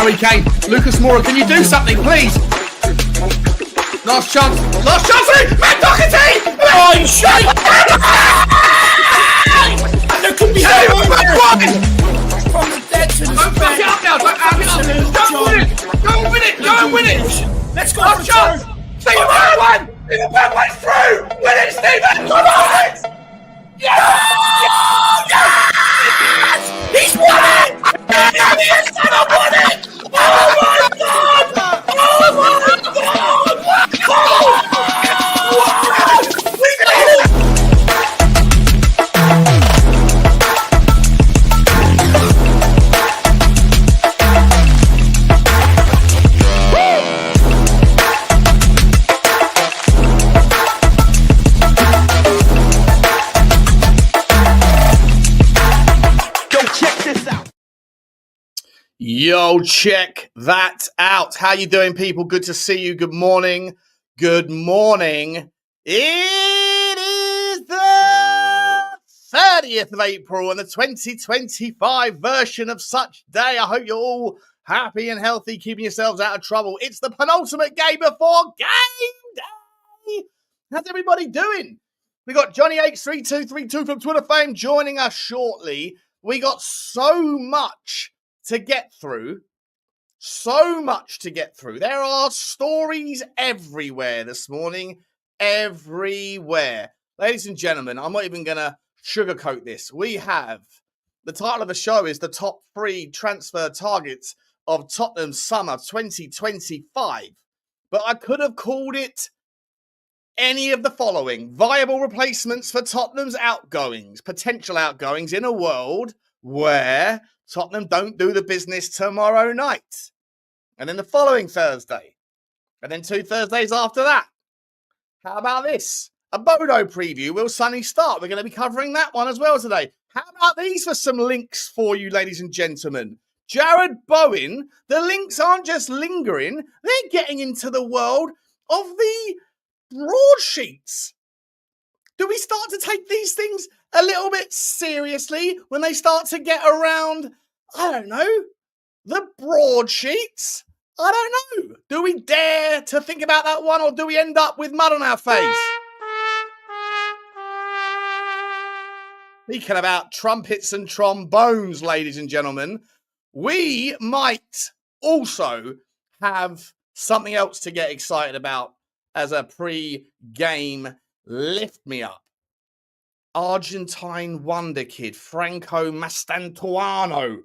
Harry Kane, Lucas Moura, can you do something, please? Last chance, Matt Doherty! Oh, you shite! There could be From the dead to the Don't fuck it up now, Go and win it! Let's go Last for chance! Stephen Bergwijn! Stephen Bergwijn's through! Win it, Stephen! Come on! Yes! He's won it! He's gonna win it! Oh my God! Oh my God! We did it! Yo, check that out. How you doing, people? Good to see you. Good morning. Good morning. It is the 30th of April and the 2025 version of such day. I hope you're all happy and healthy, keeping yourselves out of trouble. It's the penultimate game before game day. How's everybody doing? We got Johnny H3232 from Twitter fame joining us shortly. We got so much to get through. There are stories everywhere this morning. Everywhere. Ladies and gentlemen, I'm not even going to sugarcoat this. We have, the title of the show is the top 3 transfer targets of Tottenham summer 2025. But I could have called it any of the following. Viable replacements for Tottenham's outgoings, potential outgoings in a world where Tottenham don't do the business tomorrow night. And then the following Thursday. And then 2 Thursdays after that. How about this? A Bodo preview. Will Sonny start? We're going to be covering that one as well today. How about these for some links for you, ladies and gentlemen? Jared Bowen. The links aren't just lingering. They're getting into the world of the broadsheets. Do we start to take these things a little bit seriously when they start to get around, I don't know, the broadsheets? I don't know. Do we dare to think about that one, or do we end up with mud on our face? Speaking about trumpets and trombones, ladies and gentlemen, we might also have something else to get excited about as a pre-game lift me up. Argentine wonder kid, Franco Mastantuano.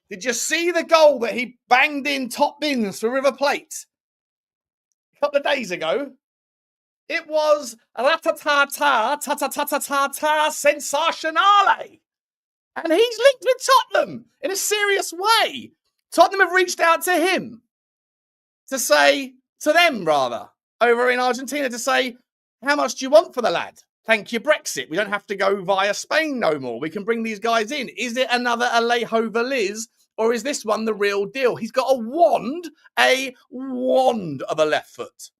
Did you see the goal that he banged in top bins for River Plate a couple of days ago? It was ratatata, ta-ta-ta-ta-ta-ta, sensationale. And he's linked with Tottenham in a serious way. Tottenham have reached out to him over in Argentina to say, how much do you want for the lad? Thank you, Brexit. We don't have to go via Spain no more. We can bring these guys in. Is it another Alejo Veliz, or is this one the real deal? He's got a wand of a left foot.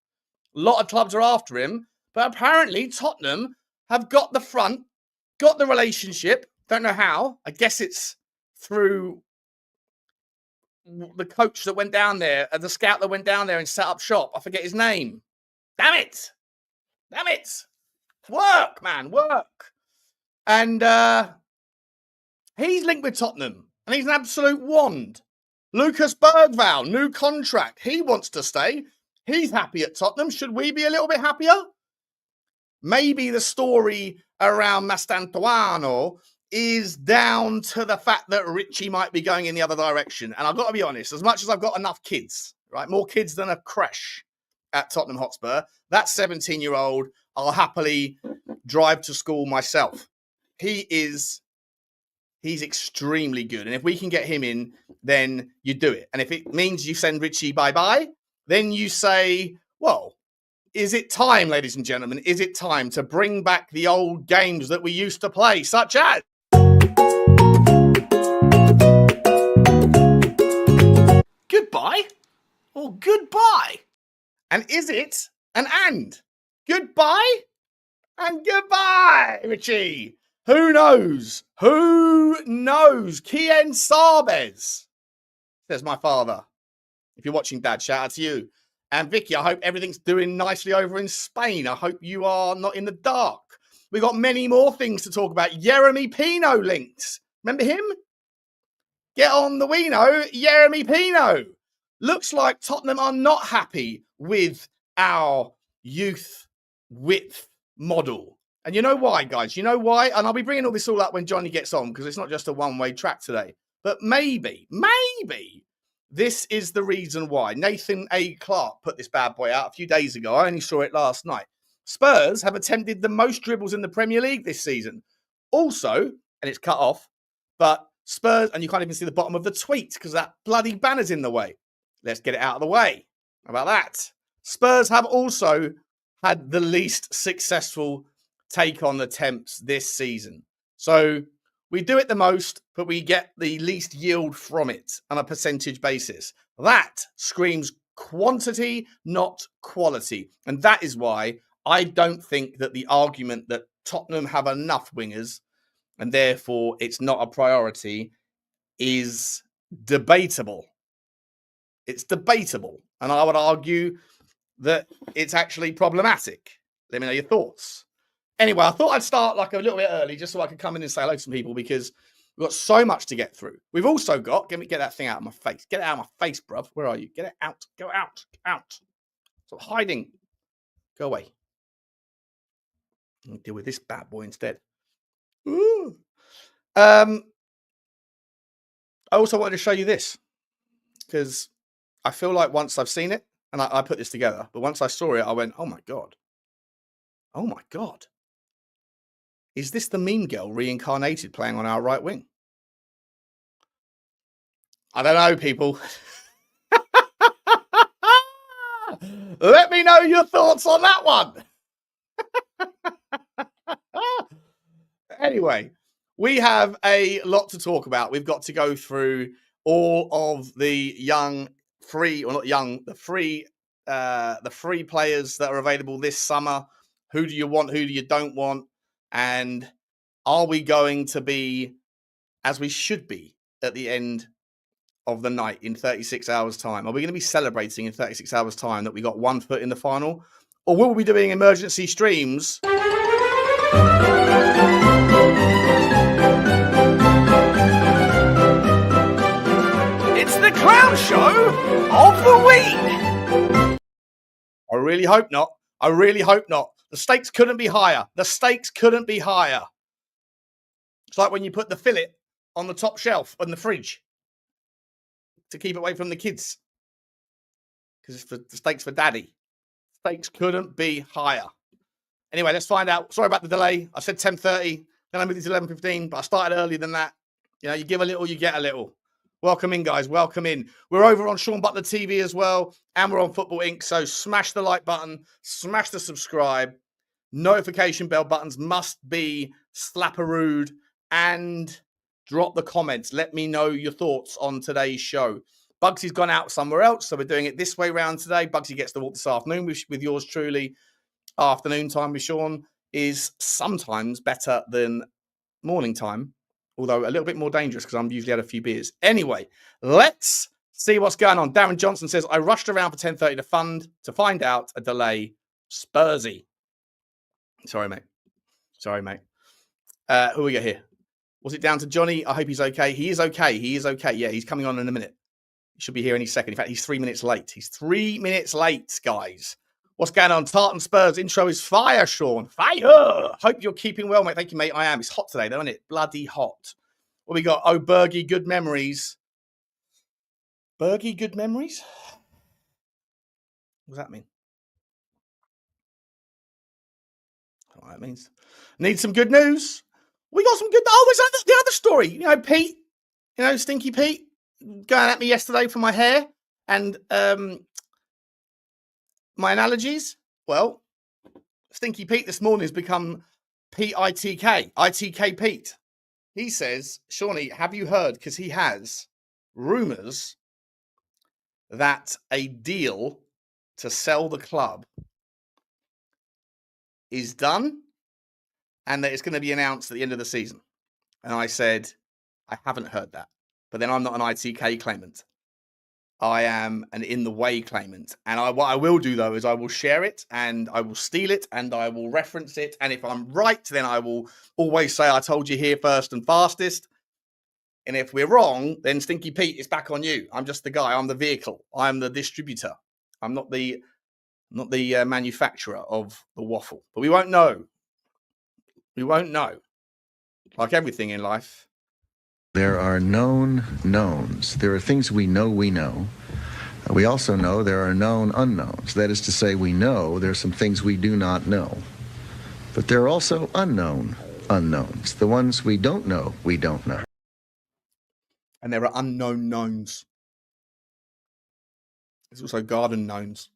A lot of clubs are after him, but apparently Tottenham have got the front, got the relationship. Don't know how. I guess it's through the coach that went down there, the scout that went down there and set up shop. I forget his name. Damn it. Work, man, work. And he's linked with Tottenham, and he's an absolute wand. Lucas Bergvall, new contract. He wants to stay. He's happy at Tottenham. Should we be a little bit happier? Maybe the story around Mastantuano is down to the fact that Richie might be going in the other direction. And I've got to be honest, as much as I've got enough kids, right, more kids than a creche at Tottenham Hotspur, that 17-year-old, I'll happily drive to school myself. He's extremely good. And if we can get him in, then you do it. And if it means you send Richie bye-bye, then you say, well, is it time, ladies and gentlemen, is it time to bring back the old games that we used to play, such as goodbye or goodbye? And is it an and? Goodbye and goodbye, Richie. Who knows? Who knows? Kian Sabes says my father. If you're watching, Dad, shout out to you. And Vicky, I hope everything's doing nicely over in Spain. I hope you are not in the dark. We got many more things to talk about. Jeremy Pino linked. Remember him? Get on the Wino, Jeremy Pino. Looks like Tottenham are not happy with our youth width model. And you know why, guys? You know why? And I'll be bringing all this all up when Johnny gets on, because it's not just a one-way track today. But maybe this is the reason why. Nathan A. Clark put this bad boy out a few days ago. I only saw it last night. Spurs have attempted the most dribbles in the Premier League this season. Also, and it's cut off, but Spurs, and you can't even see the bottom of the tweet because that bloody banner's in the way. Let's get it out of the way. How about that? Spurs have also had the least successful take-on attempts this season. So we do it the most, but we get the least yield from it on a percentage basis. That screams quantity, not quality. And that is why I don't think that the argument that Tottenham have enough wingers and therefore it's not a priority is debatable. It's debatable. And I would argue that it's actually problematic. Let me know your thoughts. Anyway, I thought I'd start like a little bit early just so I could come in and say hello to some people because we've got so much to get through. We've also got, get that thing out of my face. Get it out of my face, bruv. Where are you? Get it out. Go out. Get out. Stop hiding. Go away. I'll deal with this bad boy instead. Ooh. I also wanted to show you this because I feel like once I've seen it, and I put this together, but once I saw it, I went, oh my God. Oh my God. Is this the meme girl reincarnated playing on our right wing? I don't know, people. Let me know your thoughts on that one. Anyway, we have a lot to talk about. We've got to go through all of the young free, or not young, the free players that are available this summer. Who do you want? Who do you don't want? And are we going to be as we should be at the end of the night in 36 hours time? Are we going to be celebrating in 36 hours time that we got 1 foot in the final? Or will we be doing emergency streams? It's the clown show of the week. I really hope not. I really hope not. The stakes couldn't be higher. The stakes couldn't be higher. It's like when you put the fillet on the top shelf in the fridge to keep away from the kids. Because it's for the stakes for daddy. Stakes couldn't be higher. Anyway, let's find out. Sorry about the delay. I said 10:30, then I moved it to 11:15, but I started earlier than that. You know, you give a little, you get a little. Welcome in, guys. Welcome in. We're over on Sean Butler TV as well, and we're on Football Inc. So smash the like button, smash the subscribe. Notification bell buttons must be slapperooed, and drop the comments. Let me know your thoughts on today's show. Bugsy's gone out somewhere else, so we're doing it this way round today. Bugsy gets to walk this afternoon with yours truly. Afternoon time with Sean is sometimes better than morning time, although a little bit more dangerous because I'm usually had a few beers. Anyway, let's see what's going on. Darren Johnson says, I rushed around for 10:30 to find out a delay. Spursy. Sorry, mate. Who we got here? Was it down to Johnny? I hope he's okay. He is okay. Yeah, he's coming on in a minute. He should be here any second. In fact, he's 3 minutes late. He's 3 minutes late, guys. What's going on? Tartan Spurs intro is fire, Sean. Fire! Hope you're keeping well, mate. Thank you, mate. I am. It's hot today, though, isn't it? Bloody hot. What we got? Oh, Bergie, good memories. Bergie, good memories? What does that mean? I don't know what that means. Need some good news? We got some good... Oh, is that the other story? You know, Pete. You know, Stinky Pete. Going at me yesterday for my hair. And my analogies. Well, Stinky Pete this morning has become P-I-T-K. ITK Pete. He says, Shawnee, have you heard? Because he has rumours that a deal to sell the club is done and that it's going to be announced at the end of the season. And I said, I haven't heard that. But then I'm not an ITK claimant. I am an in the way claimant. And what I will do, though, is I will share it and I will steal it and I will reference it. And if I'm right, then I will always say, I told you here first and fastest. And if we're wrong, then Stinky Pete, it's back on you. I'm just the guy. I'm the vehicle. I'm the distributor. I'm not the manufacturer of the waffle. But we won't know. We won't know. Like everything in life. There are known knowns. There are things we know we know. We also know there are known unknowns. That is to say, we know there are some things we do not know. But there are also unknown unknowns. The ones we don't know, we don't know. And there are unknown knowns. There's also garden knowns.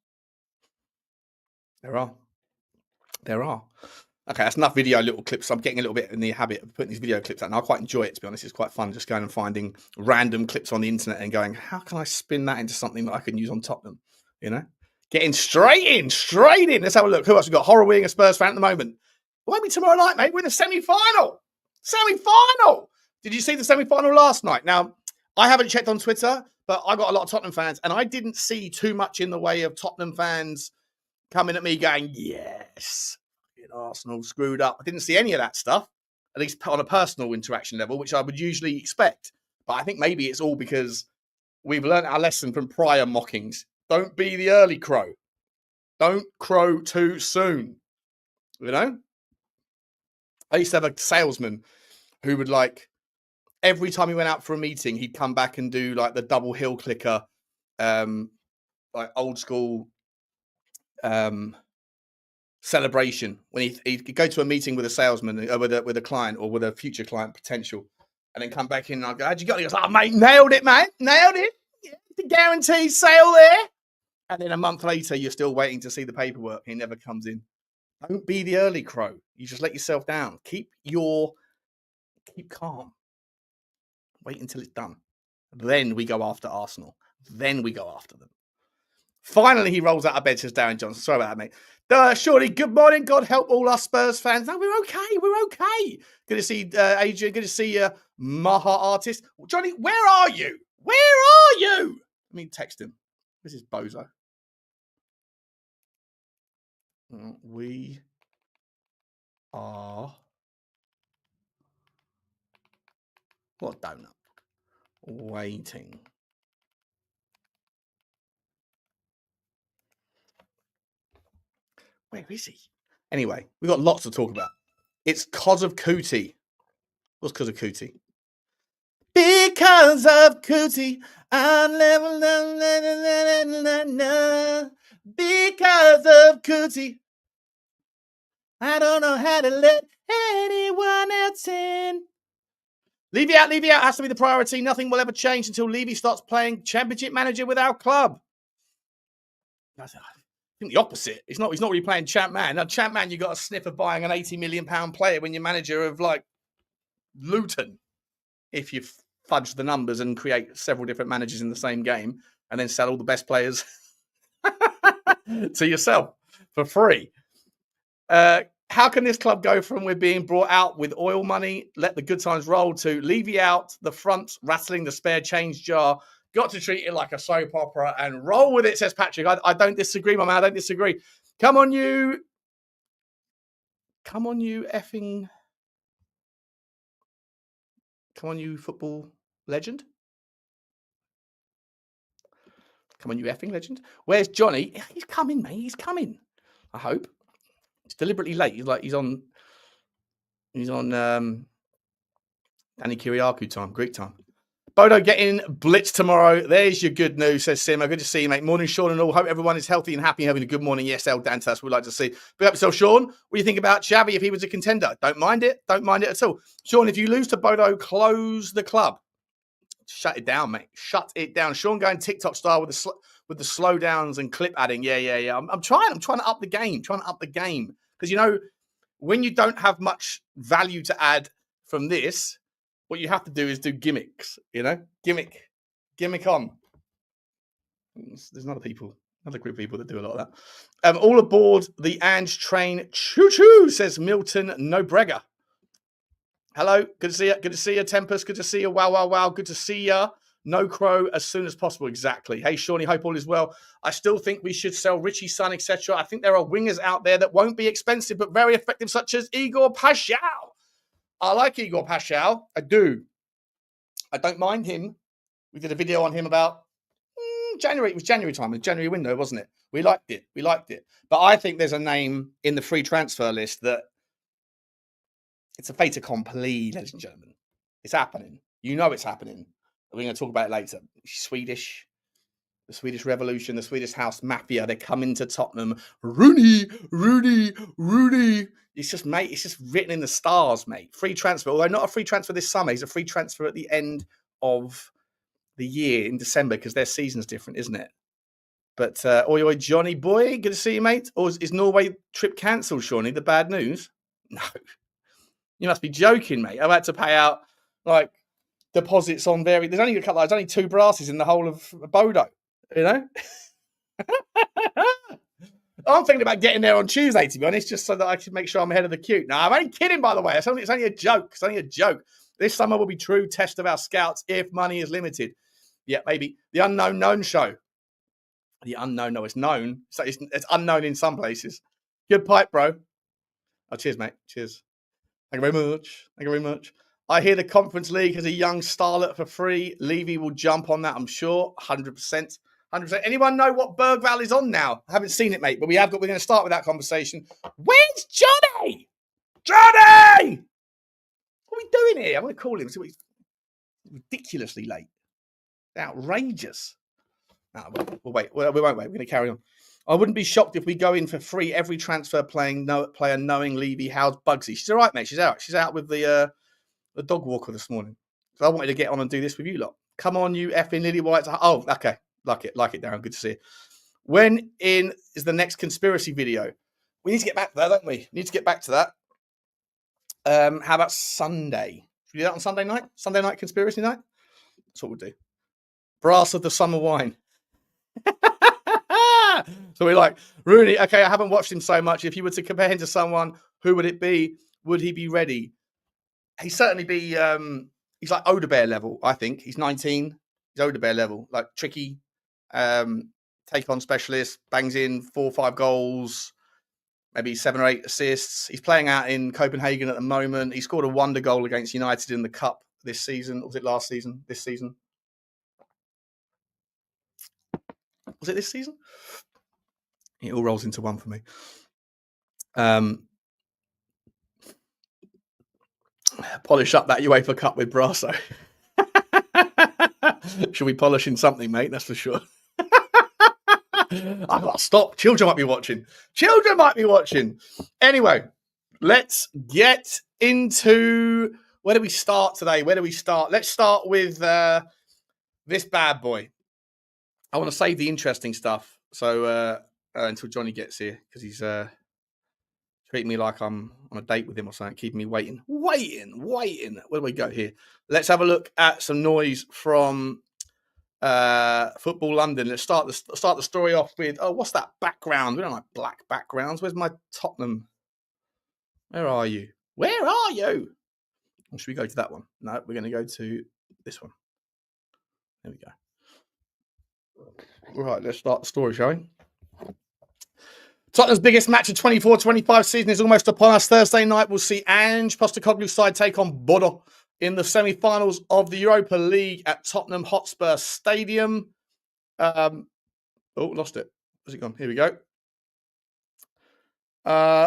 There are. Okay, that's enough video little clips. I'm getting a little bit in the habit of putting these video clips out. And I quite enjoy it, to be honest. It's quite fun just going and finding random clips on the internet and going, how can I spin that into something that I can use on Tottenham? You know? Getting straight in. Let's have a look. Who else we got? Horror-wing, a Spurs fan at the moment. It won't be tomorrow night, mate. We're in the semi-final. Did you see the semi-final last night? Now, I haven't checked on Twitter, but I got a lot of Tottenham fans, and I didn't see too much in the way of Tottenham fans coming at me going, yes, Arsenal screwed up. I didn't see any of that stuff, at least on a personal interaction level, which I would usually expect. But I think maybe it's all because we've learned our lesson from prior mockings. Don't be the early crow. Don't crow too soon. You know? I used to have a salesman who would every time he went out for a meeting, he'd come back and do the double heel clicker, old school celebration when he'd go to a meeting with a salesman, with a client or with a future client potential, and then come back in and I go, how'd you got it? He goes, oh, mate, nailed it. Yeah, the guaranteed sale there. And then a month later, you're still waiting to see the paperwork. He never comes in. Don't be the early crow. You just let yourself down. Keep calm. Wait until it's done. Then we go after Arsenal. Then we go after them. Finally, he rolls out of bed, says Darren Johnson. Sorry about that, mate. Surely, good morning. God help all us Spurs fans. No, we're okay. Good to see Adrian. Good to see Maha Artist. Johnny, where are you? Let me text him. This is Bozo. We are... What donut? Waiting. Where is he? Anyway, we've got lots to talk about. It's cause of Cootie. What's cause of Cootie? Because of Cootie, I'm never because of Cootie, I don't know how to let anyone else in. Levy out has to be the priority. Nothing will ever change until Levy starts playing Championship Manager with our club. I think the opposite. He's not really playing Champ Man. Now, Champ Man, you got a sniff of buying an £80 million player when you're manager of Luton. If you fudge the numbers and create several different managers in the same game and then sell all the best players to yourself for free. How can this club go from we're being brought out with oil money, let the good times roll, to Levy out, the front rattling the spare change jar? Got to treat it like a soap opera and roll with it, says Patrick. I don't disagree, my man. I don't disagree. Come on, you football legend. Come on, you effing legend. Where's Johnny? He's coming, mate. He's coming. I hope. It's deliberately late. He's on Danny Kiriakou time, Greek time. Bodo getting blitzed tomorrow. There's your good news, says Simo. Good to see you, mate. Morning, Sean, and all. Hope everyone is healthy and happy and having a good morning. Yes, El Dantas, we'd like to see. Big up yourself, Sean. What do you think about Xavi if he was a contender? Don't mind it. Don't mind it at all. Sean, if you lose to Bodo, close the club. Shut it down, mate. Shut it down. Sean going TikTok style with the slowdowns and clip adding. Yeah. I'm trying to up the game. Because, when you don't have much value to add from this, what you have to do is do gimmicks, Gimmick on. There's another group of people that do a lot of that. All aboard the Ange train. Choo-choo, says Milton Nobrega. Hello, good to see you. Good to see you, Tempest. Good to see you. Wow. Good to see you. No Crow as soon as possible. Exactly. Hey, Shawnee, hope all is well. I still think we should sell Richie Son, etc. I think there are wingers out there that won't be expensive but very effective, such as Igor Paschal. I like Igor Paschal. I do. I don't mind him. We did a video on him about January. It was January time. It was January window, wasn't it? We liked it. We liked it. But I think there's a name in the free transfer list that it's a fait accompli, ladies and gentlemen. It's happening. You know it's happening. We're going to talk about it later. Swedish. The Swedish Revolution, the Swedish House Mafia, they're coming to Tottenham. Rooney. It's just, mate, it's just written in the stars, mate. Free transfer. Although not a free transfer this summer. He's a free transfer at the end of the year in December because their season's different, isn't it? But, oi, Johnny boy, good to see you, mate. Or is Norway trip cancelled, Shawnee? The bad news? No. You must be joking, mate. I've had to pay out, like, deposits on there's only there's only 2 brasses in the whole of Bodo, you know? I'm thinking about getting there on Tuesday, to be honest, just so that I can make sure I'm ahead of the queue. No, I'm only kidding, by the way. It's only a joke. It's only a joke. This summer will be true test of our scouts if money is limited. Yeah, maybe. The Unknown Known show. The unknown, no, it's known. So it's unknown in some places. Good pipe, bro. Oh, cheers, mate. Cheers. Thank you very much. Thank you very much. I hear the Conference League has a young starlet for free. Levy will jump on that, I'm sure. 100%. 100%. Anyone know what Bergvall is on now? I haven't seen it, mate, but we're going to start with that conversation. Where's Johnny? Johnny! What are we doing here? I'm going to call him. He's ridiculously late. Outrageous. No, we'll wait. We won't wait. We're going to carry on. I wouldn't be shocked if we go in for free every transfer player knowing Levy. How's Bugsy? She's all right, mate. She's out. She's out with the dog walker this morning. So I wanted to get on and do this with you lot. Come on, you effing Lily White. Oh, okay. Like it, Darren. Good to see you. When in is the next conspiracy video? We need to get back to that, don't we? Need to get back to that. How about Sunday? Should we do that on Sunday night? Sunday night conspiracy night? That's what we'll do. Brass of the summer wine. So we're like, Rooney, okay, I haven't watched him so much. If you were to compare him to someone, who would it be? Would he be ready? He'd certainly be, he's like Odebear level, I think. He's 19. He's Odebear level, like tricky, take on specialist, bangs in 4 or 5 goals, maybe 7 or 8 assists. He's playing out in Copenhagen at the moment. He scored a wonder goal against United in the Cup this season. Or was it last season? This season? Was it this season? It all rolls into one for me. Polish up that UEFA Cup with Brasso. Should we polish in something, mate? That's for sure. I've got to stop. Children might be watching. Anyway, let's get into... Where do we start today? Let's start with this bad boy. I want to save the interesting stuff. So until Johnny gets here, because he's treating me like I'm on a date with him or something, keeping me waiting. Where do we go here? Let's have a look at some noise from Football London. Let's start the story off with, what's that background? We don't like black backgrounds. Where's my Tottenham? Where are you? Or should we go to that one? No, we're going to go to this one. There we go. All right, let's start the story, shall we? Tottenham's biggest match of 24-25 season is almost upon us. Thursday night, we'll see Ange Postecoglou's side take on Bodo in the semi-finals of the Europa League at Tottenham Hotspur Stadium. Lost it. Where's it gone? Here we go.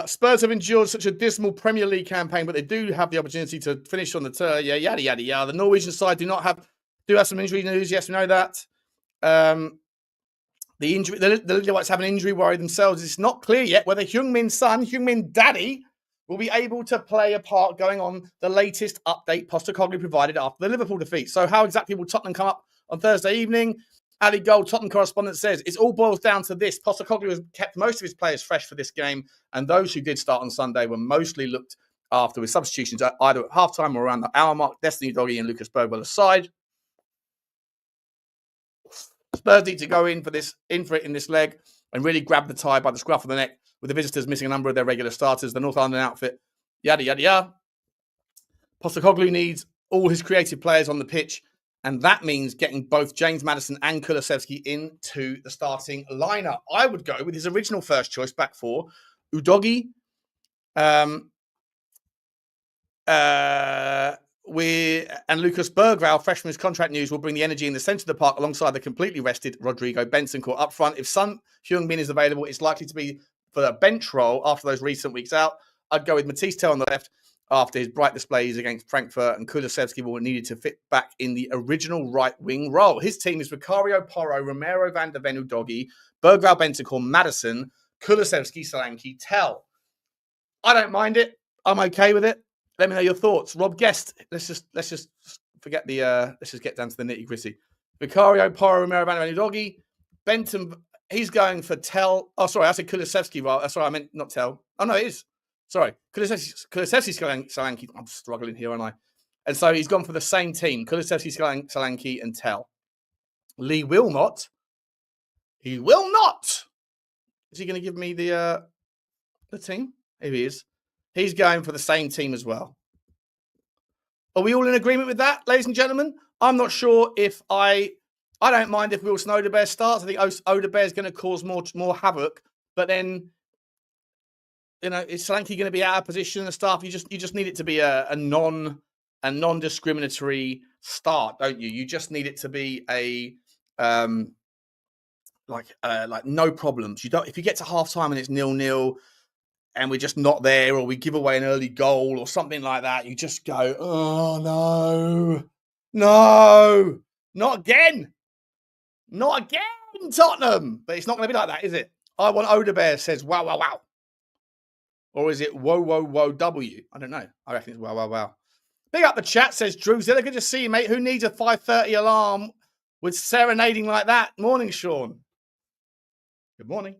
Spurs have endured such a dismal Premier League campaign, but they do have the opportunity to finish on the yada yada yada. The Norwegian side do have some injury news. Yes, we know that. The Lily Whites have an injury worry themselves. It's not clear yet whether Heung-min's son, Heung-min Daddy, will be able to play a part going on the latest update Postecoglou provided after the Liverpool defeat. So how exactly will Tottenham come up on Thursday evening? Ali Gold, Tottenham correspondent, says it all boils down to this. Postecoglou has kept most of his players fresh for this game, and those who did start on Sunday were mostly looked after with substitutions either at halftime or around the hour mark. Destiny Doggy and Lucas Bergwell aside. Spurs need to go in for it in this leg and really grab the tie by the scruff of the neck, with the visitors missing a number of their regular starters. The North London outfit, yada, yada, yada. Postecoglou needs all his creative players on the pitch And that means getting both James Maddison and Kulusevski into the starting lineup. I would go with his original first choice back four, Udogi, and Lucas Bergvall, freshman's contract news, will bring the energy in the centre of the park alongside the completely rested Rodrigo Bentancur up front. If Son Heung-min is available, it's likely to be for a bench role after those recent weeks out. I'd go with Matisse Tell on the left after his bright displays against Frankfurt, and Kulusevski will needed to fit back in the original right wing role. His team is Vicario Porro, Romero van der Ven Udogi, Bergvall Bentancur, Maddison, Kulusevski, Solanke, Tell. I don't mind it. I'm okay with it. Let me know your thoughts. Rob Guest, let's just forget the let's just get down to the nitty-gritty. Vicario Porro, Romero van der Ven Udogi, Benton, he's going for Tell. Oh, sorry, I said Kulusevski. Right, sorry, I meant not Tell. Oh no, it is. Sorry, Kulusevski, Solanke. I'm struggling here, aren't I? And so he's gone for the same team: Kulusevski, Solanke, and Tell. Lee Wilmot. He will not. Is he going to give me the team? Here he is. He's going for the same team as well. Are we all in agreement with that, ladies and gentlemen? I'm not sure if I don't mind if Wilson Odebear starts. I think Odebear is going to cause more havoc, but then, you know, is Solanke going to be out of position and stuff? You just need it to be a non-discriminatory start, don't you? You just need it to be a like no problems. You don't, if you get to half time and it's 0-0 and we're just not there, or we give away an early goal or something like that, you just go, oh no, not again, Tottenham. But it's not going to be like that, is it? I want Odebear says wow, wow, wow. Or is it whoa, whoa, whoa, W? I don't know. I reckon it's wow, wow, wow. Big up the chat, says Drew Zilla. Good to see you, mate. Who needs a 5:30 alarm with serenading like that? Morning, Sean. Good morning.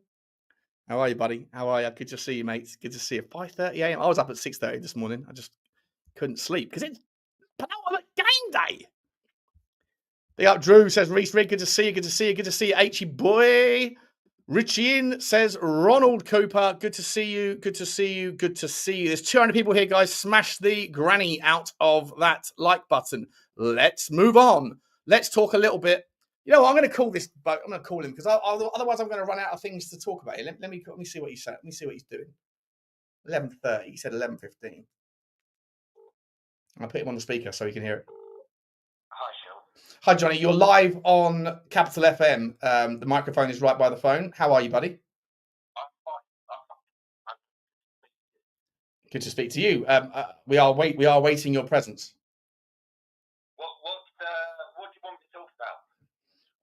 How are you, buddy? How are you? Good to see you, mate. Good to see you. 5:30 a.m. I was up at 6:30 this morning. I just couldn't sleep because it's penultimate game day. Big up Drew, says Reese Rig. Good to see you. Good to see you. Good to see you, H boy. Richie in says Ronald Cooper. Good to see you. Good to see you. Good to see you. There's 200 people here, guys. Smash the granny out of that like button. Let's move on. Let's talk a little bit. You know what? I'm going to call this. I'm going to call him because otherwise I'm going to run out of things to talk about. Let me see what he said. Let me see what he's doing. 11:30. He said 11:15. I'll put him on the speaker so he can hear it. Hi, Sean. Hi, Johnny. You're live on Capital FM. The microphone is right by the phone. How are you, buddy? I'm fine. Good to speak to you. We are waiting your presence. What do you want me to talk about?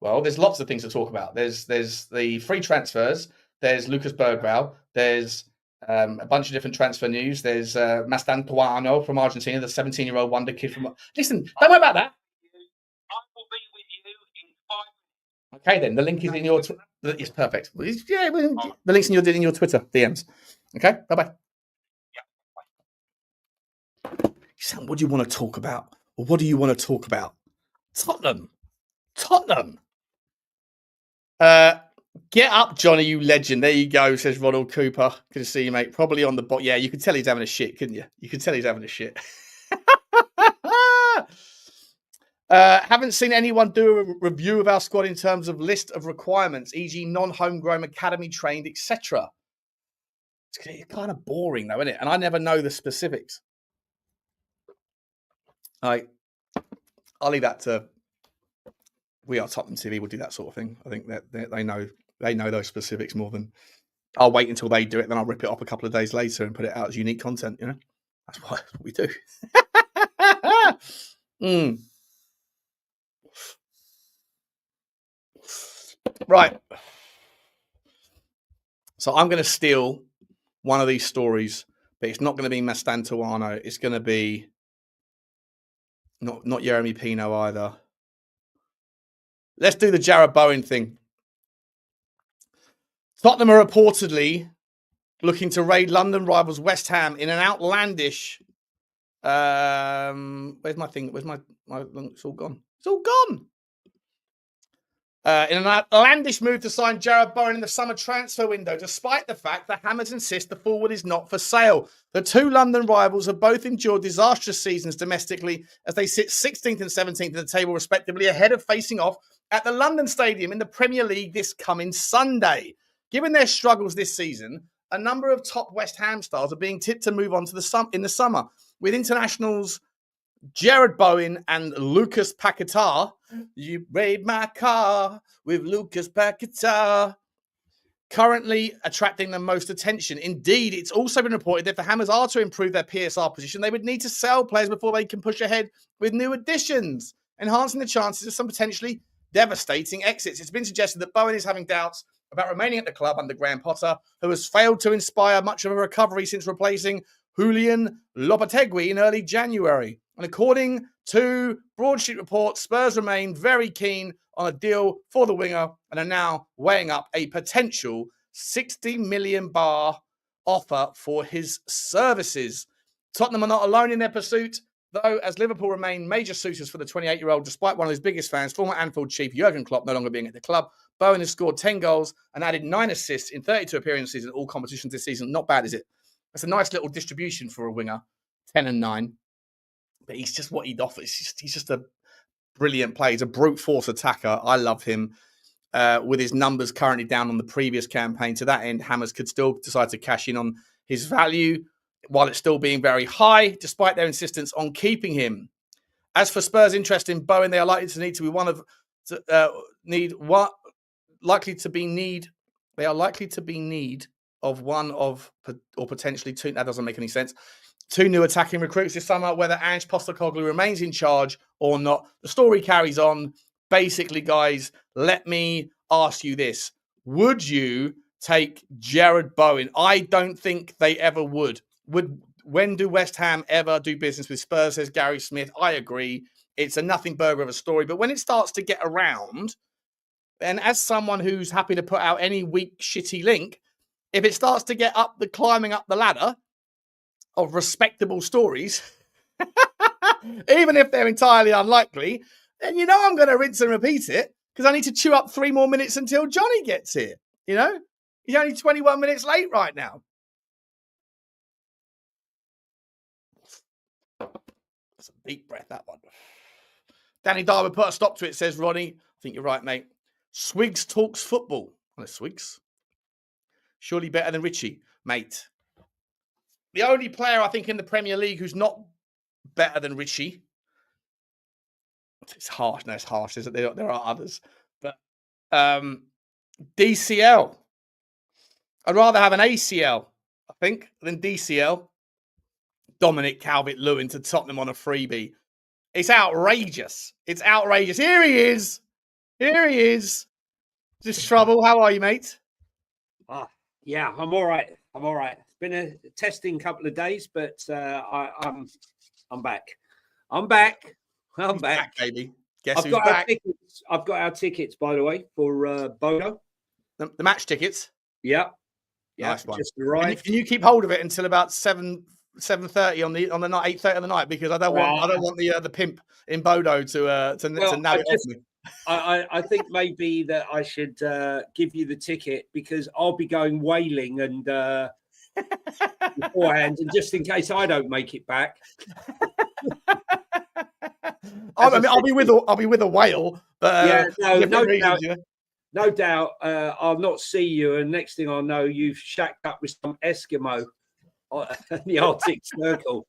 Well, there's lots of things to talk about. There's the free transfers. There's Lucas Bergvall. There's a bunch of different transfer news. There's Mastantuano from Argentina, the 17-year-old wonder kid from. Listen, don't worry about that. I will be with you in 5 minutes. Okay, then the link is in your. It's perfect. Yeah, the link's in your Twitter DMs. Okay, bye. Yeah. Sam, what do you want to talk about? Or what do you want to talk about? Tottenham. Get up, Johnny, you legend. There you go, says Ronald Cooper. Good to see you, mate. Probably on the bot. Yeah, you could tell he's having a shit, couldn't you? You could tell he's having a shit. Haven't seen anyone do a review of our squad in terms of list of requirements, e.g. non-homegrown, academy trained, etc. It's kind of boring, though, isn't it? And I never know the specifics. I'll leave that to We Are Tottenham TV. Will do that sort of thing. I think that they know those specifics more than I'll wait until they do it. Then I'll rip it up a couple of days later and put it out as unique content. You know, that's what we do. Right. So I'm going to steal one of these stories, but it's not going to be Mastantuano. It's going to be not Jeremy Pino either. Let's do the Jarrod Bowen thing. Tottenham are reportedly looking to raid London rivals West Ham in an outlandish. Where's my thing? Where's my? It's all gone. It's all gone. In an outlandish move to sign Jared Bowen in the summer transfer window, despite the fact that Hammers insist the forward is not for sale. The two London rivals have both endured disastrous seasons domestically as they sit 16th and 17th in the table respectively, ahead of facing off at the London Stadium in the Premier League this coming Sunday. Given their struggles this season, a number of top West Ham stars are being tipped to move on to in the summer, with internationals Jared Bowen and Lucas Paquetá. You raid my car with Lucas Paquetá, currently attracting the most attention. Indeed, it's also been reported that if the Hammers are to improve their PSR position, they would need to sell players before they can push ahead with new additions, enhancing the chances of some potentially devastating exits. It's been suggested that Bowen is having doubts about remaining at the club under Graham Potter, who has failed to inspire much of a recovery since replacing Julian Lopetegui in early January. And according to Broadsheet reports, Spurs remain very keen on a deal for the winger and are now weighing up a potential 60 million bar offer for his services. Tottenham are not alone in their pursuit, though, as Liverpool remain major suitors for the 28-year-old, despite one of his biggest fans, former Anfield chief Jurgen Klopp, no longer being at the club. Bowen has scored 10 goals and added 9 assists in 32 appearances in all competitions this season. Not bad, is it? That's a nice little distribution for a winger, 10 and 9. But he's just what he'd offer. He's just a brilliant player. He's a brute force attacker. I love him. With his numbers currently down on the previous campaign, to that end, Hammers could still decide to cash in on his value while it's still being very high, despite their insistence on keeping him. As for Spurs' interest in Bowen, they are likely to need to be one of one of, or potentially two. That doesn't make any sense. 2 new attacking recruits this summer, whether Ange Postecoglou remains in charge or not. The story carries on. Basically, guys, let me ask you this. Would you take Jared Bowen? I don't think they ever would. When do West Ham ever do business with Spurs, says Gary Smith? I agree. It's a nothing burger of a story. But when it starts to get around, and as someone who's happy to put out any weak, shitty link, if it starts to get climbing up the ladder of respectable stories, even if they're entirely unlikely, then you know I'm going to rinse and repeat it because I need to chew up 3 more minutes until Johnny gets here. You know, he's only 21 minutes late right now. That's a deep breath, that one. Danny Darwood put a stop to it, says Ronnie. I think you're right, mate. Swigs talks football. Hello, Swigs. Surely better than Richie, mate. The only player I think in the Premier League who's not better than Richie. It's harsh. No, it's harsh. There are others. But DCL. I'd rather have an ACL, I think, than DCL. Dominic Calvert-Lewin to Tottenham on a freebie. It's outrageous. It's outrageous. Here he is. Here he is. Just trouble. How are you, mate? Yeah, I'm all right. I'm all right. It's been a testing couple of days, but I'm back. I'm back. I'm back, baby. Guess who's back? I've got our tickets, by the way, for Bodo. The match tickets. Yeah. Nice one. Just arrived. Can you keep hold of it until about 7:30 on the night, 8:30 on the night, because I don't want the pimp in Bodo to nab it off me. I think maybe that I should give you the ticket because I'll be going whaling and beforehand, and just in case I don't make it back. I'll be with a whale. But, no doubt. I'll not see you, and next thing I know, you've shacked up with some Eskimo in the Arctic Circle.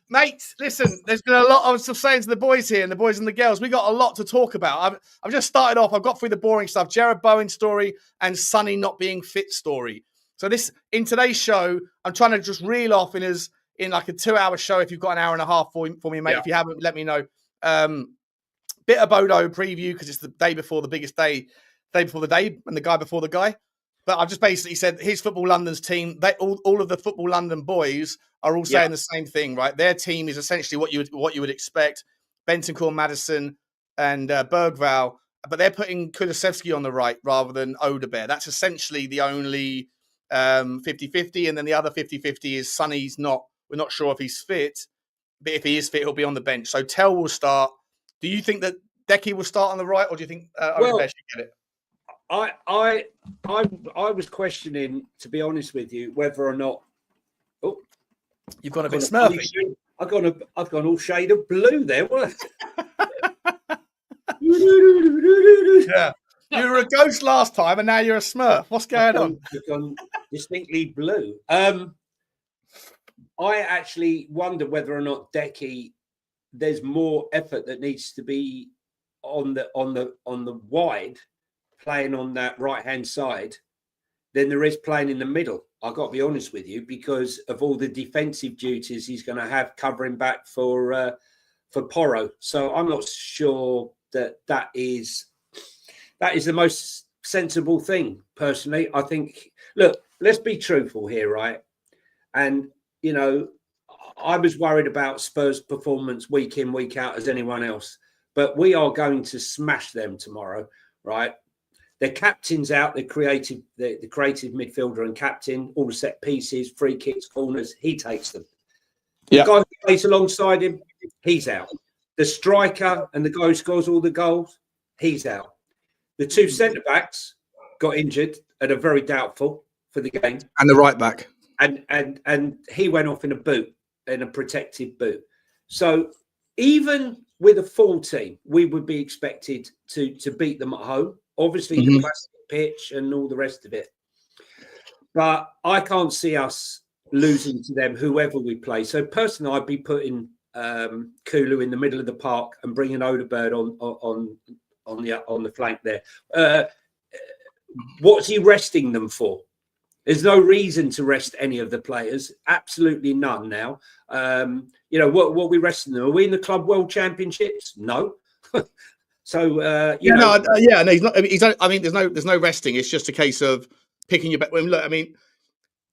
Mate, listen, there's been a lot. I was just saying to the boys here and the boys and the girls, we got a lot to talk about. I've just started off. I've got through the boring stuff, Jared Bowen story and Sonny not being fit story. So in today's show, I'm trying to just reel off in like a 2-hour show. If you've got an hour and a half for me, mate. Yeah. If you haven't, let me know. Bit of Bodo preview because it's the day before the biggest day before the day, and the guy before the guy. But I've just basically said his Football London's team. All of the Football London boys are all saying the same thing, right? Their team is essentially what you would expect: Bentancur, Maddison, and Bergvall. But they're putting Kulusevski on the right rather than Odebear. That's essentially the only 50-50, and then the other 50-50 is Sonny's not. We're not sure if he's fit, but if he is fit, he'll be on the bench. So Tell will start. Do you think that Decky will start on the right, or do you think Well, Odebesh should get it? I was questioning, to be honest with you, whether or not. Oh, You've gone a I've bit gone Smurfy. I've gone all shade of blue there. What? Yeah. You were a ghost last time, and now you're a Smurf. What's going on? I've gone distinctly blue. I actually wonder whether or not Decky, there's more effort that needs to be on the wide, playing on that right hand side, than there is playing in the middle. I've got to be honest with you, because of all the defensive duties he's going to have covering back for Porro. So I'm not sure that is the most sensible thing. Personally, I think. Look, let's be truthful here, right? And you know, I was worried about Spurs' performance week in, week out as anyone else, but we are going to smash them tomorrow, right? Their captain's out, the creative midfielder and captain, all the set pieces, free kicks, corners, he takes them. The guy who plays alongside him, he's out. The striker and the guy who scores all the goals, he's out. The two centre-backs got injured and are very doubtful for the game. And the right back. And he went off in a protected boot. So even with a full team, we would be expected to beat them at home. Obviously, the plastic pitch and all the rest of it. But I can't see us losing to them, whoever we play. So personally, I'd be putting Kulu in the middle of the park and bringing Odegaard on the flank there. What's he resting them for? There's no reason to rest any of the players. Absolutely none now. You know, what are we resting them? Are we in the Club World Championships? No. So No, he's not. I mean, there's no resting. It's just a case of picking your. Look, I mean,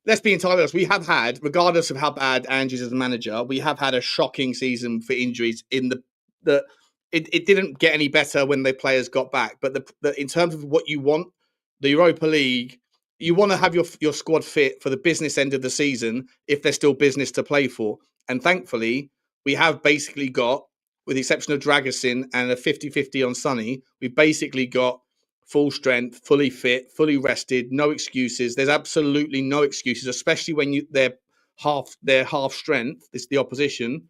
let's be entirely honest. We have had, regardless of how bad Ange's as a manager, we have had a shocking season for injuries. It didn't get any better when the players got back. But in terms of what you want, the Europa League, you want to have your squad fit for the business end of the season if there's still business to play for. And thankfully, we have basically got, with the exception of Dragusin and a 50-50 on Sonny, we've basically got full strength, fully fit, fully rested, no excuses. There's absolutely no excuses, especially when they're half strength. It's the opposition.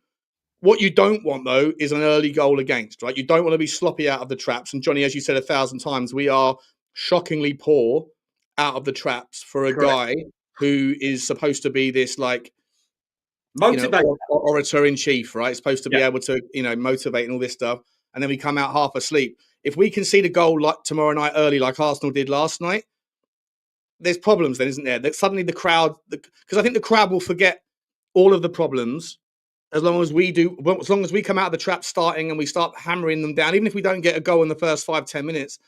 What you don't want, though, is an early goal against, right? You don't want to be sloppy out of the traps. And Johnny, as you said 1,000 times, we are shockingly poor out of the traps for a guy who is supposed to be this orator in chief, right? Supposed to be able to, motivate and all this stuff. And then we come out half asleep. If we concede a goal like tomorrow night early, like Arsenal did last night, there's problems then, isn't there? That suddenly the crowd, because I think the crowd will forget all of the problems as long as we come out of the trap starting and we start hammering them down, even if we don't get a goal in the first 5-10 minutes.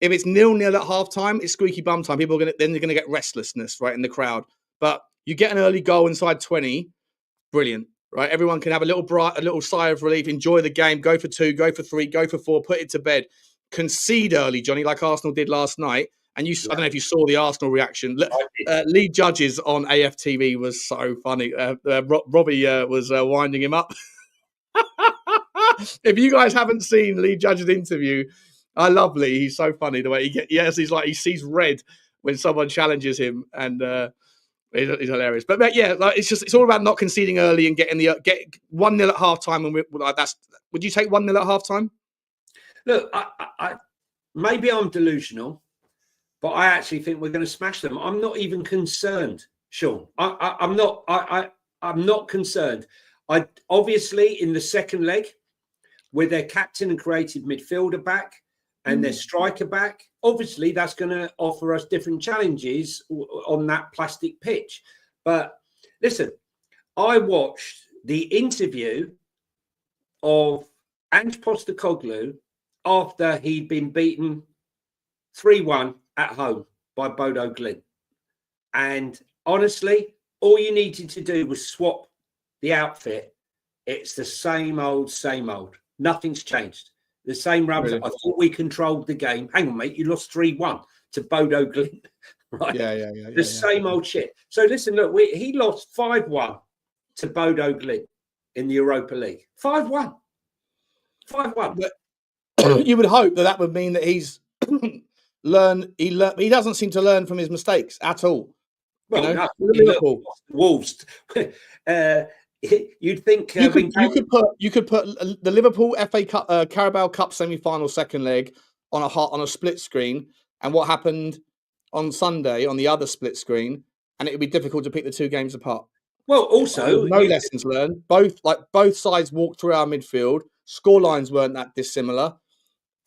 If it's 0-0 at half time, it's squeaky bum time. People are they're going to get restlessness, right, in the crowd. But you get an early goal inside 20, brilliant, right? Everyone can have a little sigh of relief, enjoy the game, go for 2, go for 3, go for 4, put it to bed. Concede early, Johnny, like Arsenal did last night. And I don't know if you saw the Arsenal reaction. Lee Judges on AFTV was so funny. Robbie was winding him up. If you guys haven't seen Lee Judge's interview, I love Lee. He's so funny the way he sees red when someone challenges him, and he's hilarious. But it's all about not conceding early and get 1-0 at half time. And would you take 1-0 at half time? Look, I maybe I'm delusional, but I actually think we're going to smash them. I'm not even concerned, Sean. I'm not concerned. I obviously in the second leg, with their captain and creative midfielder back and their striker back, obviously that's going to offer us different challenges on that plastic pitch. But listen, I watched the interview of Ange Postecoglou after he'd been beaten 3-1 at home by Bodo Glimt. And honestly, all you needed to do was swap the outfit. It's the same old, same old. Nothing's changed. The same rubs. Really? I thought we controlled the game. Hang on, mate. You lost 3-1 to Bodo Glimt. Right? The same old shit. So listen, look, he lost 5-1 to Bodo Glimt in the Europa League. 5-1. 5-1. you would hope that would mean that he's he doesn't seem to learn from his mistakes at all. Well, you know, no, Liverpool. Wolves. You'd think you could put the Liverpool FA Cup, Carabao Cup semi-final second leg on a split screen, and what happened on Sunday on the other split screen, and it would be difficult to pick the two games apart. Well, also no lessons learned. Both sides walked through our midfield. Score lines weren't that dissimilar.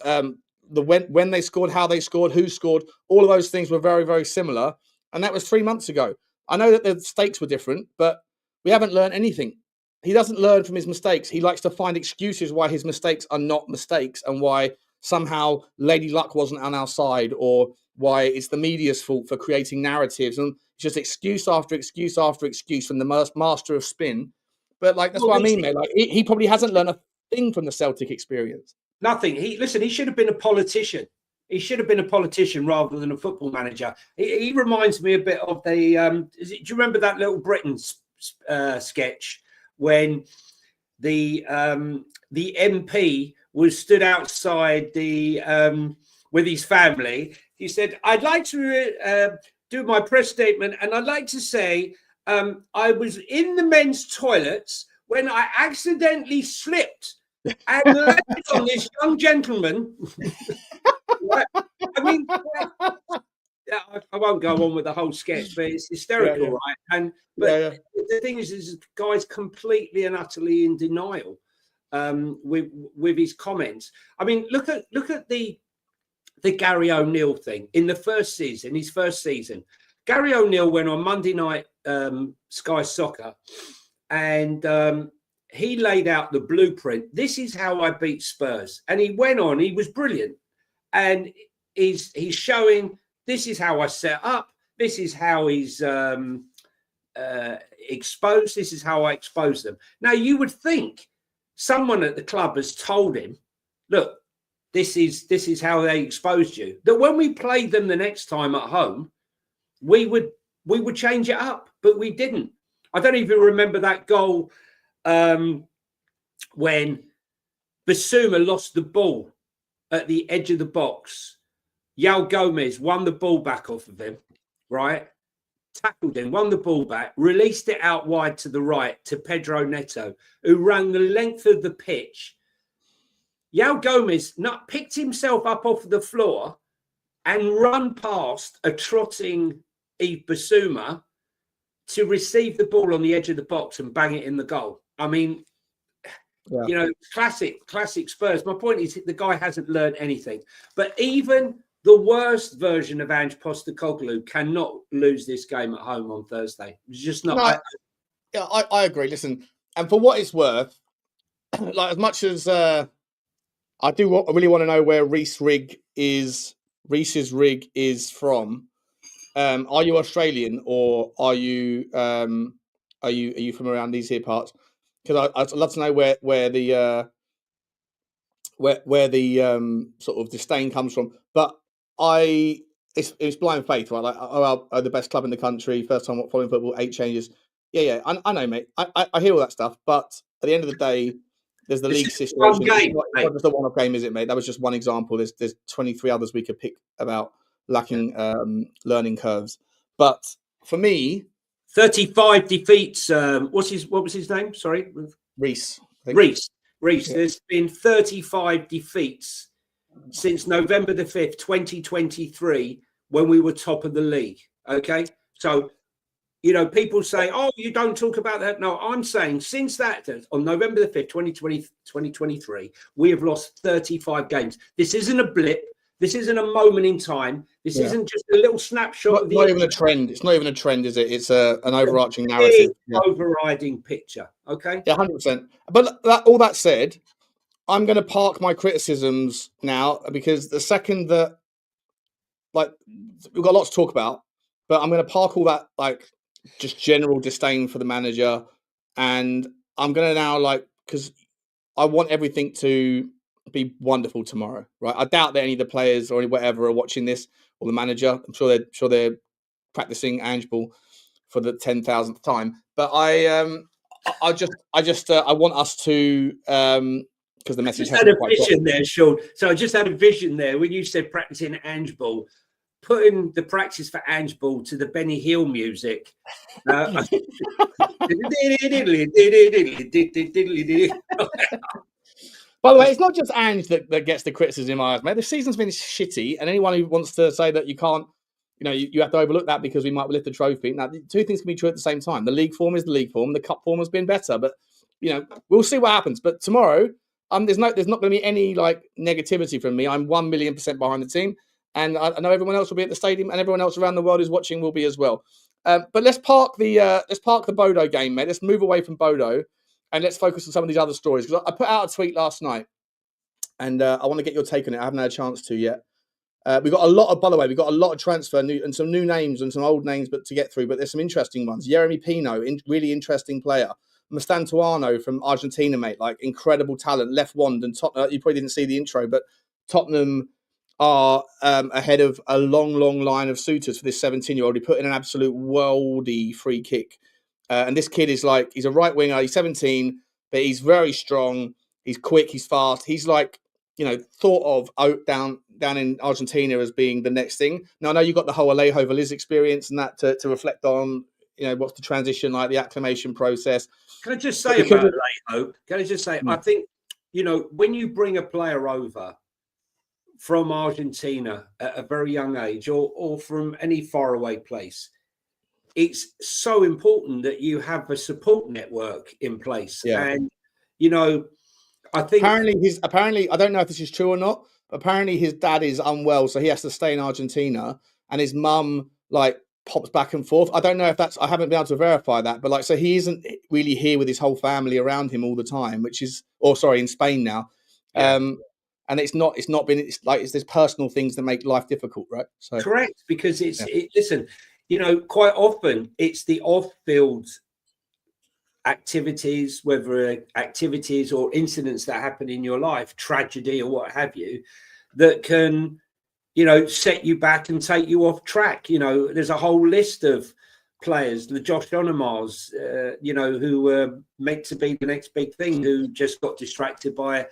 When they scored, how they scored, who scored, all of those things were very, very similar. And that was 3 months ago. I know that the stakes were different, but we haven't learned anything. He doesn't learn from his mistakes. He likes to find excuses why his mistakes are not mistakes and why somehow Lady Luck wasn't on our side, or why it's the media's fault for creating narratives, and just excuse after excuse after excuse from the master of spin. But that's what I mean, mate. He probably hasn't learned a thing from the Celtic experience. Nothing. He should have been a politician. He should have been a politician rather than a football manager. He reminds me a bit of the. Do you remember that Little Britain sketch when the MP was stood outside with his family? He said, "I'd like to do my press statement, and I'd like to say I was in the men's toilets when I accidentally slipped and landed on this young gentleman." I mean, I won't go on with the whole sketch, but it's hysterical, right? But the thing is the guy's completely and utterly in denial with his comments. I mean, look at the Gary O'Neill thing in his first season. Gary O'Neill went on Monday night Sky Soccer, and he laid out the blueprint. This is how I beat Spurs, and he went on. He was brilliant, and he's showing this is how I set up. This is how he's exposed. This is how I expose them. Now you would think someone at the club has told him, "Look, this is how they exposed you." That when we played them the next time at home, we would change it up, but we didn't. I don't even remember that goal when Basuma lost the ball at the edge of the box. Yao Gomez won the ball back off of him, right? Tackled him, won the ball back, released it out wide to the right to Pedro Neto, who ran the length of the pitch. Yao Gomez picked himself up off the floor and run past a trotting Yves Basuma to receive the ball on the edge of the box and bang it in the goal. I mean, classic Spurs. My point is the guy hasn't learned anything. But even the worst version of Ange Postecoglou cannot lose this game at home on Thursday. It's just not. I agree. Listen, and for what it's worth, as much as I really want to know where Reece's rig is from. Are you Australian, or are you from around these here parts? Because I'd love to know where the sort of disdain comes from. But it's blind faith, right? Like, the best club in the country, first time following football, 8 changes. Yeah, I know, mate. I hear all that stuff, but at the end of the day, there's the league situation. Game, it's not just a one-off game, is it, mate? That was just one example. There's 23 others we could pick about lacking learning curves. But for me, 35 defeats. What was his name? Sorry, Reece. Reece. There's been 35 defeats since November the 5th, 2023, when we were top of the league. Okay, so people say, "Oh, you don't talk about that." No, I'm saying since that on November the 5th, 2023, we have lost 35 games. This isn't a blip. This isn't a moment in time. This isn't just a little snapshot. It's not even a trend. It's not even a trend, is it? It's an overarching narrative. Overriding picture. Okay. Yeah, 100%. But all that said, I'm going to park my criticisms now, because the second that, we've got lots to talk about, but I'm going to park all that, just general disdain for the manager, and I'm going to now, because I want everything to be wonderful tomorrow, right? I doubt that any of the players or whatever are watching this, or the manager. I'm sure they're practicing Ange Ball for the 10,000th time. But I want us to because the message Just had a hasn't quite got. vision there, Sean. So I just had a vision there when you said practicing Ange ball, putting the practice for Ange ball to the Benny Hill music. By the way, it's not just Ange that gets the criticism, mate. The season's been shitty, and anyone who wants to say that you can't, you have to overlook that because we might lift the trophy. Now, the two things can be true at the same time. The league form is the league form. The cup form has been better, but we'll see what happens. But tomorrow, there's not going to be any negativity from me. I'm 1,000,000% behind the team, and I know everyone else will be at the stadium, and everyone else around the world who's watching will be as well. But let's park the Bodo game, mate. Let's move away from Bodo. And let's focus on some of these other stories. Because I put out a tweet last night, and I want to get your take on it. I haven't had a chance to yet. We've got a lot of transfer and some new names and some old names to get through, but there's some interesting ones. Yeremy Pino, really interesting player. Mastantuono from Argentina, mate, incredible talent, left wand. And Tottenham, you probably didn't see the intro, but Tottenham are ahead of a long, long line of suitors for this 17-year-old. He put in an absolute worldy free kick. And this kid is he's a right winger. He's 17, but he's very strong. He's quick. He's fast. He's thought of down in Argentina as being the next thing. Now, I know you've got the whole Alejo Veliz experience and that to reflect on, what's the transition like, the acclimation process. Can I just say about Alejo? Can I just say, I think, when you bring a player over from Argentina at a very young age or from any faraway place, it's so important that you have a support network in place. Yeah. And, I think apparently, I don't know if this is true or not, but apparently his dad is unwell, so he has to stay in Argentina, and his mum pops back and forth. I don't know if I haven't been able to verify that, but so he isn't really here with his whole family around him all the time, in Spain now. Yeah. And it's this personal things that make life difficult, right? So correct, because listen, quite often it's the off-field activities, whether activities or incidents that happen in your life, tragedy or what have you, that can, set you back and take you off track. There's a whole list of players, the Josh Onomars, who were meant to be the next big thing, who just got distracted by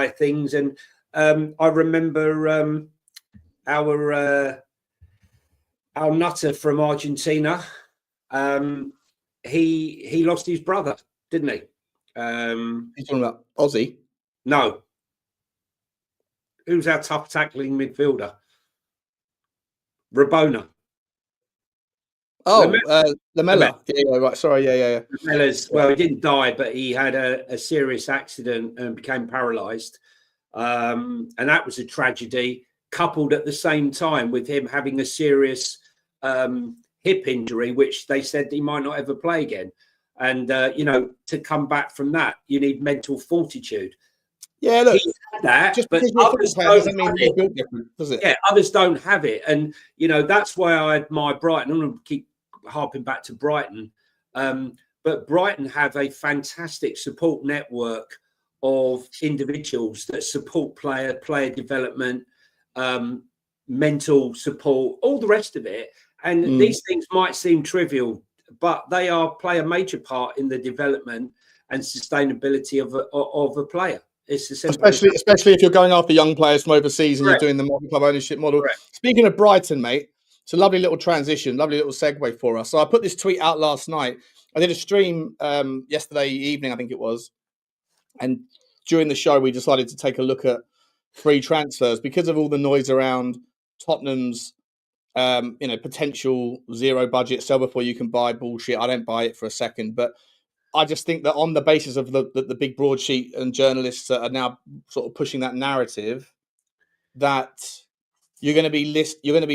things. And I remember our nutter from Argentina, he lost his brother, didn't he? He's talking about Ozzy? No. Who's our tough tackling midfielder? Rabona. Oh, Lamela. Yeah, right. Sorry, yeah. Lamela's, well, he didn't die, but he had a serious accident and became paralysed. And that was a tragedy, coupled at the same time with him having a serious hip injury, which they said he might not ever play again. And, to come back from that, you need mental fortitude. Yeah, look, he had that, just but others don't have it. Built different, does it? Yeah, others don't have it. And, that's why I admire Brighton. I'm going to keep harping back to Brighton. But Brighton have a fantastic support network of individuals that support player development, mental support, all the rest of it. And these things might seem trivial, but they play a major part in the development and sustainability of a player. It's especially if you're going after young players from overseas and Correct. You're doing the multi-club ownership model. Correct. Speaking of Brighton, mate, it's a lovely little transition, lovely little segue for us. So I put this tweet out last night. I did a stream yesterday evening, I think it was. And during the show, we decided to take a look at free transfers because of all the noise around Tottenham's potential zero budget, sell before you can buy bullshit. I don't buy it for a second, but I just think that on the basis of the big broadsheet and journalists that are now sort of pushing that narrative, that you're going to be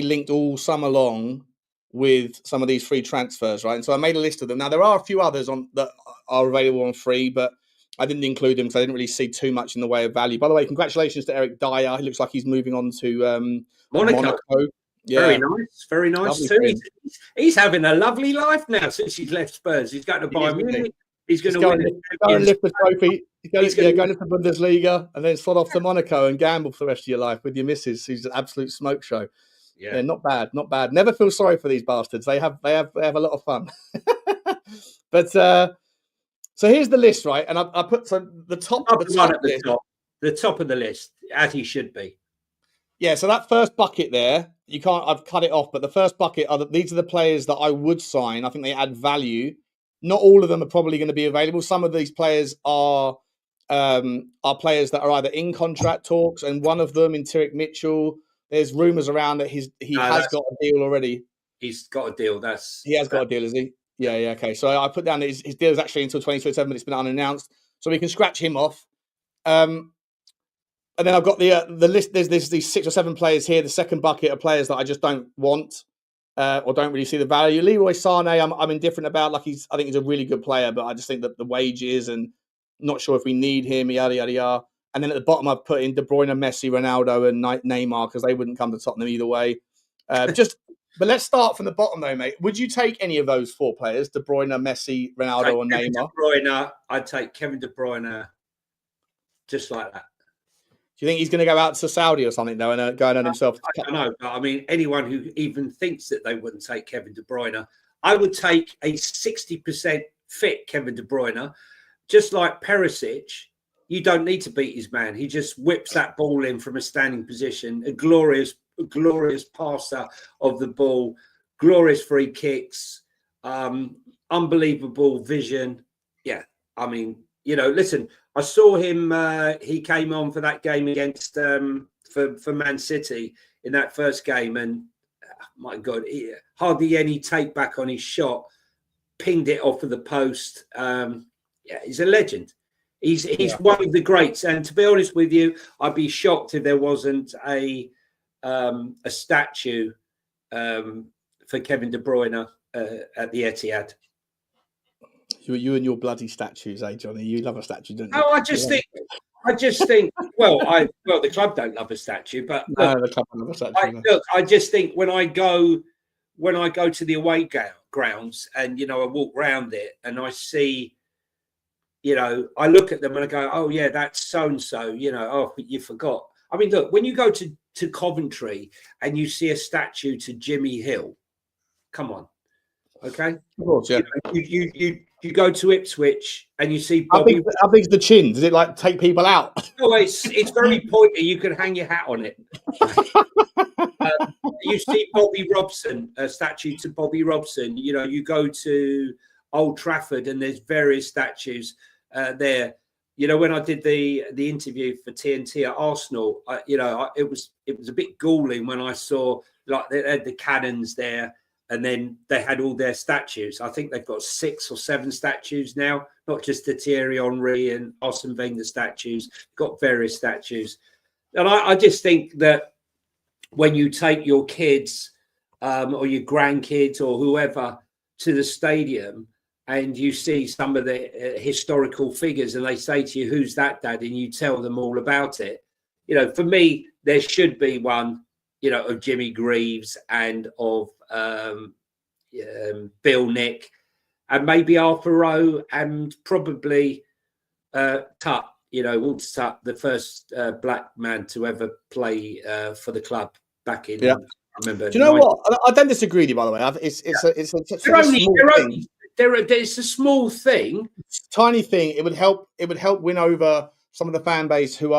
linked all summer long with some of these free transfers, right? And so I made a list of them. Now there are a few others that are available on free, but I didn't include them because I didn't really see too much in the way of value. By the way, congratulations to Eric Dyer. He looks like he's moving on to Monaco. Yeah. Very nice too. He's having a lovely life now since he's left Spurs. He's going to Bayern Munich. He's going to lift the trophy. He's going to lift the Bundesliga and then slot off to Monaco and gamble for the rest of your life with your missus, who's an absolute smoke show. Yeah, not bad. Never feel sorry for these bastards. They have a lot of fun. But so here's the list, right? And I put the top list. the top of the list, as he should be. Yeah, so that first bucket there, you can't. I've cut it off, but the first bucket these are the players that I would sign. I think they add value. Not all of them are probably going to be available. Some of these players are players that are either in contract talks, and one of them, in Tyrick Mitchell, there's rumours around that he has got a deal already. He's got a deal. He has got a deal, is he? Yeah, okay. So I put down that his deal is actually until 2027, but it's been unannounced, so we can scratch him off. And then I've got the list. There's these 6 or 7 players here. The second bucket are players that I just don't want or don't really see the value. Leroy Sané, I'm indifferent about. Like I think he's a really good player, but I just think that the wages and not sure if we need him. Yada yada yada. And then at the bottom, I've put in De Bruyne, Messi, Ronaldo, and Neymar because they wouldn't come to Tottenham either way. But let's start from the bottom though, mate. Would you take any of those 4 players? De Bruyne, Messi, Ronaldo, or Neymar? De Bruyne. I'd take Kevin De Bruyne, just like that. Do you think he's going to go out to Saudi or something though and go and earn himself? I don't know, but I mean, anyone who even thinks that they wouldn't take Kevin De Bruyne, I would take a 60% fit Kevin De Bruyne, just like Perisic. You don't need to beat his man. He just whips that ball in from a standing position. A glorious passer of the ball, glorious free kicks, unbelievable vision. Yeah, I mean, listen, I saw him. He came on for that game against for Man City in that first game, and my God, hardly any take back on his shot. Pinged it off of the post. Yeah, he's a legend. He's one of the greats. And to be honest with you, I'd be shocked if there wasn't a statue for Kevin De Bruyne at the Etihad. You and your bloody statues, eh, Johnny? You love a statue, don't you? Oh, I just think. Well, the club don't love a statue, but no, the club don't love a statue. I just think when I go to the away grounds and I walk around it and I see, I look at them and I go, oh yeah, that's so and so. Oh, you forgot. I mean, look, when you go to Coventry and you see a statue to Jimmy Hill, come on, okay? Of course, yeah. You go to Ipswich and you see Bobby. How big's the chin? Does it take people out? Oh, it's very pointy. You can hang your hat on it. You see Bobby Robson, a statue to Bobby Robson. You go to Old Trafford and there's various statues there. When I did the interview for TNT at Arsenal, it was a bit galling when I saw they had the cannons there. And then they had all their statues. I think they've got 6 or 7 statues now, not just the Thierry Henry and Arsene Wenger statues. Got various statues. And I just think that when you take your kids or your grandkids or whoever to the stadium and you see some of the historical figures and they say to you, who's that, Dad? And you tell them all about it. For me, there should be one, of Jimmy Greaves and of Bill Nick and maybe Arthur Rowe and probably Tutt, Walter Tutt, the first black man to ever play for the club back in. Yeah. I remember. Do you know what? I don't disagree with you, by the way. It's a small thing. Tiny thing. It would help win over some of the fan base who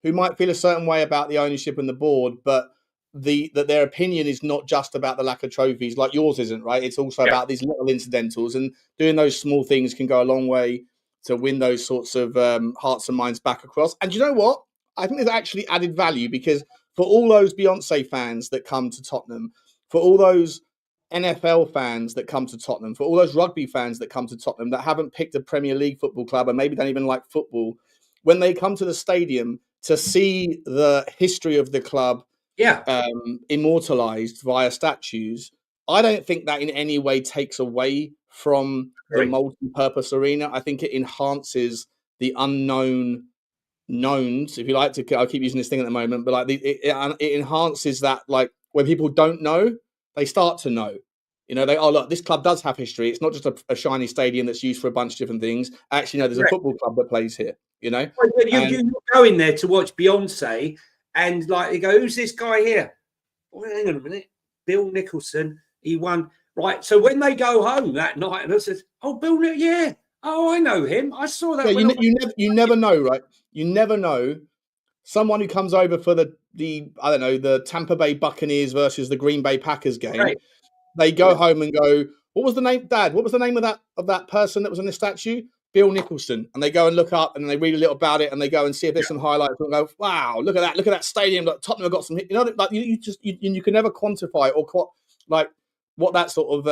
might feel a certain way about the ownership and the board, but that their opinion is not just about the lack of trophies, like yours isn't, right? It's also about these little incidentals, and doing those small things can go a long way to win those sorts of hearts and minds back across. And you know what? I think there's actually added value because for all those Beyonce fans that come to Tottenham, for all those NFL fans that come to Tottenham, for all those rugby fans that come to Tottenham that haven't picked a Premier League football club and maybe don't even like football, when they come to the stadium to see the history of the club immortalized via statues, I don't think that in any way takes away from the multi-purpose arena. I think it enhances the unknown knowns, if you like to. I keep using this thing at the moment, but it enhances that. Like when people don't know, they start to know. Look, this club does have history. It's not just a shiny stadium that's used for a bunch of different things. Actually, no, there's a football club that plays here. You go in there to watch Beyonce. And you go, who's this guy here? Well, hang on a minute. Bill Nicholson. He won. Right. So when they go home that night, and I said, oh, Bill, yeah. Oh, I know him. I saw that. Yeah, you never know, right? You never know someone who comes over for the I don't know, the Tampa Bay Buccaneers versus the Green Bay Packers game. Right. They go home and go, what was the name, Dad? What was the name of that person that was in the statue? Bill Nicholson. And they go and look up and they read a little about it and they go and see if there's some highlights and go, wow, look at that stadium. Like, Tottenham have got some, like you can never quantify or like what that sort of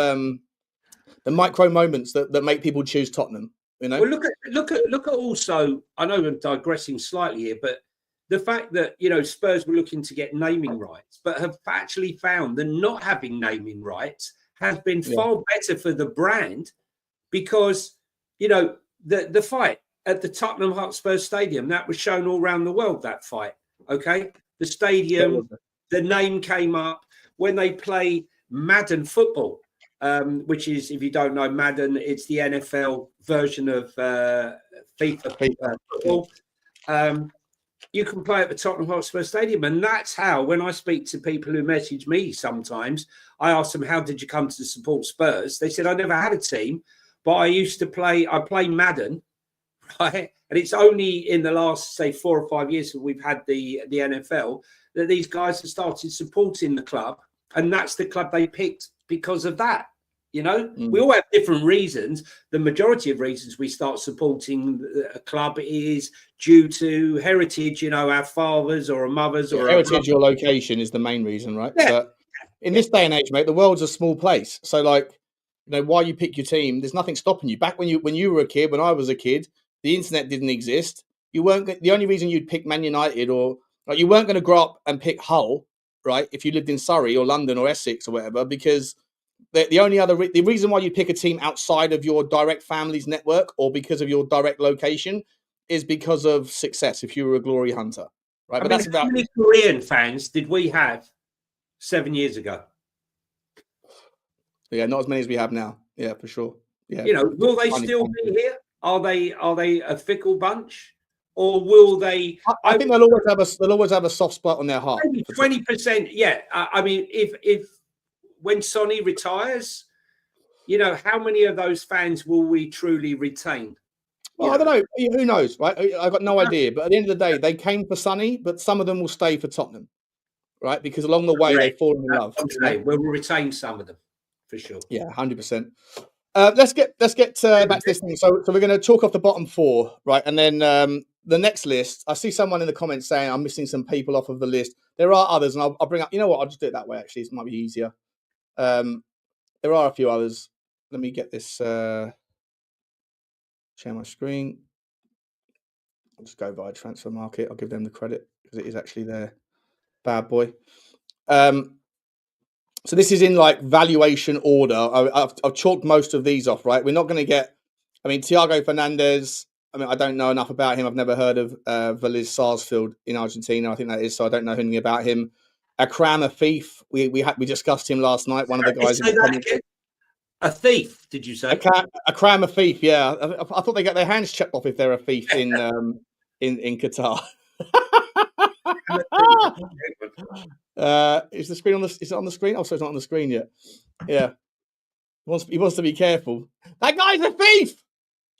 the micro moments that make people choose Tottenham. Well, look at also. I know I'm digressing slightly here, but the fact that Spurs were looking to get naming rights, but have actually found that not having naming rights has been far better for the brand, because the fight at the Tottenham Hotspur Stadium, that was shown all around the world. That fight, okay, the stadium, the name came up when they play Madden football. Which is, if you don't know Madden, it's the NFL version of FIFA football. You can play at the Tottenham Hotspur Stadium. And that's how, when I speak to people who message me sometimes, I ask them, how did you come to support Spurs? They said, I never had a team, but I play Madden, right? And it's only in the last, say, 4 or 5 years that we've had the NFL that these guys have started supporting the club. And that's the club they picked because of that. We all have different reasons. The majority of reasons we start supporting a club is due to heritage, our fathers or our mothers. Or heritage or location is the main reason, right? Yeah. But in this day and age, mate, the world's a small place. So, like, why you pick your team, there's nothing stopping you. Back when you were a kid, when I was a kid, the internet didn't exist. You weren't the only reason you'd pick Man United, or like, you weren't going to grow up and pick Hull, right? If you lived in Surrey or London or Essex or whatever, because the reason why you pick a team outside of your direct family's network or because of your direct location is because of success. If you were a glory hunter, right? How many Korean fans did we have 7 years ago? Yeah, not as many as we have now. Yeah, for sure. Yeah, will they still be here? Are they a fickle bunch, or will they? I think they'll always have a soft spot on their heart. 20%. Yeah, if when Sonny retires, how many of those fans will we truly retain? Well, I don't know. Who knows, right? I've got no idea. But at the end of the day, they came for Sonny, but some of them will stay for Tottenham, right? Because along the way, they've fallen in love. We'll retain some of them, for sure. Yeah, 100%. Let's get back to this thing. So we're going to talk off the bottom 4, right? And then the next list, I see someone in the comments saying I'm missing some people off of the list. There are others, and I'll bring up. You know what? I'll just do it that way. Actually, it might be easier. There are a few others. Let me get this. Share my screen. I'll just go via Transfer Market. I'll give them the credit because it is actually their bad boy. So this is in like valuation order. I've chalked most of these off, right? We're not going to get. Thiago Fernandez. I don't know enough about him. I've never heard of Vélez Sarsfield in Argentina. I think that is, so I don't know anything about him. Akram, a thief. We discussed him last night. One of the guys. A thief? Did you say? Akram, a thief. Yeah, I thought they get their hands chopped off if they're a thief in Qatar. Is the screen on the? Is it on the screen? Oh, so it's not on the screen yet. Yeah, he wants to be careful. That guy's a thief.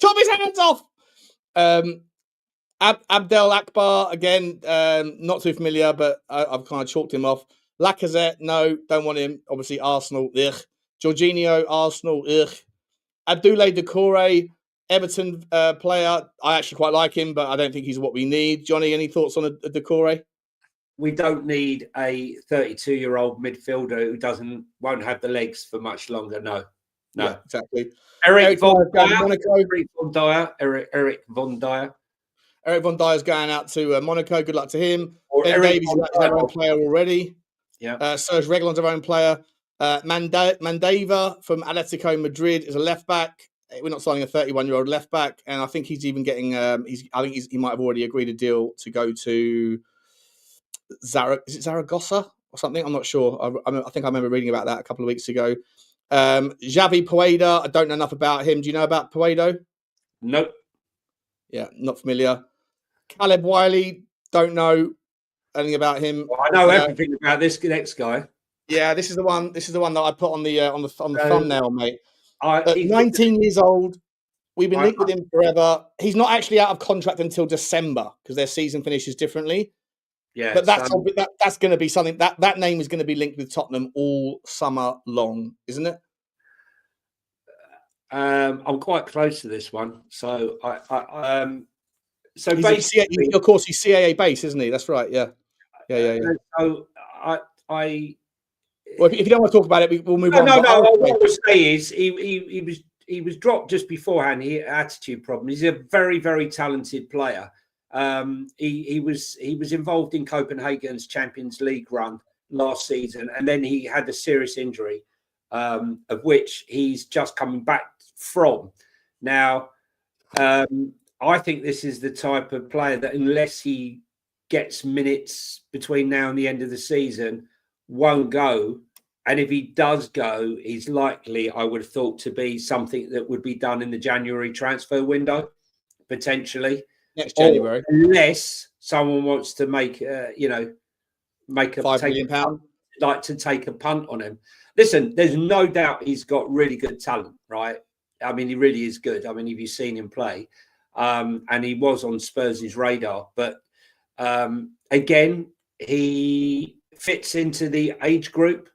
Chop his hands off. Abdel Akbar, again, not too familiar, but I've kind of chalked him off. Lacazette, no, don't want him. Obviously, Arsenal, ugh. Jorginho, Arsenal, ugh. Abdoulaye Doucouré, Everton player. I actually quite like him, but I don't think he's what we need. Johnny, any thoughts on a Doucouré? We don't need a 32-year-old midfielder who won't have the legs for much longer. No. Yeah, exactly. Eric Von Dyer. Eric Von Dyer's going out to Monaco. Good luck to him. Ben Eric Davies is our own player already. Yeah. Serge Reguilon's our own player. Mandeva from Atletico Madrid is a left back. We're not signing a 31-year-old left back, and I think he's even getting. He might have already agreed a deal to go to Zaragoza or something. I'm not sure. I think I remember reading about that a couple of weeks ago. Xavi Pueda, I don't know enough about him. Do you know about Puedo? Nope. Yeah, not familiar. Caleb Wiley, don't know anything about him. Well, I know everything about this next guy. Yeah, this is the one. This is the one that I put on the thumbnail, mate. 19 years old. We've been linked with him forever. He's not actually out of contract until December because their season finishes differently. Yeah, But that's so, that's going to be something that name is going to be linked with Tottenham all summer long, isn't it? I'm quite close to this one. So so He's basically, of course, he's CAA base, isn't he? That's right. Yeah. So I Well, if you don't want to talk about it, we'll move on. no. But I would What I would say is he was dropped just beforehand. He had attitude problem. He's a very, very talented player. He was involved in Copenhagen's Champions League run last season, and then he had a serious injury, of which he's just coming back from. Now, I think this is the type of player that, unless he gets minutes between now and the end of the season, won't go. And if he does go, he's likely, I would have thought, to be something that would be done in the January transfer window, potentially. next January, or unless someone wants to make a £5 million. like to take a punt on him. Listen, there's no doubt he's got really good talent, right? I mean, he really is good. I mean, if you've seen him play, and he was on Spurs' radar, but again, he fits into the age group,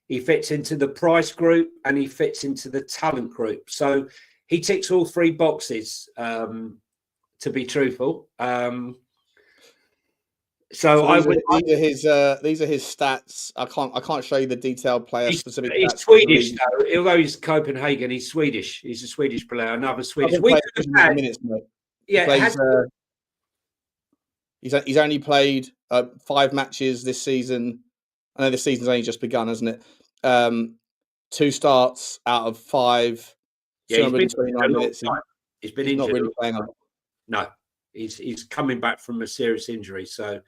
he fits into the price group, and he fits into the talent group. So he ticks all three boxes, to be truthful. So I would. These are his stats. I can't show you the detailed player specific. He's Swedish though. Although he's Copenhagen, he's Swedish. He's a Swedish player. Another Swedish. Minutes, mate. Yeah, he's only played 5 matches this season. I know the season's only just begun, hasn't it? 2 starts out of 5. Yeah, 229 minutes. He's been injured. Not really playing a lot. No, he's coming back from a serious injury. So,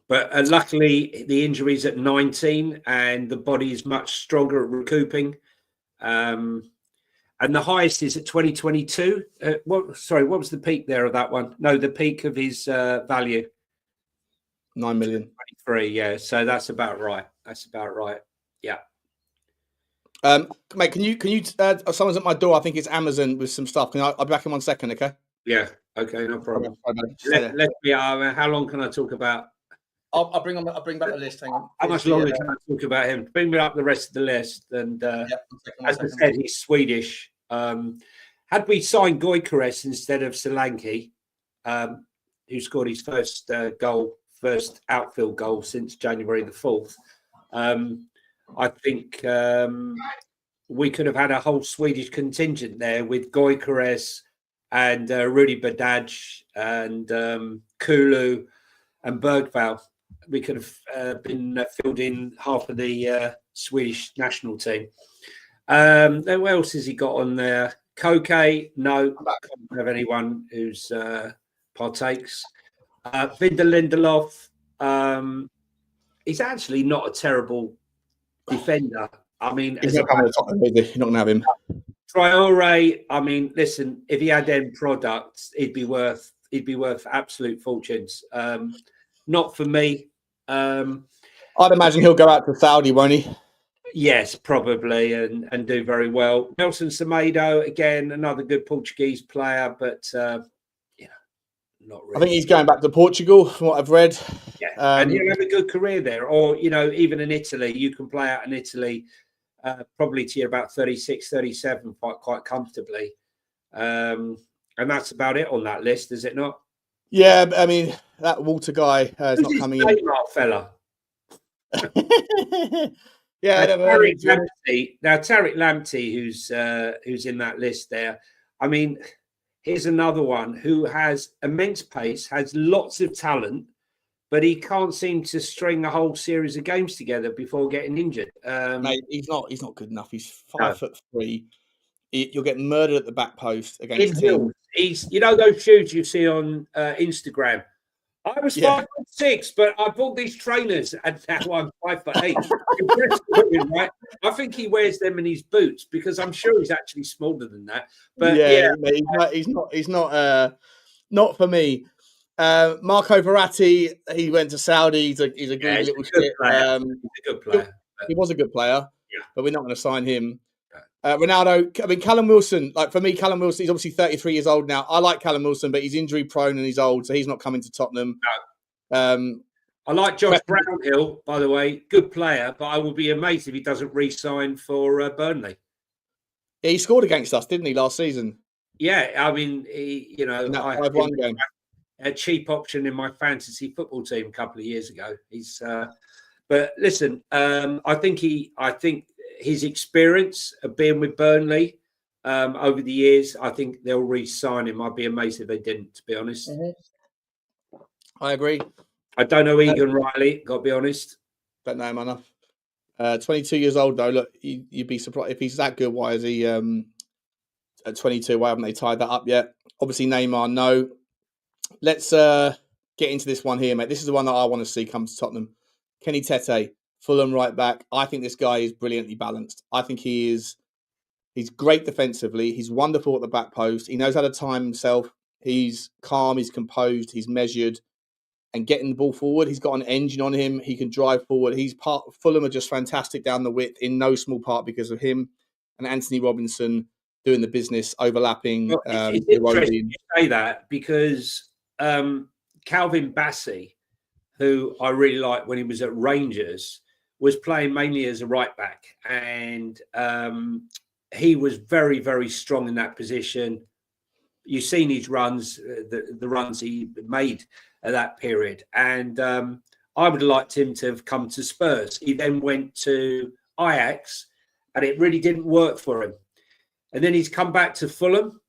but luckily the injury's at 19 and the body is much stronger at recouping. And the highest is at 2022. What was the peak there of that one? No, the peak of his value. 9 million. 23, yeah. So that's about right. Yeah. Mate, can you someone's at my door, I think it's Amazon, with some stuff. I'll be back in 1 second, okay? Yeah, okay, no problem. Let me how long can I talk about? I'll bring back the list. Hang on. How much longer can I talk about him? Bring me up the rest of the list. And as I said, he's Swedish. Had we signed Gyökeres instead of Solanke, who scored his first outfield goal since January the 4th, I think we could have had a whole Swedish contingent there with Gyökeres and Rudy Badaj and Kulu and Bergvall. We could have been fielding half of the Swedish national team. Then what else has he got on there? Koke, no, can't have anyone who's partakes. Victor Lindelof, he's actually not a terrible defender. I mean, he's not coming to Tottenham, is he? You're not going to have him. Traore, I mean, listen, if he had end products, he'd be worth absolute fortunes. Not for me. I'd imagine he'll go out to Saudi, won't he? Yes, probably, and do very well. Nelson Semedo, again, another good Portuguese player, but not really. I think he's going back to Portugal, from what I've read. Yeah, and he'll have a good career there. Or, even in Italy, you can play out in Italy probably to about 36, 37 quite comfortably. And that's about it on that list, is it not? Yeah, but I mean, that Walter guy is not coming in. Fella. Yeah, Tariq Lamptey, who's in that list there. I mean, here's another one who has immense pace, has lots of talent, but he can't seem to string a whole series of games together before getting injured. Mate, he's not good enough. He's 5'3". You'll get murdered at the back post against teams. He's those shoes you see on Instagram. I was 5'6", but I bought these trainers and now I'm 5'8". Right? I think he wears them in his boots because I'm sure he's actually smaller than that. But mate, he's not for me. Marco Verratti, he went to Saudi. He's a good little shit. He's a good player. He was a good player, but we're not going to sign him. Ronaldo. I mean, Callum Wilson. Like for me, Callum Wilson. He's obviously 33 years old now. I like Callum Wilson, but he's injury prone and he's old, so he's not coming to Tottenham. I like Josh Brownhill, by the way, good player, but I will be amazed if he doesn't re-sign for Burnley. Yeah, he scored against us, didn't he, last season? Yeah, I mean, I had 5-1 game. A cheap option in my fantasy football team a couple of years ago. But listen, I think his experience of being with Burnley over the years, I think they'll re-sign him. I'd be amazed if they didn't, to be honest. Mm-hmm. I agree. I don't know Egan Riley, got to be honest. Don't know him enough. 22 years old, though. Look, you'd be surprised if he's that good. Why is he at 22? Why haven't they tied that up yet? Obviously, Neymar, no. Let's get into this one here, mate. This is the one that I want to see come to Tottenham. Kenny Tete, Fulham right back. I think this guy is brilliantly balanced. I think he's great defensively. He's wonderful at the back post. He knows how to time himself. He's calm. He's composed. He's measured. And getting the ball forward, he's got an engine on him. He can drive forward. Fulham are just fantastic down the width, in no small part because of him and Anthony Robinson doing the business, overlapping. Well, it's interesting you say that because Calvin Bassey, who I really liked when he was at Rangers, was playing mainly as a right back, and he was very, very strong in that position. You've seen his runs, the runs he made at that period. And I would have liked him to have come to Spurs. He then went to Ajax and it really didn't work for him. And then he's come back to Fulham.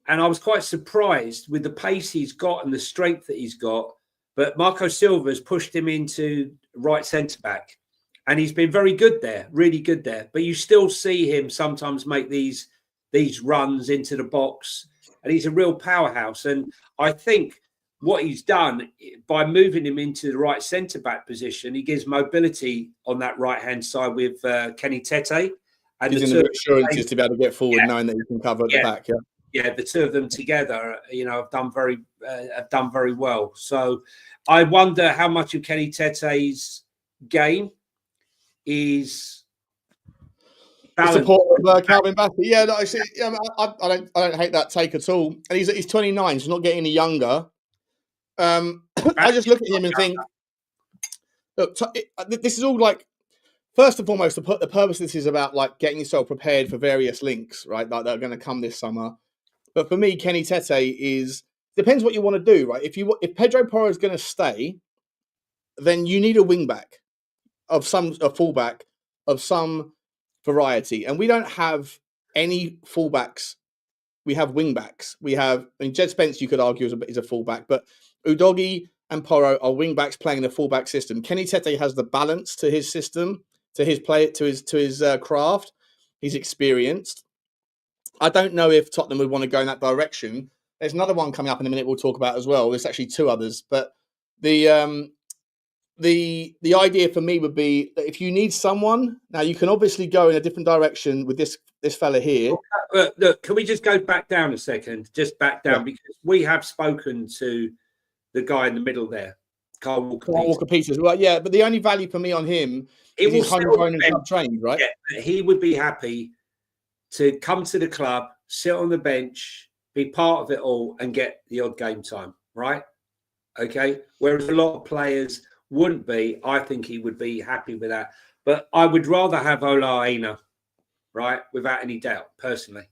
And I was quite surprised with the pace he's got and the strength that he's got. But Marco Silva's pushed him into right centre-back. And he's been very good there, really good there. But you still see him sometimes make these runs into the box. And he's a real powerhouse. And I think what he's done by moving him into the right centre-back position, he gives mobility on that right-hand side with Kenny Tete. And gives him the assurances to be able to get forward, knowing that he can cover at the back. Yeah, the two of them together, have done very well. So I wonder how much of Kenny Tete's game is the support of Calvin Bassey. Yeah, no, I don't hate that take at all. And he's 29, so he's not getting any younger. I just look at him and think, look, this is all like, first and foremost, the purpose of this is about like getting yourself prepared for various links, right? Like that are going to come this summer. But for me, Kenny Tete depends what you want to do, right? If Pedro Porro is going to stay, then you need a wing back a fullback of some variety, and we don't have any fullbacks. We have wing backs. Jed Spence, you could argue, is a fullback, but Udogie and Porro are wing backs playing in a fullback system. Kenny Tete has the balance to his system, to his play, to his craft. He's experienced. I don't know if Tottenham would want to go in that direction. There's another one coming up in a minute we'll talk about as well. There's actually two others, but the idea for me would be that if you need someone, now you can obviously go in a different direction with this fella here. Look, can we just go back down a second? Just back down, because we have spoken to the guy in the middle there, Carl Walker-Peters. Well, yeah, but the only value for me on him is he's homegrown and club trained, right? Yeah, he would be happy to come to the club, sit on the bench, be part of it all, and get the odd game time, right? Okay. Whereas a lot of players wouldn't be. I think he would be happy with that. But I would rather have Ola Aina, right? Without any doubt, personally.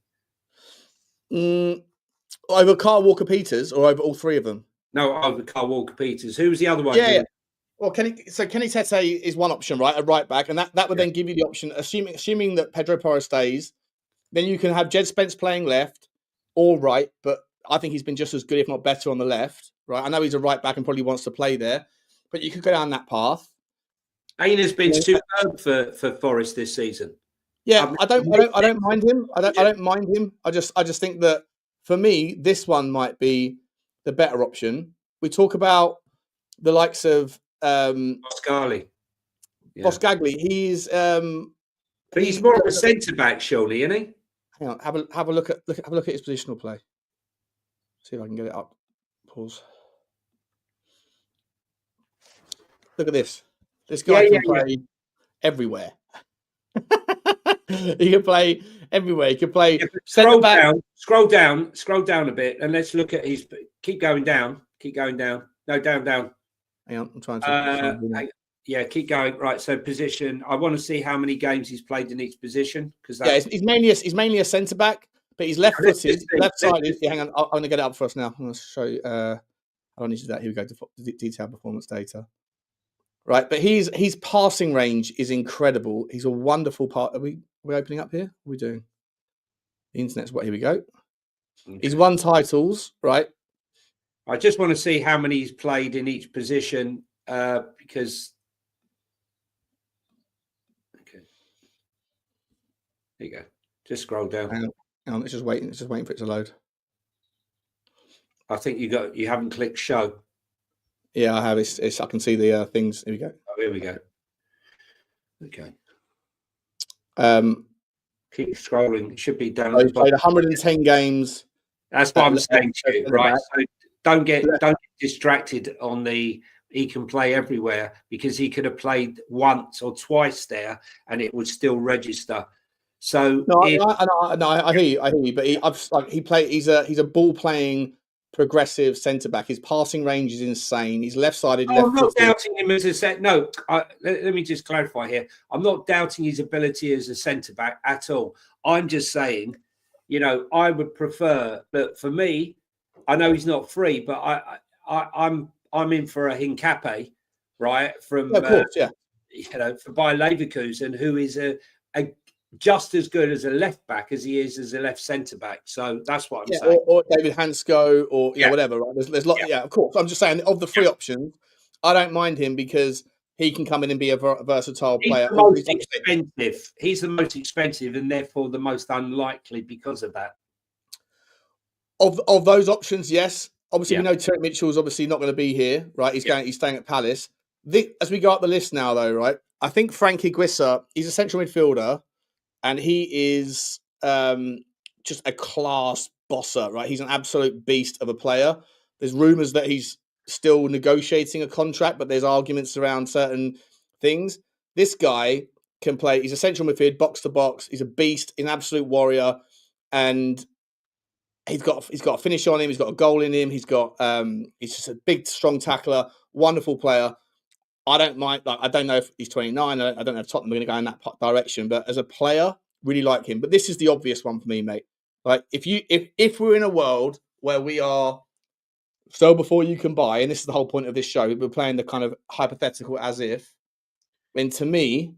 Over Carl Walker-Peters or over all three of them? No, over Carl Walker-Peters. Who was the other one? Yeah. Well, Kenny Tete is one option, right? A right back. And that would then give you the option, assuming that Pedro Porro stays, then you can have Jed Spence playing left or right, but I think he's been just as good, if not better, on the left, right? I know he's a right back and probably wants to play there, but you could go down that path. Aina's been superb for Forest this season. Yeah, I don't mind him. I don't mind him. I just think that for me, this one might be the better option. We talk about the likes of Boscagli. Boscagli. But he's more of a centre back, surely, isn't he? Hang on, have a look at his positional play. See if I can get it up. Pause. Look at this. This guy can play everywhere. He can play everywhere. He can play Yeah, centre back. scroll down a bit, and let's look at his. Keep going down. No, down. Hang on, I'm trying to. Yeah, keep going. Right, so position. I want to see how many games he's played in each position because Yeah, he's mainly a centre back, but he's left-footed, left-sided. Yeah, hang on, I'm going to get it up for us now. I'm going to show you. I don't need to do that. Here we go. Detailed performance data. Right, but his passing range is incredible. He's a wonderful part. Are we opening up here? What are we doing? The internet's what? Here we go. Okay. He's won titles, right? I just want to see how many he's played in each position because. Okay. There you go. Just scroll down. Hang on. It's just waiting. for it to load. I think you haven't clicked show. Yeah, I have. It's I can see the things. Here we go. Oh, here we go. Okay. Keep scrolling. It should be down. He played 110 games. That's what I'm saying to you, right? So don't get distracted on the. He can play everywhere because he could have played once or twice there, and it would still register. So I hear you. But he's a ball playing progressive centre back. His passing range is insane. He's left-sided. I'm not doubting him as a set. No, let me just clarify here. I'm not doubting his ability as a centre back at all. I'm just saying, I would prefer. But for me, I know he's not free, but I'm in for a Hincape, right? From of course, yeah. For Bayer Leverkusen, who is a just as good as a left back as he is as a left centre back. So that's what I'm saying. Or David Hansko or whatever. Right? There's lot. Yeah, of course. I'm just saying of the three options, I don't mind him because he can come in and be a versatile player. The most expensive. He's the most expensive and therefore the most unlikely because of that. Of those options, yes. Obviously, we know Terry Mitchell's obviously not going to be here, right? He's staying at Palace. As we go up the list now, though, right? I think Frankie Guissa, he's a central midfielder. And he is just a class bosser, right? He's an absolute beast of a player. There's rumours that he's still negotiating a contract, but there's arguments around certain things. This guy can play. He's a central midfield, box to box. He's a beast, an absolute warrior, and he's got a finish on him. He's got a goal in him. He's just a big, strong tackler, wonderful player. I don't mind. I don't know if he's 29. I don't know if Tottenham are going to go in that direction. But as a player, really like him. But this is the obvious one for me, mate. Like if we're in a world where we are sell before you can buy, and this is the whole point of this show, we're playing the kind of hypothetical as if. Then to me,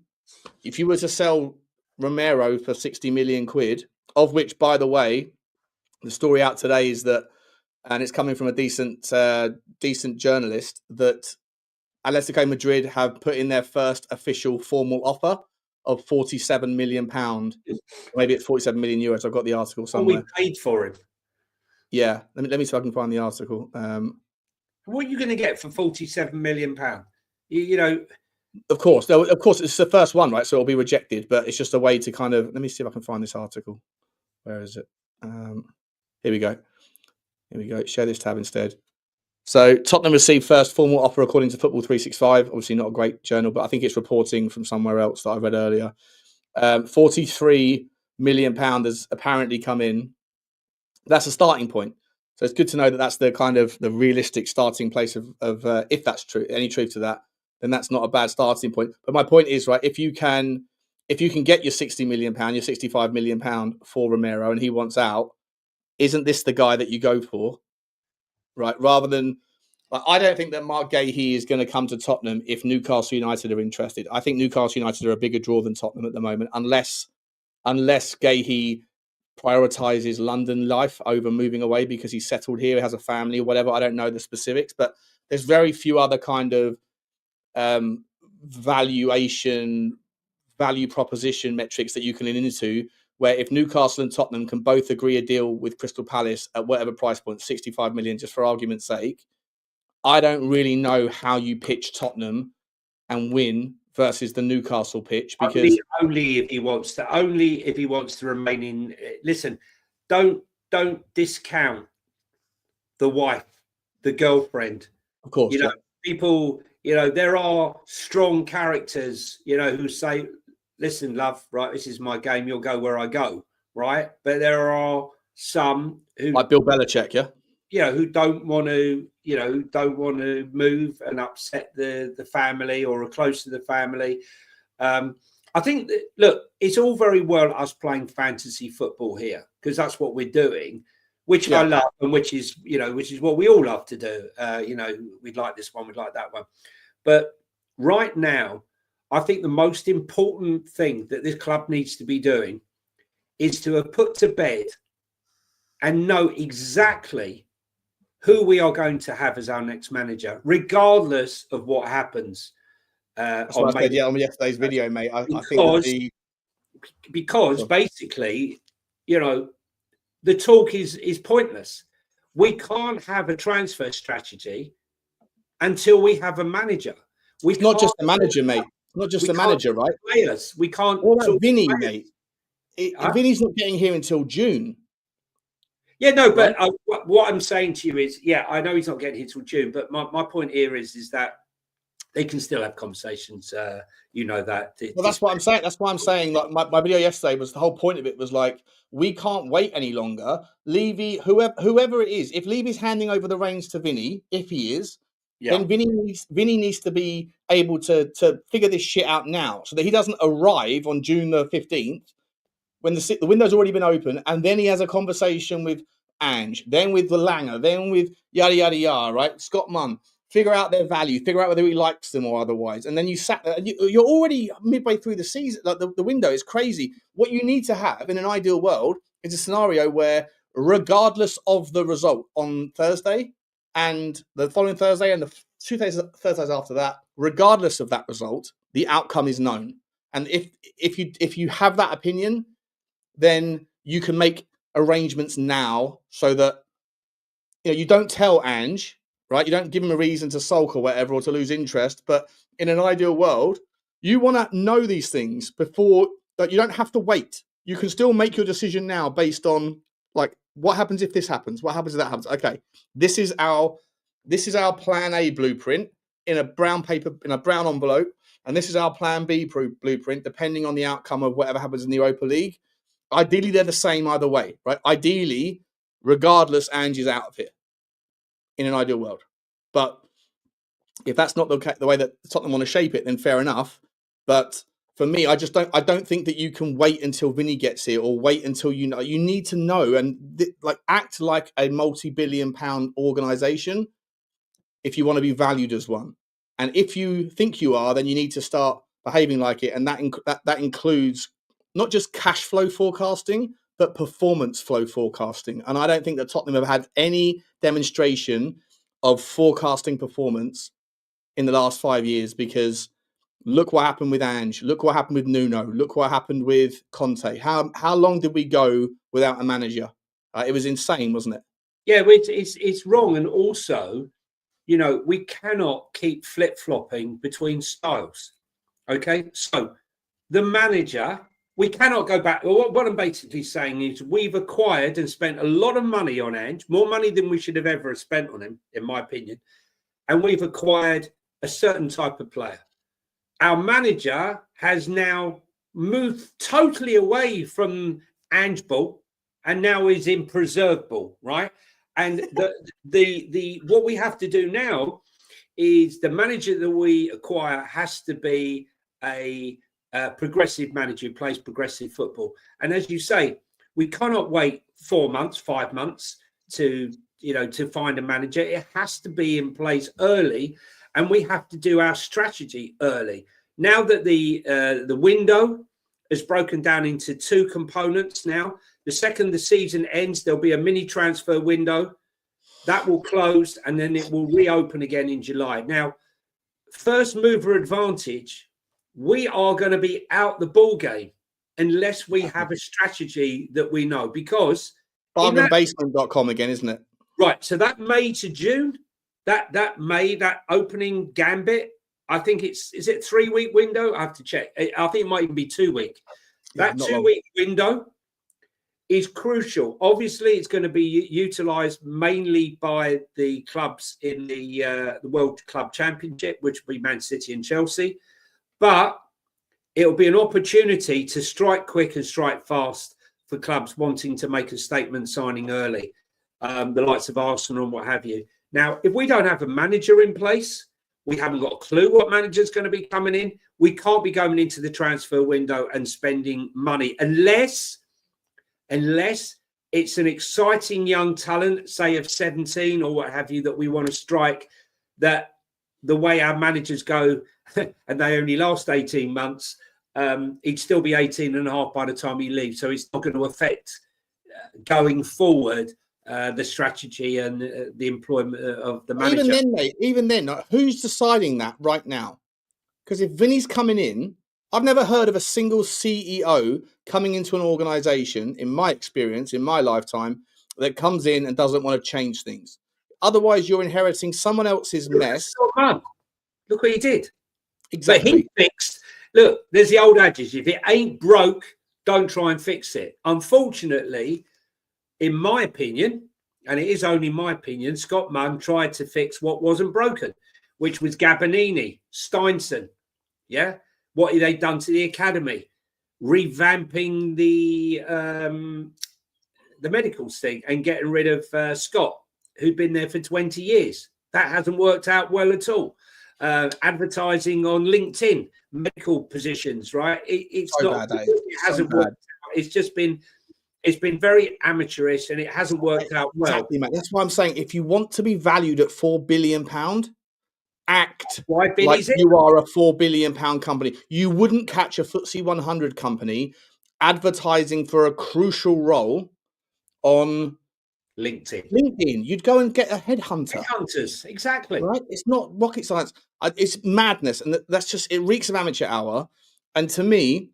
if you were to sell Romero for 60 million quid, of which, by the way, the story out today is that, and it's coming from a decent journalist, that Atletico Madrid have put in their first official formal offer of £47 million. Maybe it's 47 million euros. I've got the article somewhere. We paid for him. Yeah, let me see if I can find the article. What are you going to get for £47 million? Of course, it's the first one, right? So it'll be rejected, but it's just a way to kind of. Let me see if I can find this article. Where is it? Here we go. Share this tab instead. So Tottenham received first formal offer according to Football 365. Obviously not a great journal, but I think it's reporting from somewhere else that I read earlier. £43 million has apparently come in. That's a starting point. So it's good to know that that's the kind of the realistic starting place of if that's true, any truth to that, then that's not a bad starting point. But my point is, right, if you can get your £60 million, your £65 million for Romero and he wants out, isn't this the guy that you go for? Right, rather than, I don't think that Mark Gahey is going to come to Tottenham if Newcastle United are interested. I think Newcastle United are a bigger draw than Tottenham at the moment, unless Gahey prioritises London life over moving away because he's settled here, has a family, or whatever. I don't know the specifics, but there's very few other kind of value proposition metrics that you can lean into, where if Newcastle and Tottenham can both agree a deal with Crystal Palace at whatever price point, 65 million, just for argument's sake, I don't really know how you pitch Tottenham and win versus the Newcastle pitch, because only if he wants to remain in. Listen, don't discount the wife, the girlfriend. Of course, people. There are strong characters, who say, listen, love, right, this is my game. You'll go where I go, right? But there are some who, Like Bill Belichick, yeah? who don't want to, don't want to move and upset the family or are close to the family. I think that, look, it's all very well us playing fantasy football here because that's what we're doing, which I love, and which is what we all love to do. We'd like this one, we'd like that one. But right now, I think the most important thing that this club needs to be doing is to have put to bed and know exactly who we are going to have as our next manager, regardless of what happens. That's what I said, on yesterday's video, mate. I think that because basically, the talk is pointless. We can't have a transfer strategy until we have a manager. It's not just the manager, mate. Not just the manager, right? Players. We can't. What about Vinny, mate? Vinny's not getting here until June. Yeah, no, but what I'm saying to you is, I know he's not getting here till June, but my point here is that they can still have conversations. That. Well, that's what I'm saying. That's why I'm saying. Like my video yesterday was, the whole point of it was like, we can't wait any longer. Levy, whoever it is, if Levy's handing over the reins to Vinny, if he is, then Vinny needs to be able to figure this shit out now, so that he doesn't arrive on June the 15th when the window's already been open, and then he has a conversation with Ange, then with the Langer, then with yada yada yada, right? Scott Munn. Figure out their value, figure out whether he likes them or otherwise. And then you're already midway through the season. Like the window is crazy. What you need to have in an ideal world is a scenario where, regardless of the result on Thursday and the following Thursday and the two Thursdays after that, regardless of that result, the outcome is known. And if you have that opinion, then you can make arrangements now so that you don't tell Ange. Right, you don't give him a reason to sulk or whatever, or to lose interest. But in an ideal world, you want to know these things before. That you don't have to wait. You can still make your decision now based on, like, what happens if this happens? What happens if that happens? Okay, this is our plan A blueprint in a brown paper, in a brown envelope, and this is our plan B blueprint, depending on the outcome of whatever happens in the Europa League. Ideally, they're the same either way, right? Ideally, regardless, Ange is out of here. In an ideal world, but if that's not the way that Tottenham want to shape it, then fair enough. But for me, I don't think that you can wait until Vinny gets here, or wait until you need to know and act like a multi-billion-pound organisation if you want to be valued as one. And if you think you are, then you need to start behaving like it, and that includes not just cash flow forecasting, but performance flow forecasting. And I don't think that Tottenham have had any demonstration of forecasting performance in the last 5 years, because look what happened with Ange, look what happened with Nuno, look what happened with Conte. How long did we go without a manager? It was insane, wasn't it? Yeah, it's wrong. And also, we cannot keep flip-flopping between styles. Okay, so the manager... We cannot go back. Well, what I'm basically saying is we've acquired and spent a lot of money on Ange, more money than we should have ever spent on him, in my opinion. And we've acquired a certain type of player. Our manager has now moved totally away from Ange ball and now is in preserve ball, right? And the what we have to do now is the manager that we acquire has to be a progressive manager who plays progressive football. And as you say, we cannot wait 4 months, 5 months to find a manager. It has to be in place early, and we have to do our strategy early. Now that the window has broken down into two components now, the second the season ends, there'll be a mini transfer window that will close, and then it will reopen again in July. Now, first mover advantage, we are going to be out the ball game unless we have a strategy that we know. Because bargainbasement.com again, isn't it? Right. So that May to June, that opening gambit, I think is it 3 week window? I have to check. I think it might even be 2 week. That 2 week window is crucial. Obviously, it's going to be utilised mainly by the clubs in the World Club Championship, which will be Man City and Chelsea. But it'll be an opportunity to strike quick and strike fast for clubs wanting to make a statement signing early, the likes of Arsenal and what have you. Now, if we don't have a manager in place, we haven't got a clue what manager's going to be coming in. We can't be going into the transfer window and spending money unless it's an exciting young talent, say of 17 or what have you, that we want to strike, that the way our managers go, and they only last 18 months, he'd still be 18 and a half by the time he leaves. So it's not going to affect going forward the strategy and the employment of the manager. Even then, mate, who's deciding that right now? Because if Vinny's coming in, I've never heard of a single CEO coming into an organisation, in my experience, in my lifetime, that comes in and doesn't want to change things. Otherwise, you're inheriting someone else's mess. Look what he did. Exactly. But he fixed. Look, there's the old adage: if it ain't broke, don't try and fix it. Unfortunately, in my opinion, and it is only my opinion, Scott Munn tried to fix what wasn't broken, which was Gabbanini, Steinson. Yeah. What had they done to the academy? Revamping the medicals thing and getting rid of Scott, who'd been there for 20 years. That hasn't worked out well at all. Advertising on LinkedIn, medical positions, right? It hasn't worked out. It's just been very amateurish and it hasn't worked out well. Exactly, mate. That's why I'm saying if you want to be valued at £4 billion, act like you are a £4 billion company. You wouldn't catch a FTSE 100 company advertising for a crucial role on LinkedIn. You'd go and get a headhunter. Headhunters, exactly. Right? It's not rocket science. It's madness, and that's just, it reeks of amateur hour. And to me,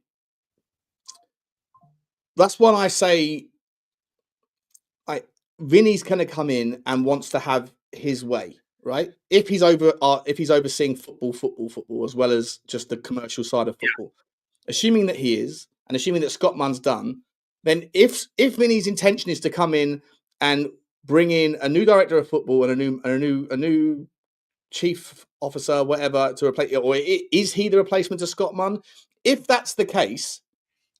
that's when I say, Vinny's going to come in and wants to have his way. Right, if he's overseeing football as well as just the commercial side of football, assuming that he is, and assuming that Scott Munn's done, then if Vinny's intention is to come in and bring in a new director of football and a new chief officer, whatever, to replace, or is he the replacement of Scott Munn? If that's the case,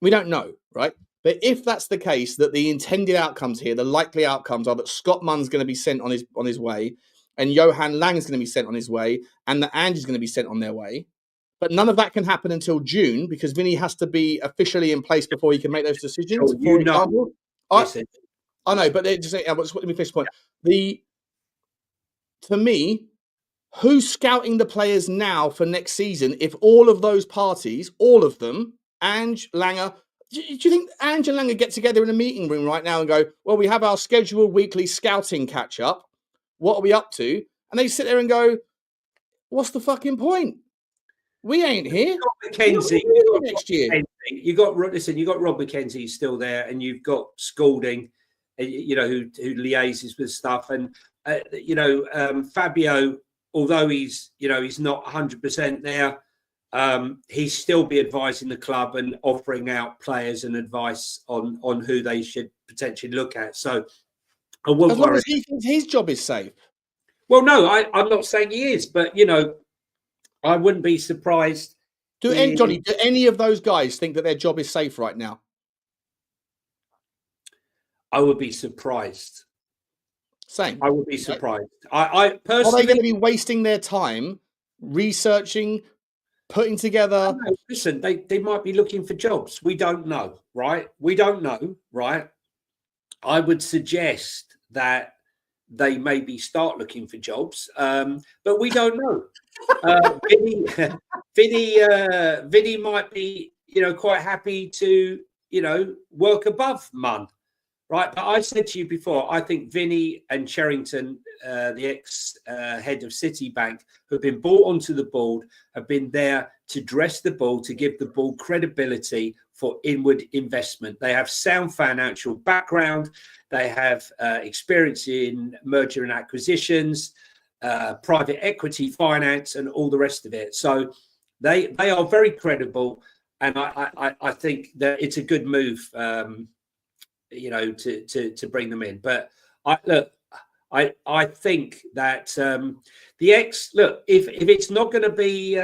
we don't know, right? But if that's the case, that the intended outcomes here, the likely outcomes are that Scott Munn's going to be sent on his way, and Johan Lang's going to be sent on his way, and that Ange's going to be sent on their way. But none of that can happen until June because Vinny has to be officially in place before he can make those decisions. For example, I know, but let me finish the point. To me, who's scouting the players now for next season? If all of those parties, all of them, Ange, Langer, do you think Ange and Langer get together in a meeting room right now and go, well, we have our scheduled weekly scouting catch up. What are we up to? And they sit there and go, what's the fucking point? We ain't here. McKenzie, next year. You got Rob McKenzie still there, and you've got Scalding, who liaises with stuff, and Fabio, although he's not 100% there, he's still be advising the club and offering out players and advice on who they should potentially look at. So I won't worry. As long as he thinks his job is safe. Well, no, I'm not saying he is, but I wouldn't be surprised. Johnny, do any of those guys think that their job is safe right now? I would be surprised. Same. I would be surprised. I personally. Are they going to be wasting their time researching, putting together? No, listen, they might be looking for jobs. We don't know, right? I would suggest that they maybe start looking for jobs, but we don't know. Vinny might be, quite happy to, work above Munn, right? But I said to you before, I think Vinny and Sherrington, the ex-head of Citibank, who have been brought onto the board, have been there to dress the ball, to give the ball credibility for inward investment. They have sound financial background. They have experience in merger and acquisitions, private equity finance, and all the rest of it. So they are very credible, and I think that it's a good move, to bring them in. But I think that if it's not going to be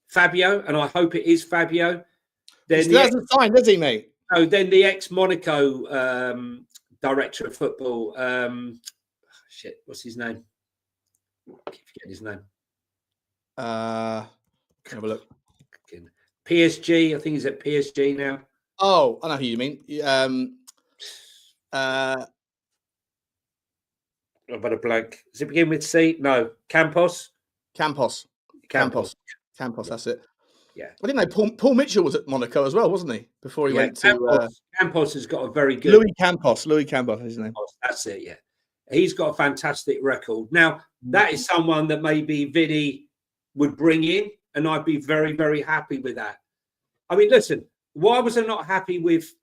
Fabio, and I hope it is Fabio. He Then still hasn't signed, does he, mate? then the ex-Monaco director of football, what's his name? I keep forgetting his name. Have a look. PSG, I think he's at PSG now. Oh, I know who you mean. I've got a blank. Does it begin with C? No. Campos. Campos. That's it. Yeah. I didn't know Paul Mitchell was at Monaco as well, wasn't he? Before he went to Campos has got a very good Louis Campos is his name. That's it, yeah. He's got a fantastic record. Now, that is someone that maybe Vinny would bring in, and I'd be very, very happy with that. I mean, listen, why was I not happy with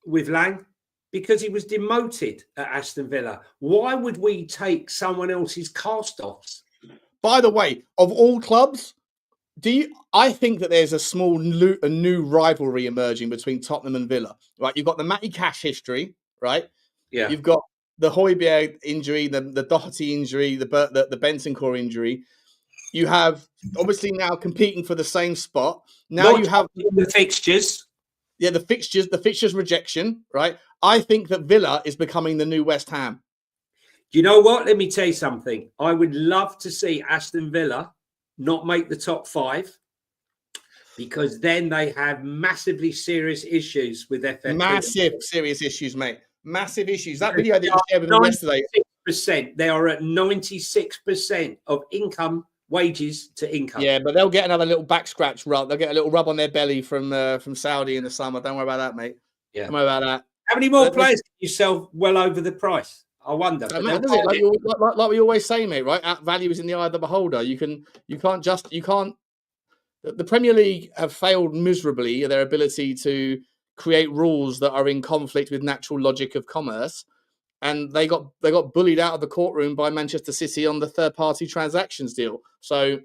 Lang? Because he was demoted at Aston Villa. Why would we take someone else's cast-offs? By the way, of all clubs, I think that there's a new rivalry emerging between Tottenham and Villa. Right, you've got the Matty Cash history, right? Yeah. You've got the Højbjerg injury, the Doherty injury, the Bentancur injury. You have obviously now competing for the same spot. Now you have the fixtures. Yeah, the fixtures rejection, right? I think that Villa is becoming the new West Ham. Do you know what? Let me tell you something. I would love to see Aston Villa not make the top 5, because then they have massively serious issues with FFP. Massive serious issues, mate. Massive issues. That video that you shared with me yesterday. 96%. They are at 96% of wages to income. Yeah, but they'll get another little back scratch rub. They'll get a little rub on their belly from Saudi in the summer. Don't worry about that, mate. Yeah. Don't worry about that. How many more players can you sell well over the price? I wonder. Does it? Like we always say, mate, right? Value is in the eye of the beholder. You can't. The Premier League have failed miserably in their ability to create rules that are in conflict with natural logic of commerce. And they got bullied out of the courtroom by Manchester City on the third-party transactions deal. So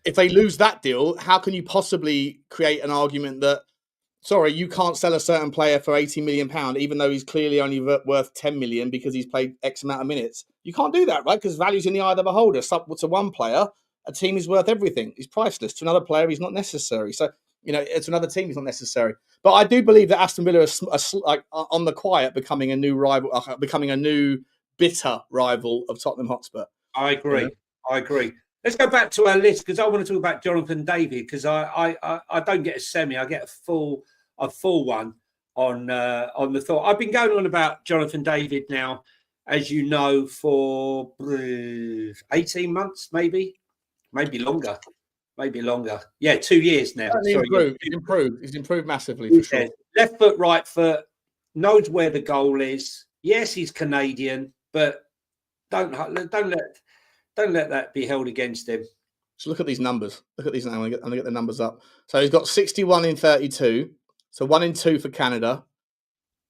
if they lose that deal, how can you possibly create an argument that, sorry, you can't sell a certain player for £80 million, even though he's clearly only worth 10 million because he's played X amount of minutes? You can't do that, right? Because value's in the eye of the beholder. So to one player, a team is worth everything. He's priceless. To another player, he's not necessary. So, it's another team, he's not necessary. But I do believe that Aston Villa is like on the quiet becoming a new rival, becoming a new bitter rival of Tottenham Hotspur. I agree. I agree. Let's go back to our list, because I want to talk about Jonathan David, because I don't get a semi, I get a full one on the thought. I've been going on about Jonathan David now, as you know, for 18 months, maybe longer. Yeah, 2 years now. He's improved massily, for sure. Left foot, right foot, knows where the goal is. Yes, he's Canadian, but don't let that be held against him. So look at these numbers. Look at these. I'm going to get the numbers up. So he's got 61 in 32. So 1 in 2 for Canada.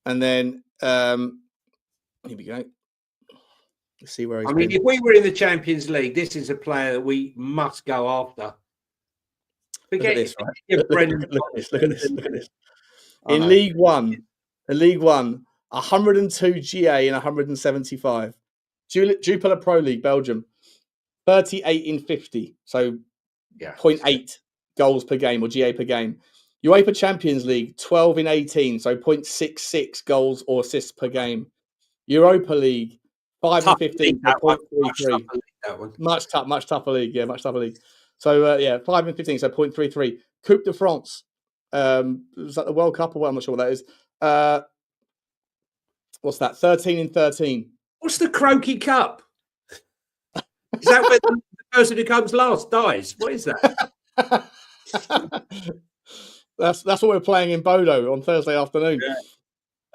And then, here we go. Let's see where he's been. If we were in the Champions League, this is a player that we must go after. Look at this, right? Look at this. In League One, 102 GA in 175. Jupiler Pro League, Belgium, 38 in 50. So 0.8 goals per game or GA per game. UEFA Champions League, 12 in 18. So 0.66 goals or assists per game. Europa League, 5 in 15. So 0.33. Much tougher league. Yeah, much tougher league. So 5 in 15. So 0.33. Coupe de France. Was that the World Cup or what? I'm not sure what that is. What's that? 13 in 13. What's the Croaky Cup? Is that where the person who comes last dies? What is that? That's what we're playing in Bodo on Thursday afternoon. Yeah.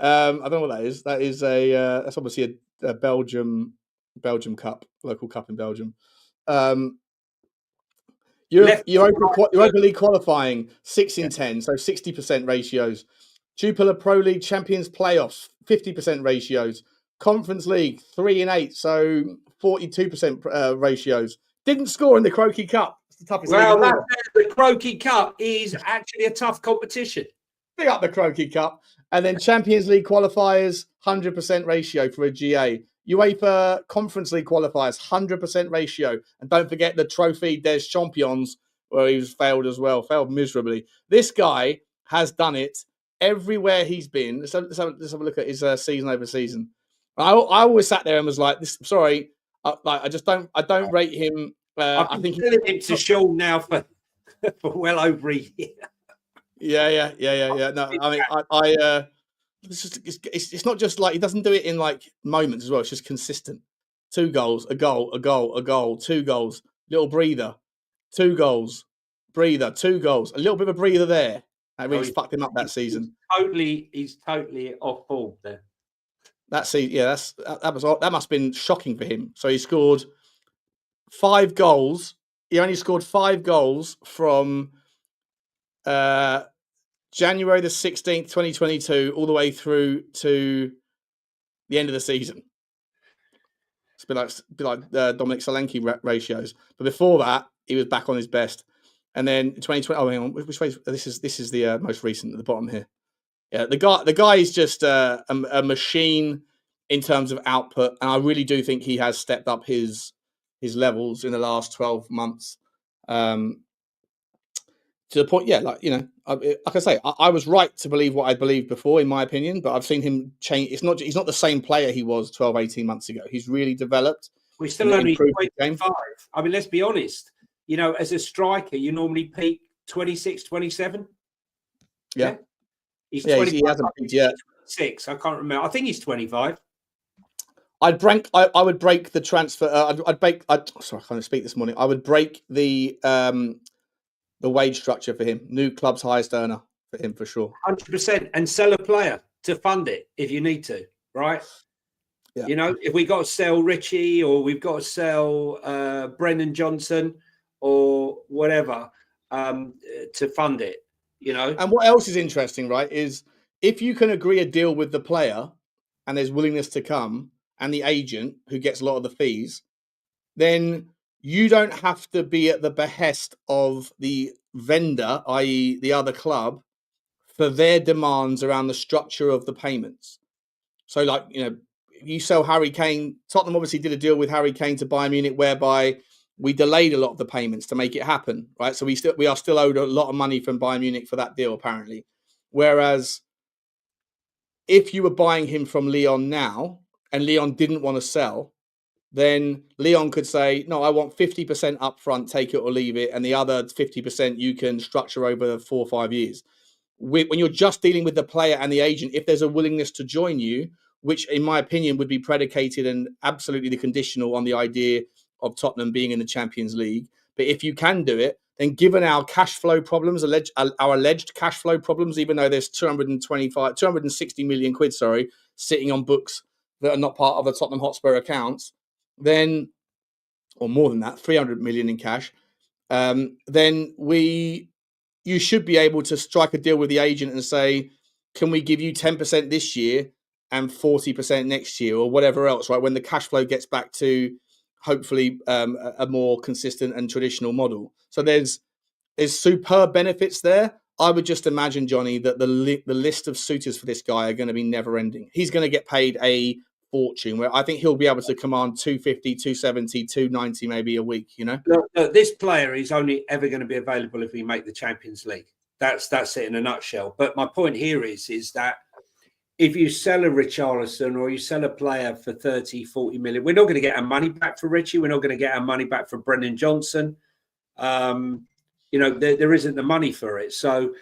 I don't know what that is. That is that's obviously a Belgium Cup, local cup in Belgium. Europa League qualifying, 6 in 10, so 60% ratios. Jupiler Pro League Champions Playoffs, 50% ratios. Conference League, 3 in 8, so 42% ratios. Didn't score in the Croaky Cup. It's the toughest league of all. The Croaky Cup is actually a tough competition. Big up the Croaky Cup. And then Champions League qualifiers, 100% ratio for a GA. UEFA Conference League qualifiers, 100% ratio. And don't forget the Trophy des Champions, where he was failed as well, failed miserably. This guy has done it everywhere he's been. Let's have a look at his season over season. I always sat there and was like, "This, sorry, I don't rate him." I think telling him to Sean now for well over a year. Yeah. No, I mean, it's not just like he doesn't do it in like moments as well. It's just consistent. 2 goals, a goal, 2 goals, little breather, 2 goals, breather, 2 goals, a little bit of a breather there. That really fucked him up that season. He's totally off form there. That must have been shocking for him. So he scored 5 goals. He only scored 5 goals from January the 16th, 2022, all the way through to the end of the season. It's a bit like Dominic Solanke ratios. But before that, he was back on his best. And then 2020. Oh, hang on. Which way? This is the most recent at the bottom here. Yeah, the guy is just a machine in terms of output, and I really do think he has stepped up his levels in the last 12 months. To the point, like I say, I was right to believe what I believed before, in my opinion, but I've seen him change. He's not the same player he was 12, 18 months ago. He's really developed. We're still only 25. I mean, let's be honest. As a striker, you normally peak 26, 27. Yeah. He's 25. He hasn't peaked yet. 26. I can't remember. I think he's 25. I would break the transfer. Sorry, I can't speak this morning. I would break the wage structure for him. New club's highest earner for him for sure. 100%, and sell a player to fund it if you need to, right? Yeah. If we got to sell Richie or we've got to sell Brennan Johnson or whatever to fund it, And what else is interesting, right, is if you can agree a deal with the player and there's willingness to come and the agent who gets a lot of the fees, then you don't have to be at the behest of the vendor, i.e. the other club, for their demands around the structure of the payments. So if you sell Harry Kane, Tottenham obviously did a deal with Harry Kane to Bayern Munich whereby we delayed a lot of the payments to make it happen, right? So we are still owed a lot of money from Bayern Munich for that deal, apparently. Whereas if you were buying him from Lyon now and Lyon didn't want to sell, then Lyon could say, no, I want 50% upfront, take it or leave it. And the other 50% you can structure over 4 or 5 years. When you're just dealing with the player and the agent, if there's a willingness to join you, which in my opinion would be predicated and absolutely the conditional on the idea of Tottenham being in the Champions League. But if you can do it, then given our cash flow problems, our alleged cash flow problems, even though there's 260 million quid, sitting on books that are not part of the Tottenham Hotspur accounts, then, or more than that, 300 million in cash, then you should be able to strike a deal with the agent and say, can we give you 10% this year and 40% next year or whatever else, right? When the cash flow gets back to hopefully a more consistent and traditional model. So there's superb benefits there. I would just imagine, Johnny, that the list of suitors for this guy are going to be never ending. He's going to get paid a fortune, where I think he'll be able to command 250, 270, 290 maybe a week, Look, this player is only ever going to be available if we make the Champions League. That's it in a nutshell. But my point here is that if you sell a Richarlison or you sell a player for 30, 40 million, we're not going to get our money back for Richie. We're not going to get our money back for Brennan Johnson. There isn't the money for it. So,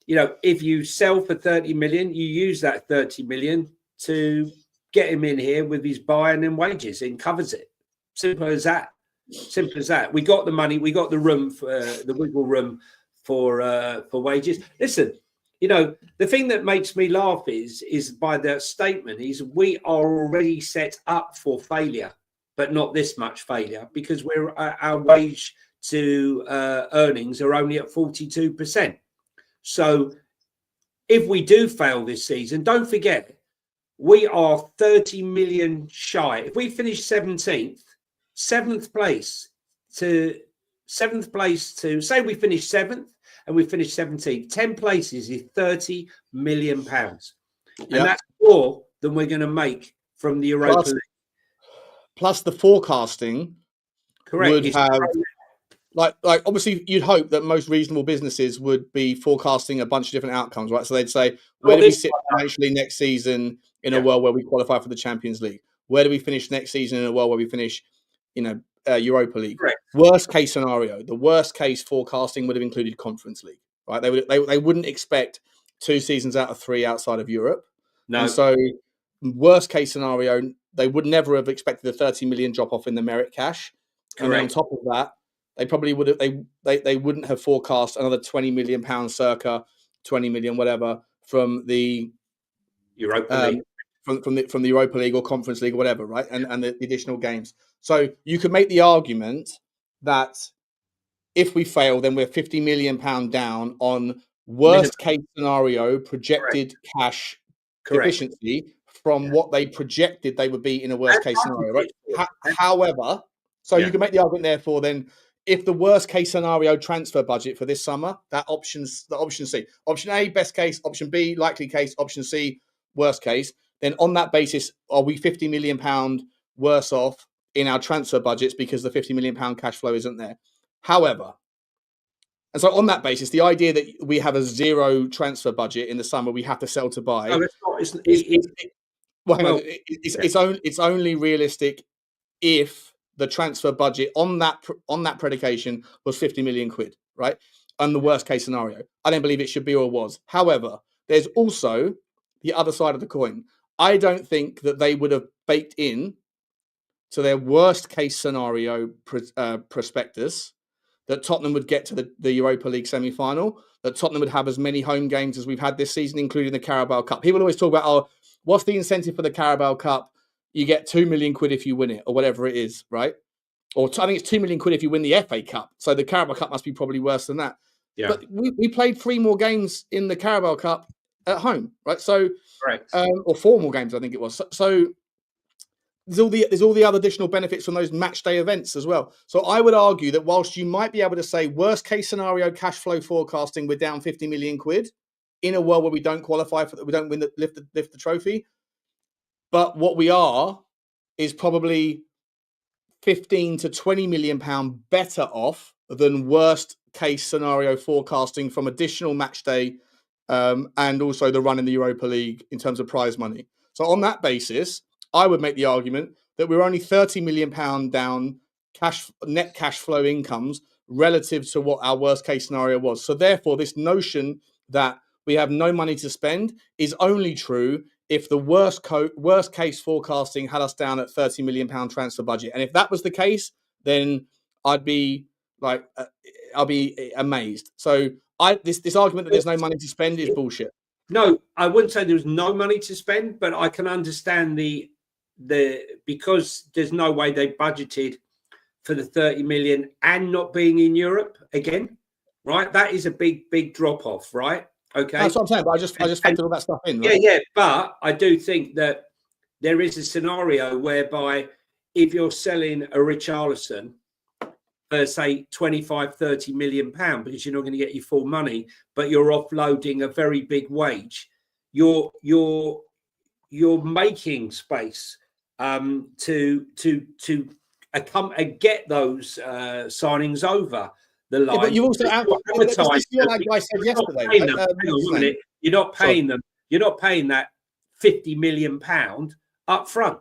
if you sell for 30 million, you use that 30 million to get him in here with his buy-in and wages and covers it. Simple as that. We got the money. We got the room for the wiggle room for wages. Listen, the thing that makes me laugh is by the statement is we are already set up for failure, but not this much failure because our wage to earnings are only at 42%. So if we do fail this season, don't forget, we are 30 million shy. If we finish 17th, seventh place to say we finish 7th and we finish 17th, 10 places is 30 million pounds. And that's more than we're going to make from the Europa League. Plus the forecasting would have like obviously you'd hope that most reasonable businesses would be forecasting a bunch of different outcomes, right? So they'd say, where do we sit financially next season in a world where we qualify for the Champions League? Where do we finish next season in a world where we finish, Europa League? Correct. Worst case scenario, the worst case forecasting would have included Conference League, right? They wouldn't expect 2 seasons out of 3 outside of Europe. No. And so worst case scenario, they would never have expected a 30 million drop off in the merit cash. Correct. And then on top of that, they probably would have they wouldn't have forecast another 20 million pounds, circa 20 million, whatever, from the Europa League. From the Europa League or Conference League or whatever, right? And the additional games. So you could make the argument that if we fail, then we're 50 million pound down on worst case scenario projected cash efficiency from what they projected they would be in a worst case scenario, right? However, so you can make the argument, therefore, then if the worst case scenario transfer budget for this summer, the option C, option A, best case, option B, likely case, option C, worst case, then on that basis, are we 50 million pound worse off in our transfer budgets because the 50 million pound cash flow isn't there? However, and so on that basis, the idea that we have a zero transfer budget in the summer, we have to sell to buy. No, it's not. It's only realistic if the transfer budget on that predication was 50 million quid, right? And the worst case scenario. I don't believe it should be or was. However, there's also the other side of the coin. I don't think that they would have baked in to their worst case scenario prospectus that Tottenham would get to the Europa League semi-final, that Tottenham would have as many home games as we've had this season, including the Carabao Cup. People always talk about, what's the incentive for the Carabao Cup? You get 2 million quid if you win it, or whatever it is, right? Or I think it's 2 million quid if you win the FA Cup. So the Carabao Cup must be probably worse than that. Yeah. But we played 3 more games in the Carabao Cup at home, right? So, or 4 more games, I think it was. So there's all the other additional benefits from those match day events as well. So I would argue that whilst you might be able to say worst case scenario cash flow forecasting, we're down 50 million quid in a world where we don't qualify for, we don't win lift the trophy. But what we are is probably 15 to 20 million pound better off than worst case scenario forecasting from additional match day and also the run in the Europa League in terms of prize money. So on that basis, I would make the argument that we're only 30 million pound down net cash flow incomes relative to what our worst case scenario was. So therefore, this notion that we have no money to spend is only true if the worst case forecasting had us down at 30 million pound transfer budget. And if that was the case, then I'd be amazed. So this argument that there's no money to spend is bullshit. No, I wouldn't say there's no money to spend, but I can understand the because there's no way they budgeted for the 30 million and not being in Europe again, right? That is a big drop off, right? Okay, that's what I'm saying. But I just factored all that stuff in. Right? Yeah. But I do think that there is a scenario whereby if you're selling a Richarlison for say 25-30 million pound, because you're not going to get your full money, but you're offloading a very big wage, you're making space to get those signings over the line. Yeah, but you also like I said yesterday. You're not paying them. You're not paying that 50 million pound up front.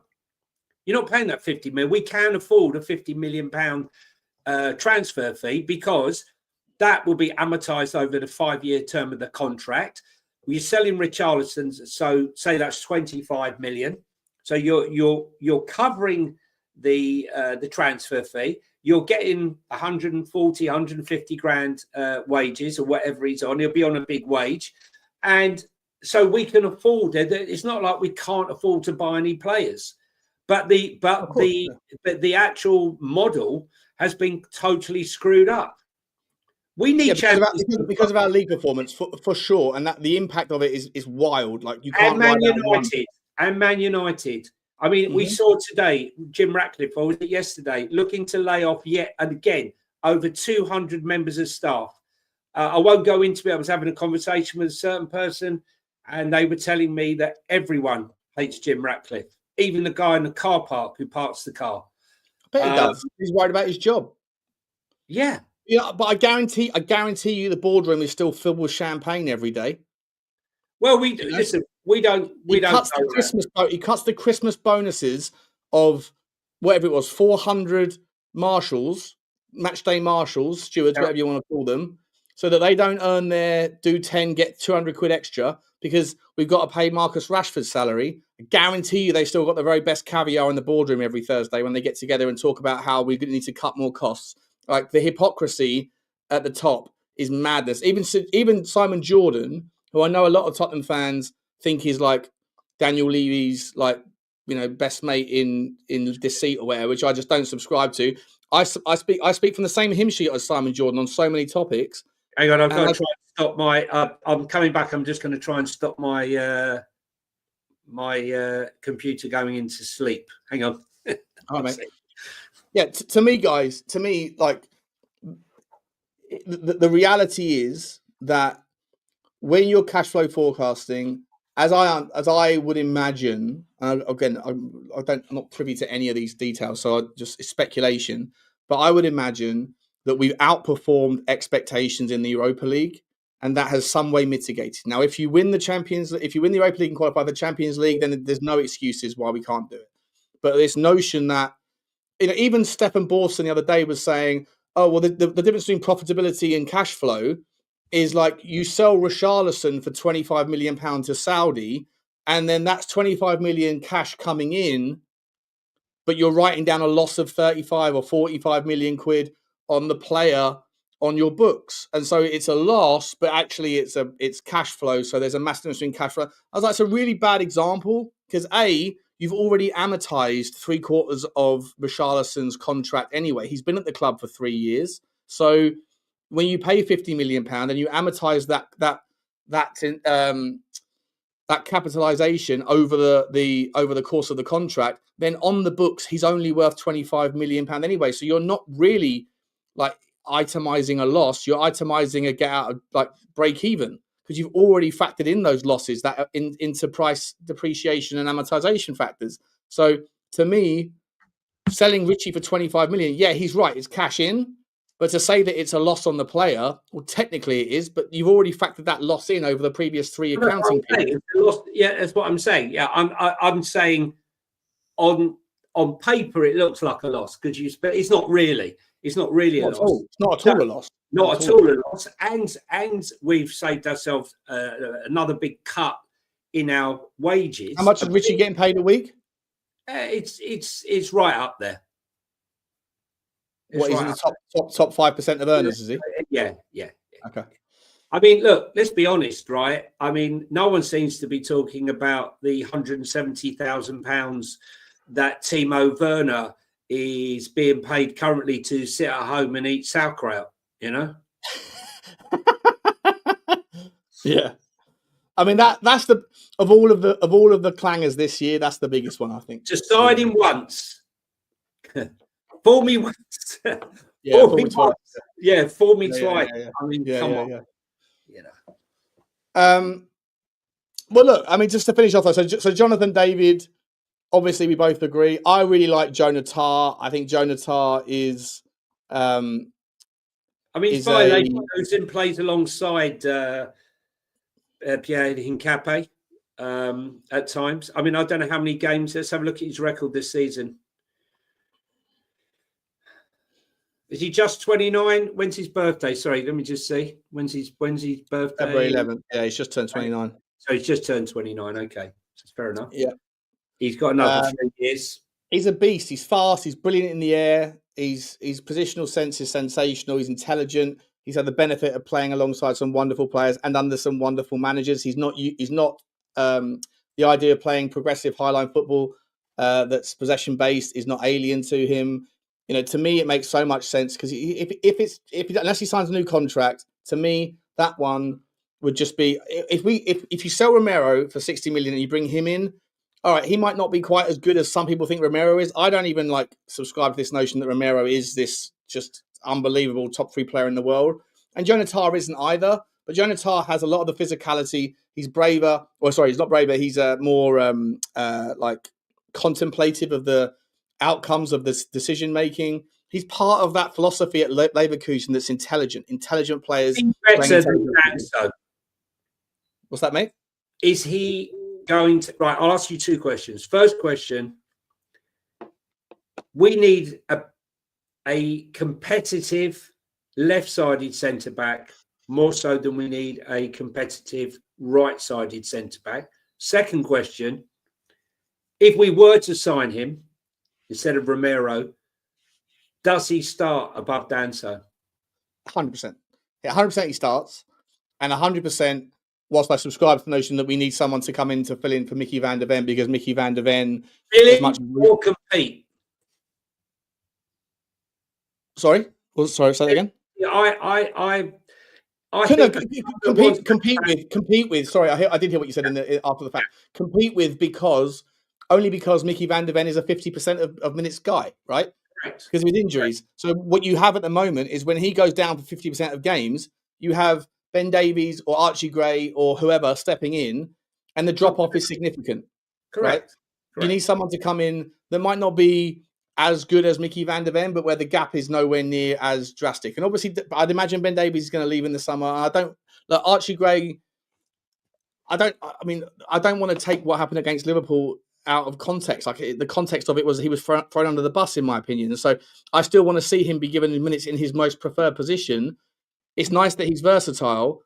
You're not paying that 50 million. We can afford a 50 million pound transfer fee because that will be amortized over the 5-year term of the contract. You're selling Richarlison's, so say that's 25 million. So you're covering the transfer fee. You're getting 140, 150 grand wages or whatever he's on. He'll be on a big wage, and so we can afford it. It's not like we can't afford to buy any players, but the actual model has been totally screwed up. We need because of our league performance for sure, and that the impact of it is wild. Like you can't. Man United. I mean, we saw today Jim Ratcliffe, or was it yesterday, looking to lay off yet again over 200 members of staff. I won't go into it. I was having a conversation with a certain person, and they were telling me that everyone hates Jim Ratcliffe, even the guy in the car park who parks the car. I bet he does. He's worried about his job. Yeah. Yeah, but I guarantee you, the boardroom is still filled with champagne every day. Well, listen. We don't. He cuts the Christmas bonuses of whatever it was, 400 marshals, match day marshals, stewards, whatever you want to call them, so that they don't earn do 10, get 200 quid extra because we've got to pay Marcus Rashford's salary. I guarantee you they still got the very best caviar in the boardroom every Thursday when they get together and talk about how we need to cut more costs. Like, the hypocrisy at the top is madness. Even Simon Jordan, who I know a lot of Tottenham fans think he's like Daniel Levy's, like, best mate in deceit or whatever, which I just don't subscribe to. I speak from the same hymn sheet as Simon Jordan on so many topics. Hang on, I've got to try and stop my. I'm coming back. I'm just going to try and stop my computer going into sleep. Hang on. All right, mate. Yeah, to me, guys, like, the reality is that when you're cash flow forecasting, as I would imagine, again, I'm not privy to any of these details, so it's speculation, but I would imagine that we've outperformed expectations in the Europa League, and that has some way mitigated. Now, if you win the Europa League and qualify for the Champions League, then there's no excuses why we can't do it. But this notion that, even Stefan Borson the other day was saying, oh, well, the difference between profitability and cash flow is like you sell Richarlison for £25 million to Saudi, and then that's 25 million cash coming in, but you're writing down a loss of 35 or 45 million quid on the player on your books. And so it's a loss, but actually it's cash flow. So there's a massive difference between cash flow. I was like, it's a really bad example because you've already amortized 3/4 of Richarlison's contract anyway. He's been at the club for 3 years. So when you pay £50 million and you amortize that capitalization over the course of the contract, then on the books he's only worth £25 million anyway. So you're not really like itemizing a loss; you're itemizing a get out of like break even because you've already factored in those losses that are into price depreciation and amortization factors. So to me, selling Richie for 25 million, yeah, he's right, it's cash in. But to say that it's a loss on the player, well, technically it is, but you've already factored that loss in over the previous 3 accounting periods. Yeah, that's what I'm saying. Yeah, I'm saying on paper it looks like a loss but it's not really. It's not really a loss. It's not at all a loss. Not at all a loss. And we've saved ourselves another big cut in our wages. How much is Richie getting paid a week? It's right up there. He's in the top 5% of earners, is he? Yeah. Okay. I mean, look, let's be honest, right? I mean, no one seems to be talking about the £170,000 that Timo Werner is being paid currently to sit at home and eat sauerkraut, Yeah. I mean, that's the of all of the clangers this year, that's the biggest one, I think. Just sign him once. Fool me once. Yeah, fool me twice. Yeah, fool me twice. Yeah. I mean, come on. Yeah. Well, look, I mean, just to finish off, so Jonathan David, obviously we both agree. I really like Jonah Tah. I think Jonah Tah is. I mean, it's fine. Leverkusen plays alongside Pierre Hincapié at times. I mean, I don't know how many games. Let's have a look at his record this season. Is he just 29? When's his birthday? Sorry, let me just see. When's his birthday? February 11th. Yeah, he's just turned 29. So he's just turned 29. Okay, that's fair enough. Yeah, he's got another 3 years. He's a beast. He's fast. He's brilliant in the air. His positional sense is sensational. He's intelligent. He's had the benefit of playing alongside some wonderful players and under some wonderful managers. He's not the idea of playing progressive highline football that's possession based is not alien to him. You know, to me, it makes so much sense because unless he signs a new contract, to me, that one would just be if you sell Romero for 60 million and you bring him in, all right, he might not be quite as good as some people think Romero is. I don't even subscribe to this notion that Romero is this just unbelievable top 3 player in the world, and Jonah Tah isn't either. But Jonah Tah has a lot of the physicality. He's braver. Or sorry, he's not braver. He's more contemplative of the outcomes of this decision making. He's part of that philosophy at Leverkusen that's intelligent players. He's better than Danso. What's that, mate? Is he going to... Right, I'll ask you two questions. First question, we need a competitive left-sided centre-back more so than we need a competitive right-sided centre-back. Second question, if we were to sign him instead of Romero, does he start above Danso? 100%. Yeah, 100% he starts. And 100%, whilst I subscribe to the notion that we need someone to come in to fill in for Mickey van der Ven, because Mickey van der Ven... Fill in or compete? Sorry, say that again. I compete with. Sorry, I did hear what you said after the fact. Compete with because Mickey van der Ven is a 50% of minutes guy, right? Because with injuries. So what you have at the moment is when he goes down for 50% of games, you have Ben Davies or Archie Gray or whoever stepping in, and the drop off is significant. Correct. Right? You need someone to come in that might not be as good as Mickey van der Ven, but where the gap is nowhere near as drastic. And obviously, I'd imagine Ben Davies is going to leave in the summer. Archie Gray. I don't want to take what happened against Liverpool out of context. Like the context of it was he was thrown under the bus, in my opinion. And so I still want to see him be given minutes in his most preferred position. It's nice that he's versatile,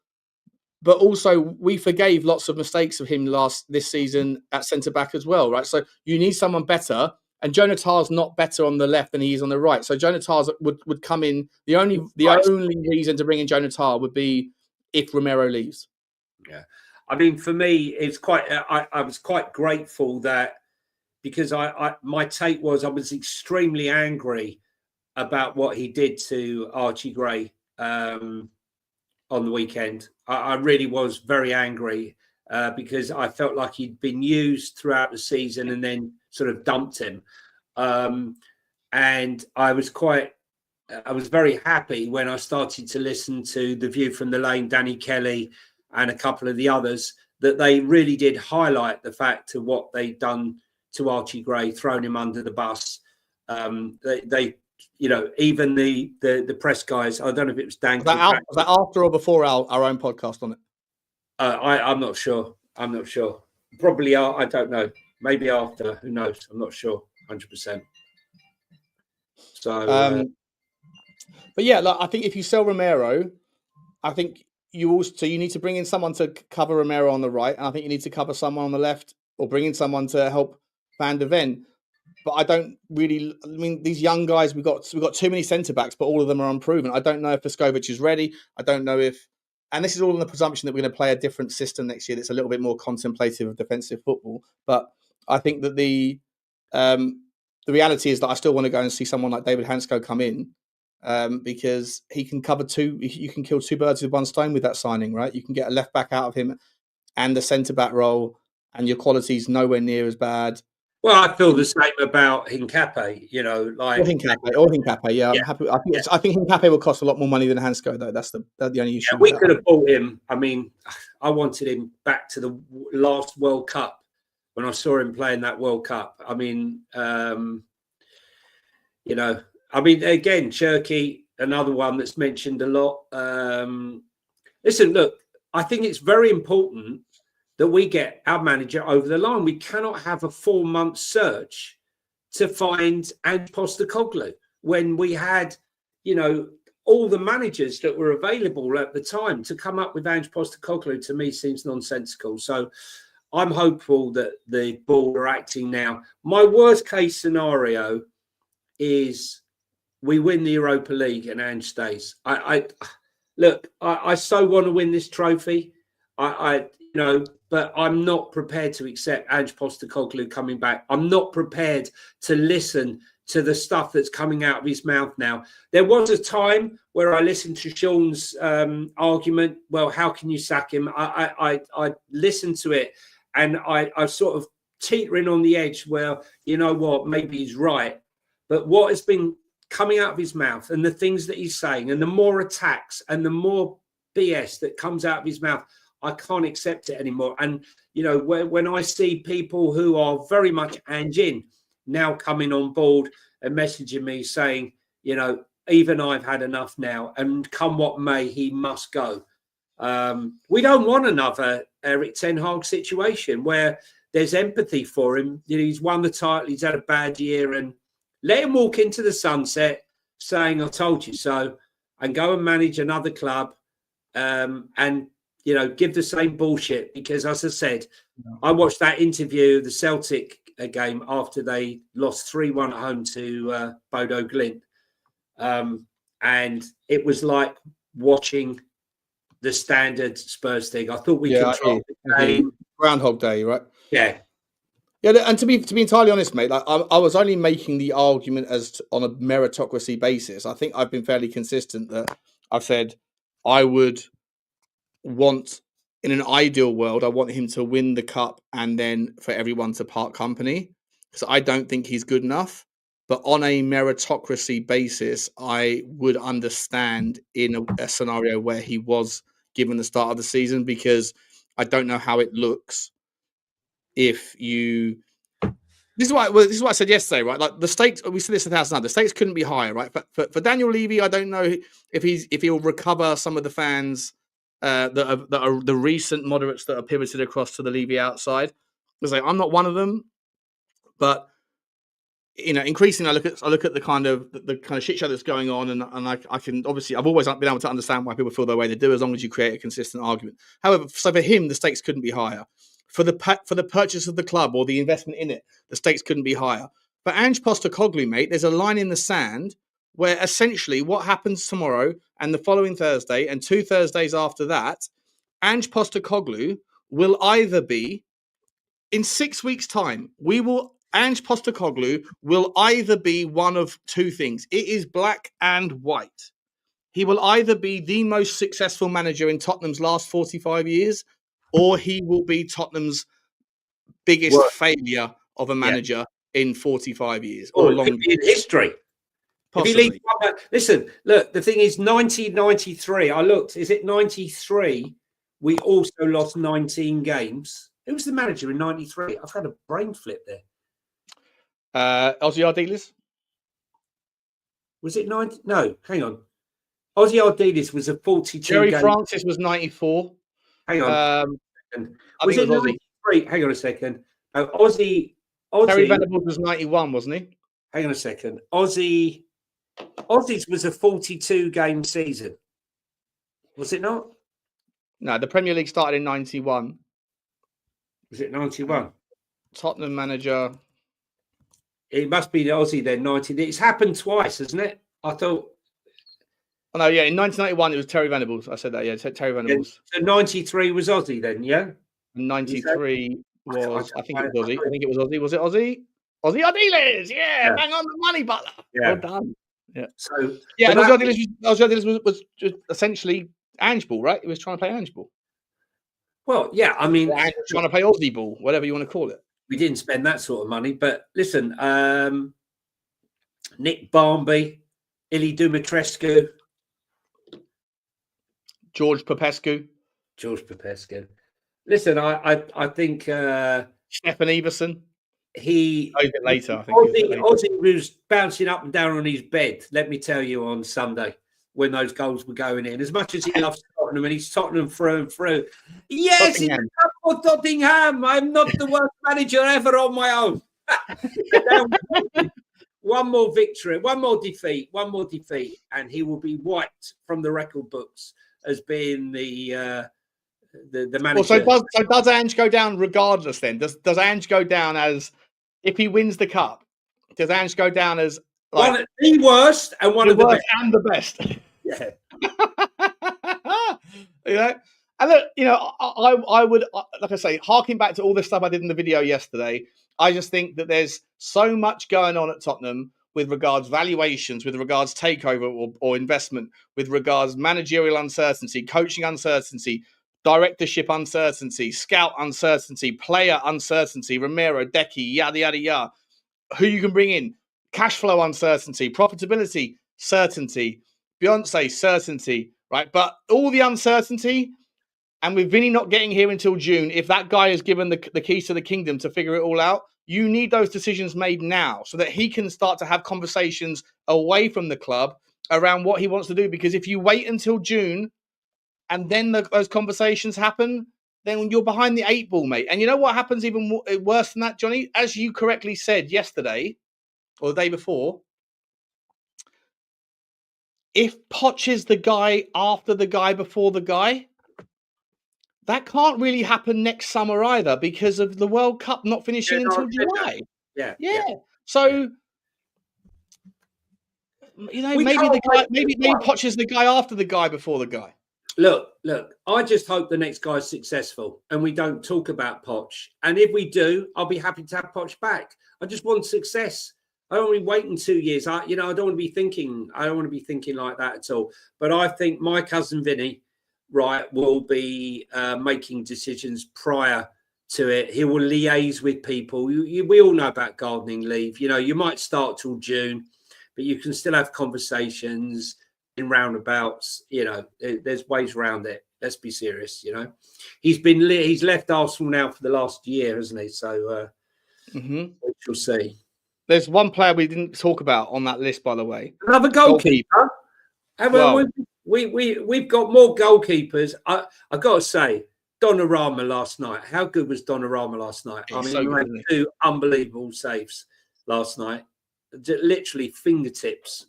but also we forgave lots of mistakes of him this season at centre back as well, right? So you need someone better. And Jonathan's not better on the left than he is on the right. So Jonathan would come in. The only reason to bring in Jonathan would be if Romero leaves. Yeah, I mean, for me, it's quite. I was quite grateful that because my take was I was extremely angry about what he did to Archie Gray on the weekend. I really was very angry because I felt like he'd been used throughout the season and then sort of dumped him. And I was very happy when I started to listen to The View from the Lane, Danny Kelly and a couple of the others, that they really did highlight the fact of what they'd done to Archie Gray, thrown him under the bus. They even the press guys, I don't know if it was Dan. Was that after or before our own podcast on it? I'm not sure. Probably, I don't know. Maybe after, who knows? I'm not sure, 100%. So, but yeah, I think if you sell Romero, I think you need to bring in someone to cover Romero on the right, and I think you need to cover someone on the left, or bring in someone to help Van der Ven. But I don't really. I mean, these young guys, we've got too many centre backs, but all of them are unproven. I don't know if Vescovic is ready. I don't know if. And this is all on the presumption that we're going to play a different system next year that's a little bit more contemplative of defensive football. But I think that the reality is that I still want to go and see someone like David Hansko come in because he can cover two. You can kill two birds with one stone with that signing, right? You can get a left back out of him and the centre back role, and your quality's nowhere near as bad. Well, I feel the same about Hincapié. Or Hincapié. Yeah, I'm happy. I think Hincapié will cost a lot more money than Hansko, though. That's the only issue. Yeah, we could have bought him. I mean, I wanted him back to the last World Cup when I saw him playing that World Cup. I mean, again, Cherky, another one that's mentioned a lot. Listen, look, I think it's very important that we get our manager over the line. We cannot have a 4-month search to find Ange Postecoglou when we had, all the managers that were available at the time. To come up with Ange Postecoglou, to me, seems nonsensical. So I'm hopeful that the board are acting now. My worst case scenario is we win the Europa League and Ange stays. I so want to win this trophy. But I'm not prepared to accept Ange Postecoglou coming back. I'm not prepared to listen to the stuff that's coming out of his mouth now. There was a time where I listened to Sean's argument. Well, how can you sack him? I listened to it, and I sort of teetering on the edge where, you know what, maybe he's right. But what has been coming out of his mouth and the things that he's saying and the more attacks and the more BS that comes out of his mouth, I can't accept it anymore. And, when I see people who are very much Ange in now coming on board and messaging me saying, you know, even I've had enough now, and come what may, he must go. We don't want another Eric Ten Hag situation where there's empathy for him. You know, he's won the title, he's had a bad year, and let him walk into the sunset saying, I told you so, and go and manage another club, and, you know, give the same bullshit. Because, as I said, I watched that interview, the Celtic game, after they lost 3-1 at home to Bodo Glimt. And it was like watching the standard Spurs thing. I thought we controlled the game. Groundhog Day, right? Yeah. Yeah, and to be entirely honest, mate, like I was only making the argument on a meritocracy basis. I think I've been fairly consistent that I've said I would want, in an ideal world, I want him to win the cup and then for everyone to part company, because I don't think he's good enough. But on a meritocracy basis, I would understand in a scenario where he was given the start of the season, because I don't know how it looks if you. This is what I said yesterday, right? Like the stakes, we said this 1,000 times. The stakes couldn't be higher, right? But for Daniel Levy, I don't know if he'll recover some of the fans that are the recent moderates that are pivoted across to the Levy outside. Because like, I'm not one of them, but you know, increasingly I look at the kind of shit show that's going on, and I can obviously, I've always been able to understand why people feel the way they do, as long as you create a consistent argument. However, so for him, the stakes couldn't be higher. For the purchase of the club or the investment in it, the stakes couldn't be higher. For Ange Postecoglou, mate, there's a line in the sand where essentially what happens tomorrow and the following Thursday and 2 Thursdays after that, Ange Postecoglou will either be, in 6 weeks' time, Ange Postecoglou will either be one of two things. It is black and white. He will either be the most successful manager in Tottenham's last 45 years, or he will be Tottenham's biggest failure of a manager in 45 years or longer. In history. Possibly. Listen, look, the thing is 1993, I looked, is it 93? We also lost 19 games. Who was the manager in 93? I've had a brain flip there. Ozzy Ardiles? Was it 90? No, hang on. Ozzy Ardiles was a 42 Jerry game. Francis was 94. Hang on. Was it 93? Hang on a second. Ozzy. Terry Venables was 91, wasn't he? Hang on a second. Ozzy's was a 42 game season. Was it not? No, the Premier League started in 91. Was it 91? Tottenham manager. It must be the Ozzy then, 90. It's happened twice, hasn't it? I thought. Oh, no, yeah, in 1991 it was Terry Venables. I said that, yeah, Terry Venables. So 93 was Ozzy then, yeah? 93 was, I think it was Ozzy. I think it was Ozzy. Was it Ozzy? Ozzy Ardiles, yeah, bang on the money, Butler. Yeah. Well done. Yeah. So yeah, Ozzy Ardiles was just essentially Ange ball, right? He was trying to play Ange ball. Well, yeah, I mean, trying to play Aussie ball, whatever you want to call it. We didn't spend that sort of money, but listen, Nick Barmby, Ili Dumitrescu, George Popescu. Listen, I think Stefan Everson. He a bit later. I think Ozzy was bouncing up and down on his bed. Let me tell you, on Sunday when those goals were going in, as much as he loves Tottenham and he's Tottenham through and through. Yes, it's for Tottenham. I'm not the worst manager ever on my own. One more victory, one more defeat, and he will be wiped from the record books as being the manager. Well, so does Ange go down regardless then? Does Ange go down as, if he wins the cup, does Ange go down as like, one of the worst and one of the best? And the best? Yeah. You know? And look, you know, I would, like I say, harking back to all the stuff I did in the video yesterday, I just think that there's so much going on at Tottenham with regards valuations, with regards takeover or investment, with regards managerial uncertainty, coaching uncertainty, directorship uncertainty, scout uncertainty, player uncertainty, Romero, Decky, yada, yada, yada. Who you can bring in, cash flow uncertainty, profitability, certainty, Beyonce, certainty, right? But all the uncertainty, and with Vinny not getting here until June, if that guy is given the keys to the kingdom to figure it all out, you need those decisions made now so that he can start to have conversations away from the club around what he wants to do. Because if you wait until June and then those conversations happen, then you're behind the 8 ball, mate. And you know what happens even worse than that, Johnny? As you correctly said yesterday or the day before, if Poch is the guy after the guy before the guy, that can't really happen next summer either because of the World Cup not finishing until July. Yeah. So, you know, maybe the guy, maybe Poch is the guy after the guy before the guy. Look, I just hope the next guy's successful and we don't talk about Poch. And if we do, I'll be happy to have Poch back. I just want success. I don't want to be waiting 2 years. I don't want to be thinking like that at all. But I think my cousin Vinny, right, will be making decisions prior to it. He will liaise with people. We all know about gardening leave. You know, you might start till June, but you can still have conversations in roundabouts. You know, there's ways around it. Let's be serious. You know, he's left Arsenal now for the last year, hasn't he? So we shall see. There's one player we didn't talk about on that list, by the way. Another goalkeeper. Well, we've got more goalkeepers. I got to say, Donnarumma last night. How good was Donnarumma last night? I mean, he made 2 unbelievable saves last night. Literally fingertips.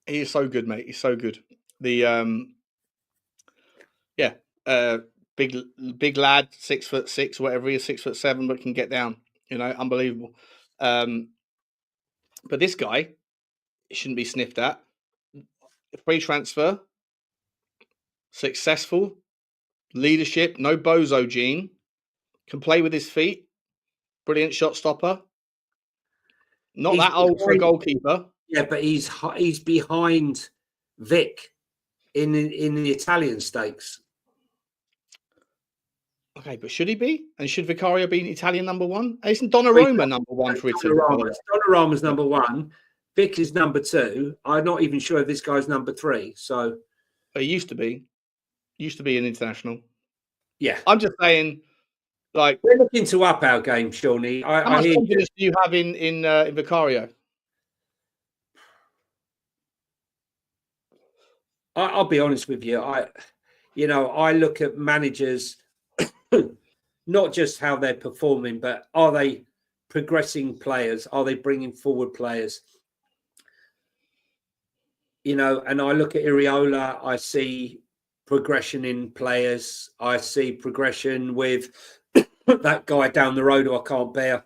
He is so good, mate. He's so good. The big lad, 6'6", whatever he is, 6'7", but can get down. You know, unbelievable. But this guy shouldn't be sniffed at. Free transfer, successful, leadership, no bozo gene, can play with his feet, brilliant shot stopper. Not that old for a goalkeeper. Yeah, but he's behind Vic in the Italian stakes. Okay, but should he be? And should Vicario be Italian number 1? Isn't Donnarumma number 1 for Italy? Donnarumma's number 1. Vic is number 2. I'm not even sure if this guy's number 3. So he used to be an international. Yeah, I'm just saying, like, we're looking to up our game, Shawnee. How much confidence do you have in Vicario? I'll be honest with you. I look at managers, not just how they're performing, but are they progressing players? Are they bringing forward players? You know, and I look at Iriola, I see progression in players. I see progression with that guy down the road who I can't bear.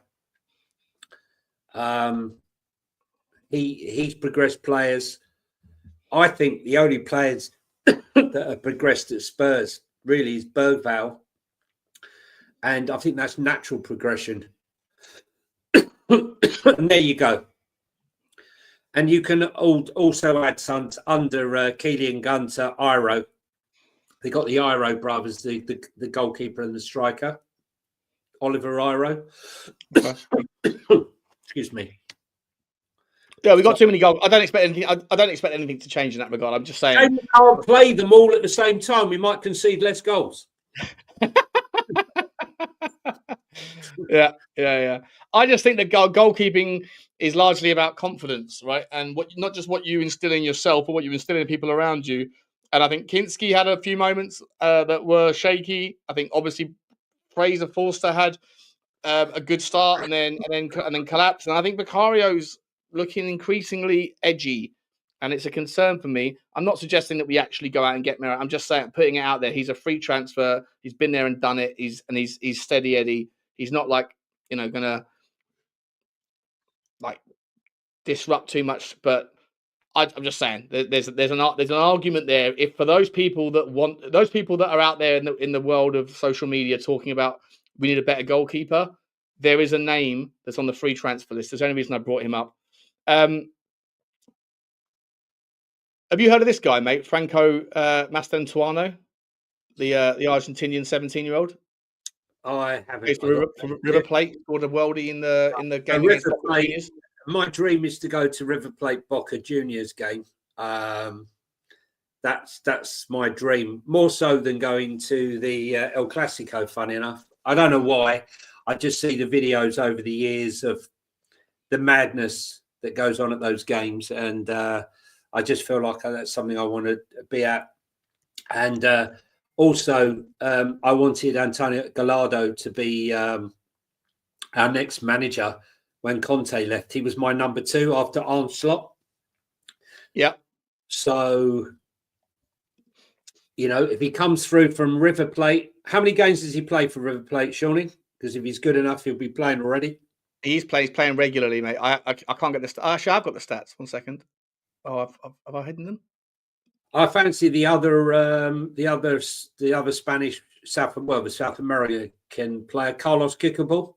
He's progressed players. I think the only players that have progressed at Spurs really is Bergvall. And I think that's natural progression. And there you go. And you can also add some under Keelan Gunter, Iro. They got the Iro brothers, the goalkeeper and the striker, Oliver Iro. Okay. Excuse me. Yeah, we got too many goals. I don't expect anything. I don't expect anything to change in that regard. I'm just saying. And we can't play them all at the same time. We might concede less goals. Yeah. I just think that goalkeeping is largely about confidence, right? And not just what you instill in yourself, or what you instill in people around you. And I think Kinski had a few moments that were shaky. I think obviously Fraser Forster had a good start and then collapsed. And I think Vicario's looking increasingly edgy, and it's a concern for me. I'm not suggesting that we actually go out and get Merritt. I'm just saying, putting it out there. He's a free transfer. He's been there and done it. He's steady Eddie. He's not gonna disrupt too much. But I'm just saying, there's an argument there. If for those people that are out there in the world of social media talking about we need a better goalkeeper, there is a name that's on the free transfer list. That's the only reason I brought him up. Have you heard of this guy, mate? Franco Mastantuono, the Argentinian 17-year-old. I haven't. River Plate, scored a worldie in the game against River Plate. My dream is to go to River Plate Boca Juniors game. That's my dream, more so than going to the El Clasico. Funny enough, I don't know why. I just see the videos over the years of the madness that goes on at those games, and I just feel like that's something I want to be at. And also, I wanted Antonio Gallardo to be our next manager when Conte left. He was my number 2 after Arne Slot. Yeah. So, you know, if he comes through from River Plate, how many games does he play for River Plate, Shawnee? Because if he's good enough, he'll be playing already. He's playing regularly, mate. I can't get the stats. Actually, I've got the stats. 1 second. Oh, have I hidden them? I fancy the other Spanish South American player, Carlos Kickleball.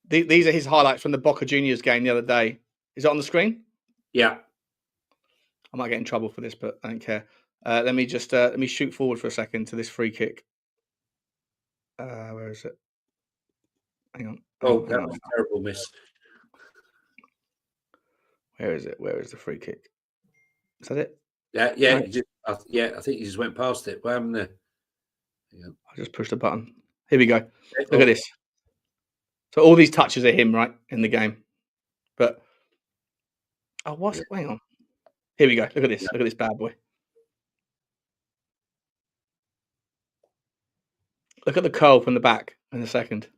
These are his highlights from the Boca Juniors game the other day. Is it on the screen? Yeah. I might get in trouble for this, but I don't care. Let me shoot forward for a second to this free kick. Where is it? Hang on. Oh, that was a terrible miss. Where is it? Where is the free kick? Is that it? Yeah. Right. I think he just went past it. What happened there? Yeah. I just pushed the button. Here we go. Look at this. So all these touches are him, right, in the game. But hang on. Here we go. Look at this. Look at this bad boy. Look at the curl from the back in a second.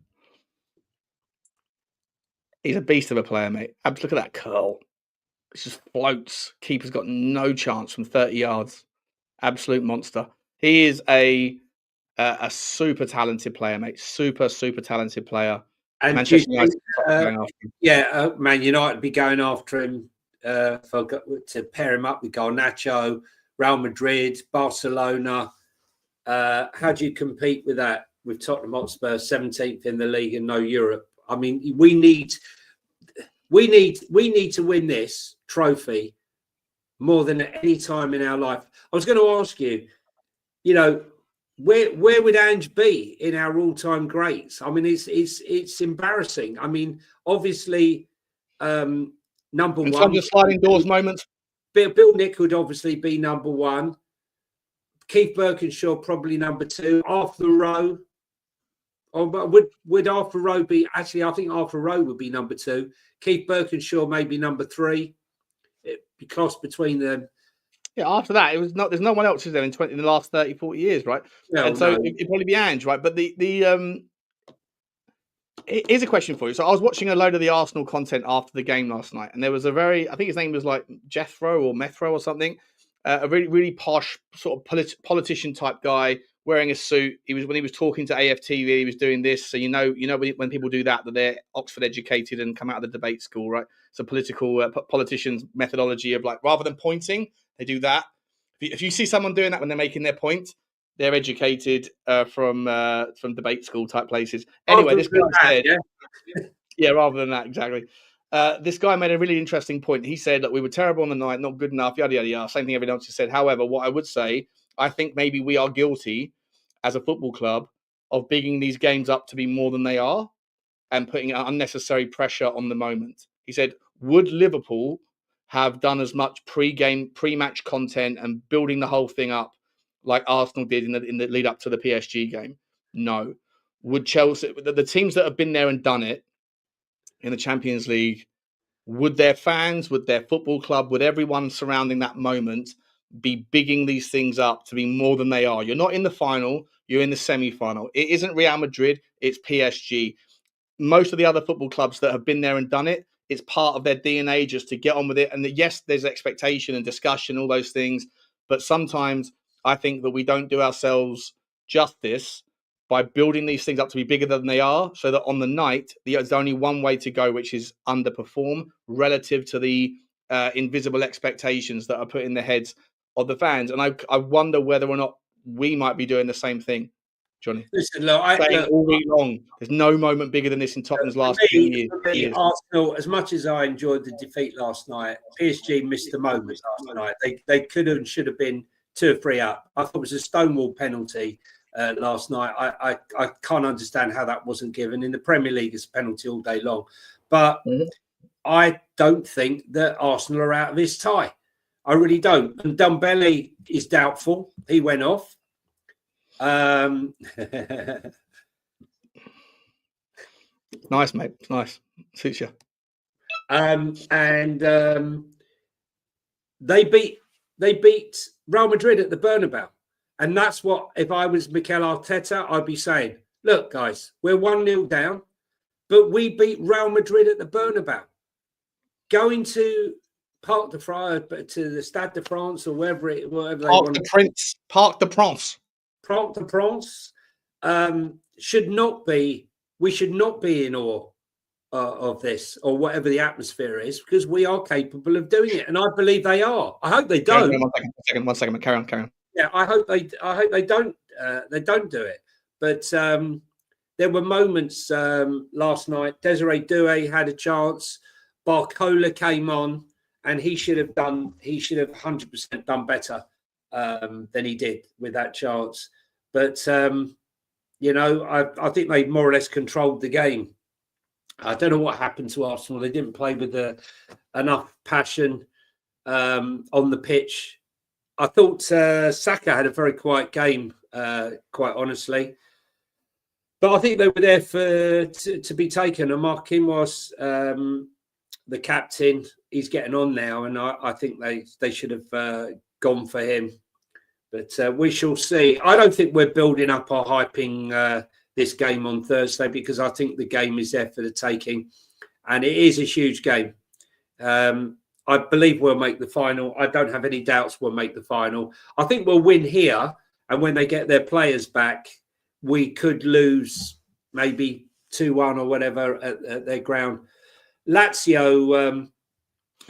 He's a beast of a player, mate. Look at that curl. It just floats. Keeper's got no chance from 30 yards. Absolute monster. He is a super talented player, mate. Super talented player. And Manchester United Man United be going after him to pair him up with Garnacho, Real Madrid, Barcelona. How do you compete with that? With Tottenham Hotspur 17th in the league and no Europe. I mean, we need to win this trophy more than at any time in our life. I was going to ask you, you know, where would Ange be in our all-time greats? I mean, it's embarrassing. I mean, obviously, number in one. terms of sliding doors moments. Bill Nick would obviously be number 1. Keith Birkinshaw probably number 2. Arthur Rowe. Or would Arthur Rowe be? Actually, I think Arthur Rowe would be number 2. Keith Birkinshaw maybe number 3. It'd be close between them. Yeah, after that, it was not. There's no one else is there in the last 30, 40 years, right? And so it'd probably be Ange, right? But here's a question for you. So I was watching a load of the Arsenal content after the game last night, and there was I think his name was like Jethro or Methro or something, a really, really posh sort of politician type guy wearing a suit. When he was talking to AFTV, he was doing this. So you know when people do that they're Oxford educated and come out of the debate school, right? So politicians' methodology of like rather than pointing, they do that. If you see someone doing that when they're making their point, they're educated from debate school type places. Anyway, this guy said, yeah, rather than that, exactly. This guy made a really interesting point. He said that we were terrible on the night, not good enough, yada, yada, yada. Same thing everyone else has said. However, what I would say, I think maybe we are guilty as a football club of bigging these games up to be more than they are and putting unnecessary pressure on the moment. He said, would Liverpool have done as much pre-match content and building the whole thing up like Arsenal did in the lead up to the PSG game? No. Would Chelsea, the teams that have been there and done it in the Champions League, would their fans, would their football club, would everyone surrounding that moment be bigging these things up to be more than they are? You're not in the final, you're in the semi-final. It isn't Real Madrid, it's PSG. Most of the other football clubs that have been there and done it, it's part of their DNA just to get on with it. And yes, there's expectation and discussion, all those things. But sometimes I think that we don't do ourselves justice by building these things up to be bigger than they are, so that on the night, there's only one way to go, which is underperform relative to the invisible expectations that are put in the heads of the fans. And I wonder whether or not we might be doing the same thing, Johnny. Listen, look, all week long, there's no moment bigger than this in Tottenham's last 10 years. Arsenal, as much as I enjoyed the defeat last night, PSG missed the moment last night. They could have and should have been 2 or 3 up. I thought it was a stonewall penalty last night. I can't understand how that wasn't given. In the Premier League, it's a penalty all day long. But I don't think that Arsenal are out of this tie. I really don't. And Dembele is doubtful. He went off. Nice, mate. Nice. Suits you. They beat Real Madrid at the Bernabeu, and that's what, if I was Mikel Arteta, I'd be saying, look, guys, we're 1-0 down, but we beat Real Madrid at the Bernabeu. Going to Parc de France, to the Stade de France, or whatever they want. Parc de France. Parc de France should not be. We should not be in awe of this, or whatever the atmosphere is, because we are capable of doing it, and I believe they are. I hope they don't. One second. Carry on. Yeah, I hope they don't. They don't do it. But there were moments last night. Desiree Doué had a chance. Barcola came on, and he should have 100% done better than he did with that chance. But I think they more or less controlled the game. I don't know what happened to Arsenal. They didn't play with enough passion on the pitch. I thought Saka had a very quiet game, quite honestly. But I think they were there to be taken. And Marquinhos, the captain, he's getting on now, and I think they should have gone for him. But we shall see. I don't think we're building up or hyping this game on Thursday, because I think the game is there for the taking, and it is a huge game. I believe we'll make the final. I don't have any doubts we'll make the final. I think we'll win here, and when they get their players back, we could lose maybe 2-1 or whatever at their ground. Lazio were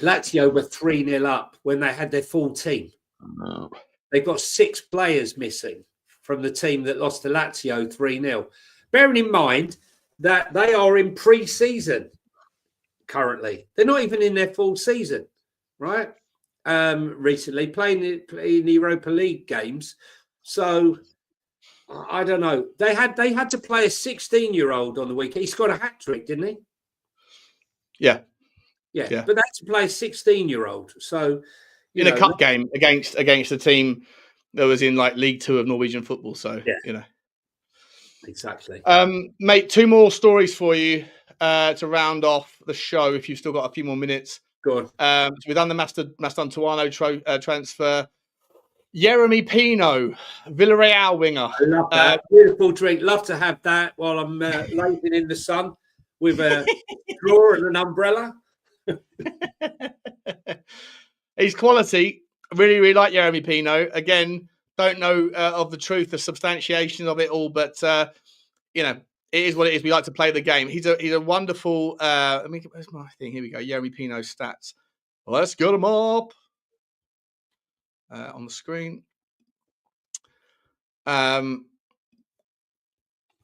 3-0 up when they had their full team. Oh. They've got 6 players missing from the team that lost to Lazio 3-0. Bearing in mind that they are in pre-season currently. They're not even in their full season, right? Recently, playing the Europa League games. So, I don't know. They had to play a 16-year-old on the weekend. He scored a hat-trick, didn't he? Yeah. But they had to play a 16-year-old. So, in a cup game against a team that was in like League 2 of Norwegian football. So, Exactly. Mate, 2 more stories for you to round off the show, if you've still got a few more minutes. Go on. So we've done the Mastantuono transfer. Yeremy Pino, Villarreal winger. I love that. Beautiful drink. Love to have that while I'm lazing in the sun with a drawer and an umbrella. He's quality. Really, really like Yeremy Pino. Again, don't know of the truth, the substantiation of it all, but it is what it is. We like to play the game. He's a wonderful. Where's my thing? Here we go. Yeremy Pino's stats. Let's get them up on the screen.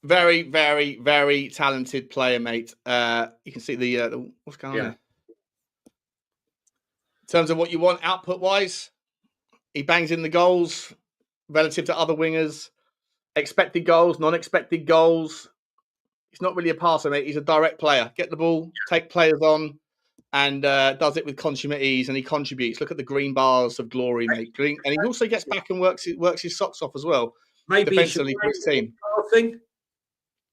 Very, very, very talented player, mate. You can see the what's going on there. In terms of what you want output-wise, he bangs in the goals relative to other wingers. Expected goals, non-expected goals. He's not really a passer, mate. He's a direct player. Get the ball, take players on, and does it with consummate ease, and he contributes. Look at the green bars of glory, mate. And he also gets back and works his socks off as well. Maybe defensively for his team. Passing.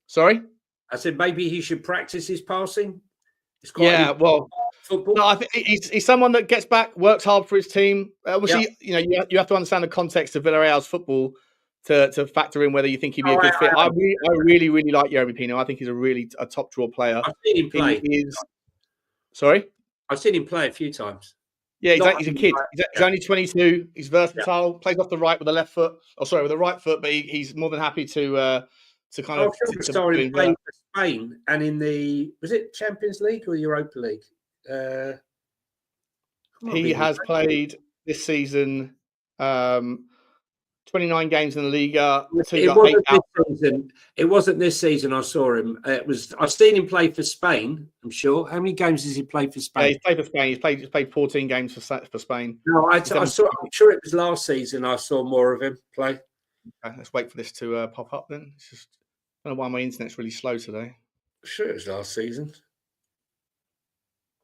Sorry? I said maybe he should practice his passing. Football. No, I think he's someone that gets back, works hard for his team. Obviously, you have to understand the context of Villarreal's football to factor in whether you think he'd be a good fit. I really, really like Yeremy Pino. I think he's a top draw player. I've seen him play. Sorry? I've seen him play a few times. Yeah, he's a kid. He's only 22. He's versatile. Plays off the right with the left foot. With the right foot. But he's more than happy to kind of. I saw him playing for Spain and in was it Champions League or Europa League? He has played this season 29 games in the Liga. It wasn't this season I saw him. I've seen him play for Spain, I'm sure. How many games has he played for Spain? Yeah, he's played for Spain. He's played 14 games for Spain. No, I'm sure it was last season I saw more of him play. Okay, let's wait for this to pop up then. It's just, I don't know why my internet's really slow today. I'm sure it was last season.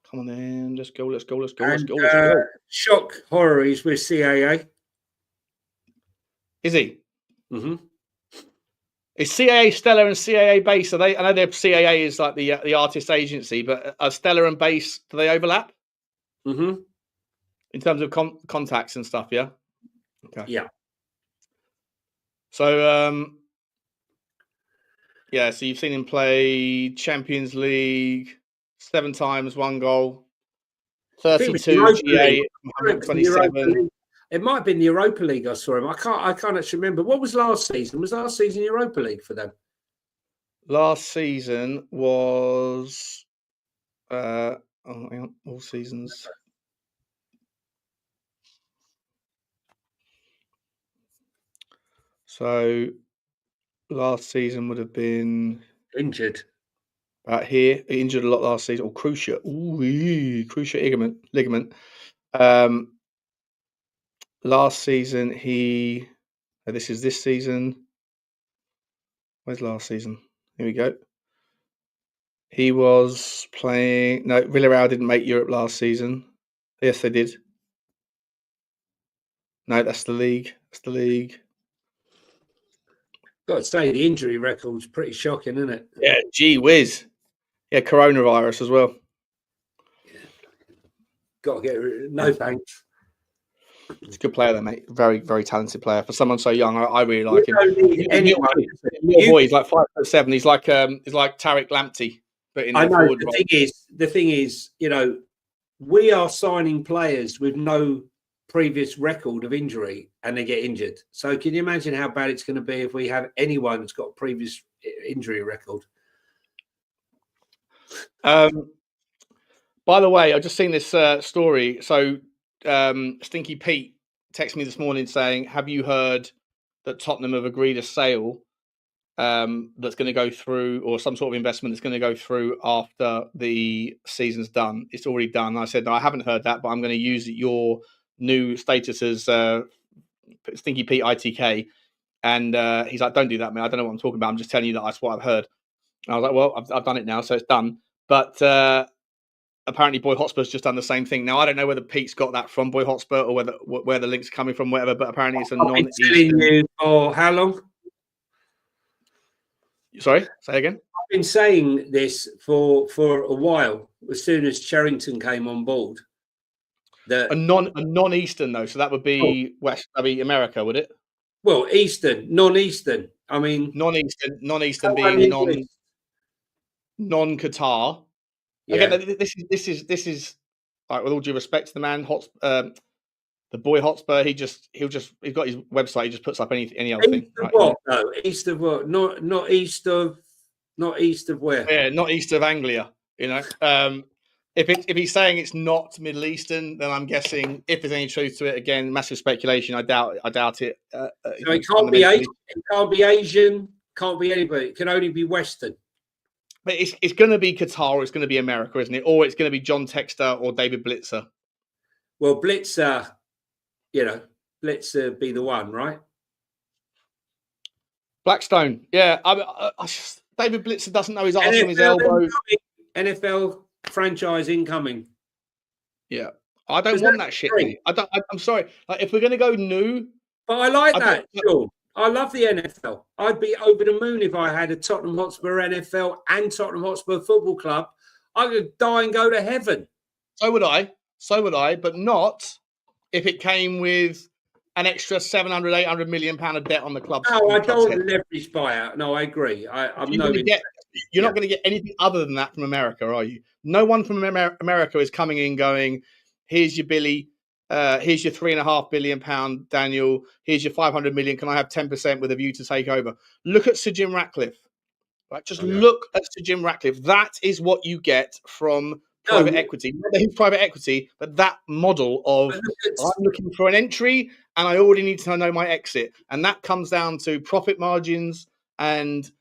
Come on then, let's go. Shock horror, he's with CAA. Is he? Mm-hmm. Is CAA Stellar and CAA Base? Are they? I know their CAA is like the artist agency, but are Stellar and Base, do they overlap Mm-hmm. in terms of contacts and stuff? Yeah. Okay. Yeah. So yeah. So you've seen him play Champions League 7 times, 1 goal, 32 GA, 127. It might have been the Europa League I saw him. I can't actually remember. What was last season? Was last season Europa League for them? Last season was hang on, all seasons. So last season would have been Injured. about here. He injured a lot last season. Or cruciate. Ooh, cruciate ligament. Last season this is this season. Where's last season? Here we go. He was playing. No, Villarreal didn't make Europe last season. Yes, they did. No, that's the league. That's the league. Got to say, the injury record's pretty shocking, isn't it? Yeah, gee whiz. Yeah, coronavirus as well. Got to get rid of no thanks. He's a good player, though, mate. Very, very talented player. For someone so young, I really like him. Anyone. Little boy, he's like 5'7". He's like Tariq Lamptey, but in I the know. forward The thing is, you know, we are signing players with no previous record of injury, and they get injured. So, can you imagine how bad it's going to be if we have anyone that's got a previous injury record? By the way, I've just seen this story. So, Stinky Pete texted me this morning saying, "Have you heard that Tottenham have agreed a sale that's going to go through, or some sort of investment that's going to go through after the season's done? It's already done." I said, "No, I haven't heard that, but I'm going to use your new status as Stinky Pete ITK." And he's like, "Don't do that, man. I don't know what I'm talking about. I'm just telling you that that's what I've heard." And I was like, "Well, I've done it now, so it's done." But apparently, Boy Hotspur's just done the same thing. Now, I don't know whether Pete's got that from Boy Hotspur or where the link's coming from, whatever. But apparently, it's a non-Eastern. Oh, how long? Sorry, say again. I've been saying this for a while. As soon as Sherrington came on board, A non-Eastern though, so that would be America, would it? Well, Eastern, non-Eastern. I mean, non-Eastern being non-Qatar. Yeah. Again, this is like, with all due respect to the man, the Boy Hotspur. He's got his website. He just puts up any other thing. East of what? No, east of what? Not east of where? Yeah, not east of Anglia. You know, if he's saying it's not Middle Eastern, then I'm guessing, if there's any truth to it, again, massive speculation. I doubt it. So it can't be Asian. It can't be Asian. Can't be anybody. It can only be Western. But it's going to be Qatar, or it's going to be America, isn't it? Or it's going to be John Textor or David Blitzer. Well, Blitzer, Blitzer be the one, right? Blackstone, yeah. David Blitzer doesn't know his arse from his elbow. NFL franchise incoming. Yeah, I don't want that shit. I'm sorry. Like, if we're going to go new, but I like that, Sean. I love the NFL. I'd be over the moon if I had a Tottenham Hotspur NFL and Tottenham Hotspur Football Club. I could die and go to heaven. So would I, but not if it came with an extra 700, 800 million pound of debt on the club. No, I don't want leverage buyout. No, I agree. You're not going to get anything other than that from America, are you? No one from America is coming in going, "Here's your Billy. Here's your £3.5 billion, Daniel. Here's your 500 million. Can I have 10% with a view to take over?" Look at Sir Jim Ratcliffe. Right, look at Sir Jim Ratcliffe. That is what you get from private equity. Not his private equity, but that model of, I'm looking for an entry and I already need to know my exit, and that comes down to profit margins and.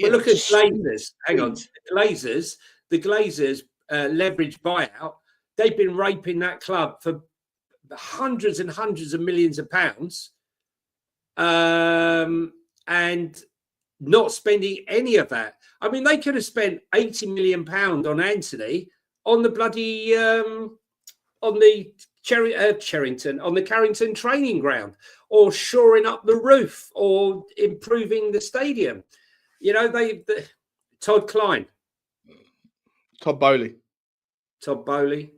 Look at Glazers. Hang on, the Glazers leverage buyout. They've been raping that club for hundreds and hundreds of millions of pounds, and not spending any of that. I mean, they could have spent £80 million on Anthony on the bloody on the Cherrington, on the Carrington training ground, or shoring up the roof, or improving the stadium. You know, Todd Klein, Todd Bowley. Todd Bowley.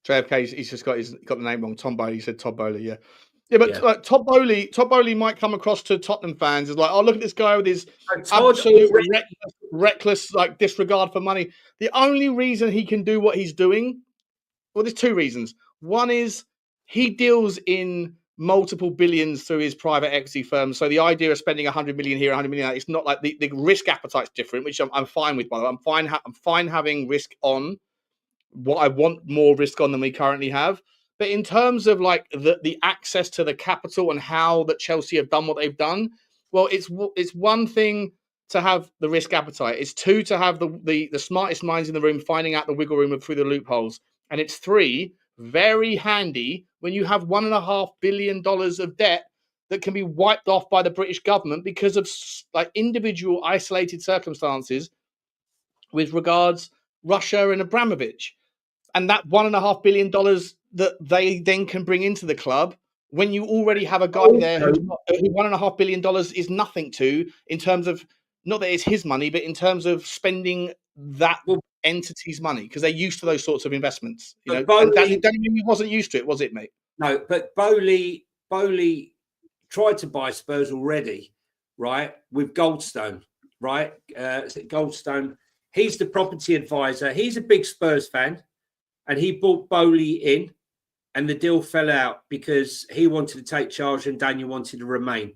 JFK, he's just got the name wrong. Tom Bowley. He said Todd Bowley. Yeah, but Yeah. like Todd Bowley might come across to Tottenham fans as like, oh, look at this guy with his Todd absolute already- reckless like disregard for money. The only reason he can do what he's doing, well, there's two reasons. One is he deals in multiple billions through his private equity firm. So the idea of spending 100 million here, 100 million there, it's not like the risk appetite's different, which I'm fine with. By the way, I'm fine having risk on. What I want more risk on than we currently have. But in terms of like the access to the capital and how that Chelsea have done what they've done, well, it's one thing to have the risk appetite. It's two to have the smartest minds in the room finding out the wiggle room through the loopholes. And it's three, very handy when you have $1.5 billion of debt that can be wiped off by the British government because of like individual isolated circumstances with regards Russia and Abramovich. And that $1.5 billion that they then can bring into the club when you already have a guy there who $1.5 billion is nothing to, in terms of, not that it's his money, but in terms of spending that entity's money, because they're used to those sorts of investments. You know, Bowley, and Danny wasn't used to it, was it, mate? No, but Bowley tried to buy Spurs already, right? With Goldstone, right? Is it Goldstone? He's the property advisor. He's a big Spurs fan. And he brought Bowley in, and the deal fell out because he wanted to take charge and Daniel wanted to remain.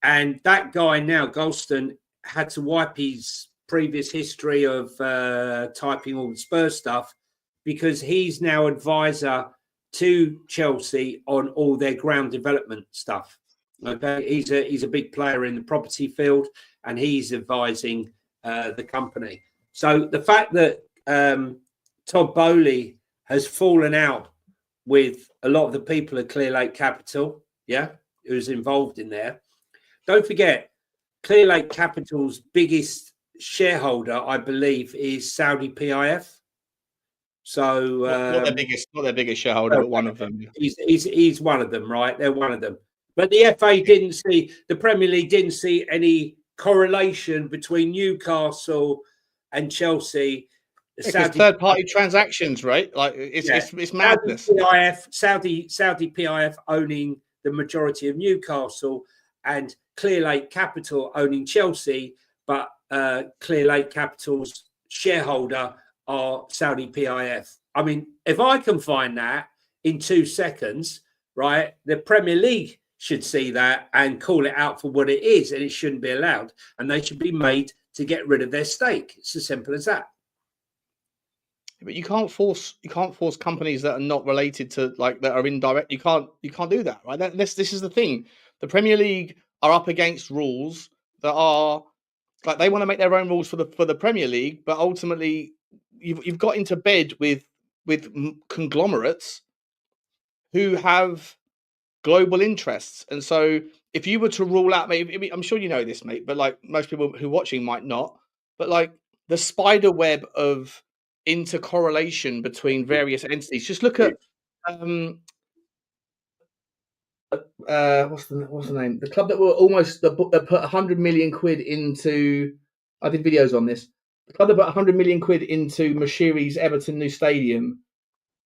And that guy now, Goldstone, had to wipe his previous history of typing all the Spurs stuff because he's now advisor to Chelsea on all their ground development stuff. Okay, he's a big player in the property field, and he's advising the company. So the fact that Todd Bowley has fallen out with a lot of the people at Clear Lake Capital, who's involved in there. Don't forget, Clear Lake Capital's biggest shareholder, I believe, is Saudi PIF. So not their biggest shareholder, but one of them. He's one of them, right? They're one of them. But the the Premier League didn't see any correlation between Newcastle and Chelsea. Third-party transactions, right? Like it's madness. Saudi PIF owning the majority of Newcastle, and Clear Lake Capital owning Chelsea, but Clear Lake Capital's shareholder are Saudi PIF. I mean, if I can find that in 2 seconds, right, the Premier League should see that and call it out for what it is, and it shouldn't be allowed, and they should be made to get rid of their stake. It's as simple as that. But you can't force companies that are not related to, like, that are indirect. You can't do that, right? This is the thing. The Premier League are up against rules that are like, they want to make their own rules for the Premier League, but ultimately you've got into bed with conglomerates who have global interests. And so if you were to rule out, maybe, I'm sure you know this, mate, but like most people who are watching might not, but like the spider web of intercorrelation between various entities. Just look at what's the name? The club that were that put 100 million quid into. I did videos on this. The club that put 100 million quid into Moshiri's Everton new stadium,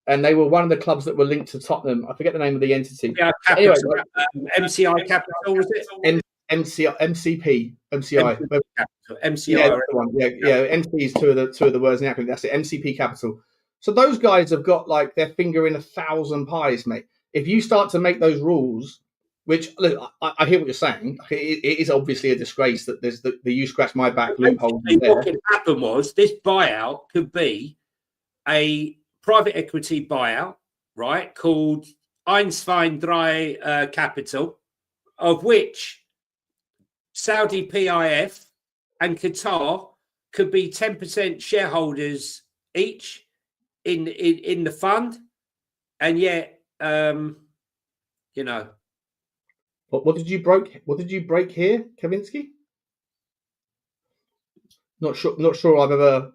and they were one of the clubs that were linked to Tottenham. I forget the name of the entity. Yeah, anyway, MCI Capital, was it? MCP. MCI. Yeah, MC is two of the words in the acronym. That's it. MCP Capital. So those guys have got like their finger in 1,000 pies, mate. If you start to make those rules, which look, I hear what you're saying. It is obviously a disgrace that there's the you scratch my back loophole. What could happen was this buyout could be a private equity buyout, right? Called Einstein Dry Capital, of which Saudi PIF and Qatar could be 10% shareholders each in the fund, and yet, you know. What did you break? What did you break here, Kavinsky? Not sure. I've ever.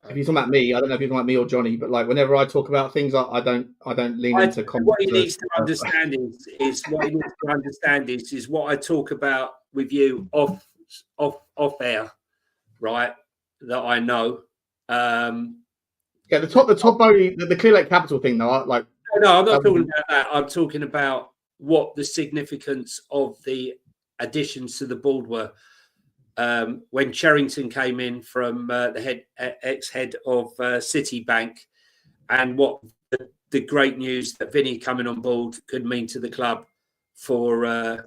if you're talking about me, I don't know if you're talking about me or Johnny, but like whenever I talk about things, I don't lean into comments. What he needs to understand is what I talk about with you off air, right? That I know. Yeah, the Clear Lake Capital thing though. Like, no, I'm not talking about that. I'm talking about what the significance of the additions to the board were. When Sherrington came in from the ex-head of Citibank, and what the great news that Vinny coming on board could mean to the club for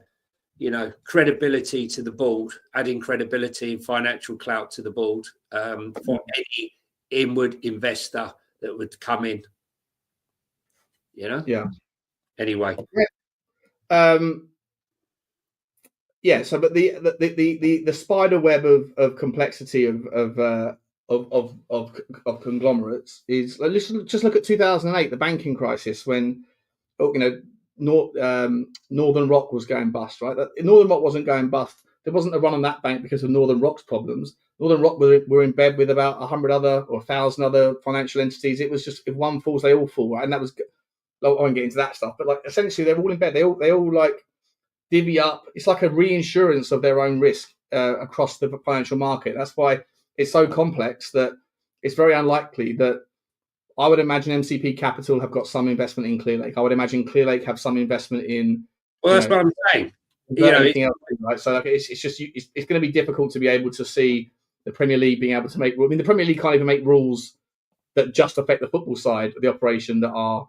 credibility to the board, adding credibility and financial clout to the board for any inward investor that would come in. Yeah. Anyway. Yeah. So, but the spider web of complexity of conglomerates is. Just look at 2008, the banking crisis, when Northern Rock was going bust. Right, Northern Rock wasn't going bust. There wasn't a run on that bank because of Northern Rock's problems. Northern Rock were in bed with about 100 other or 1,000 other financial entities. It was just, if one falls, they all fall. Right? And that was. I won't get into that stuff, but like essentially they're all in bed. They all like divvy up. It's like a reinsurance of their own risk across the financial market. That's why it's so complex that it's very unlikely that I would imagine MCP Capital have got some investment in Clear Lake. I would imagine Clear Lake have some investment in. Well, that's what I'm saying. Anything else, right? So like, it's going to be difficult to be able to see the Premier League being able to make. I mean, the Premier League can't even make rules that just affect the football side of the operation that are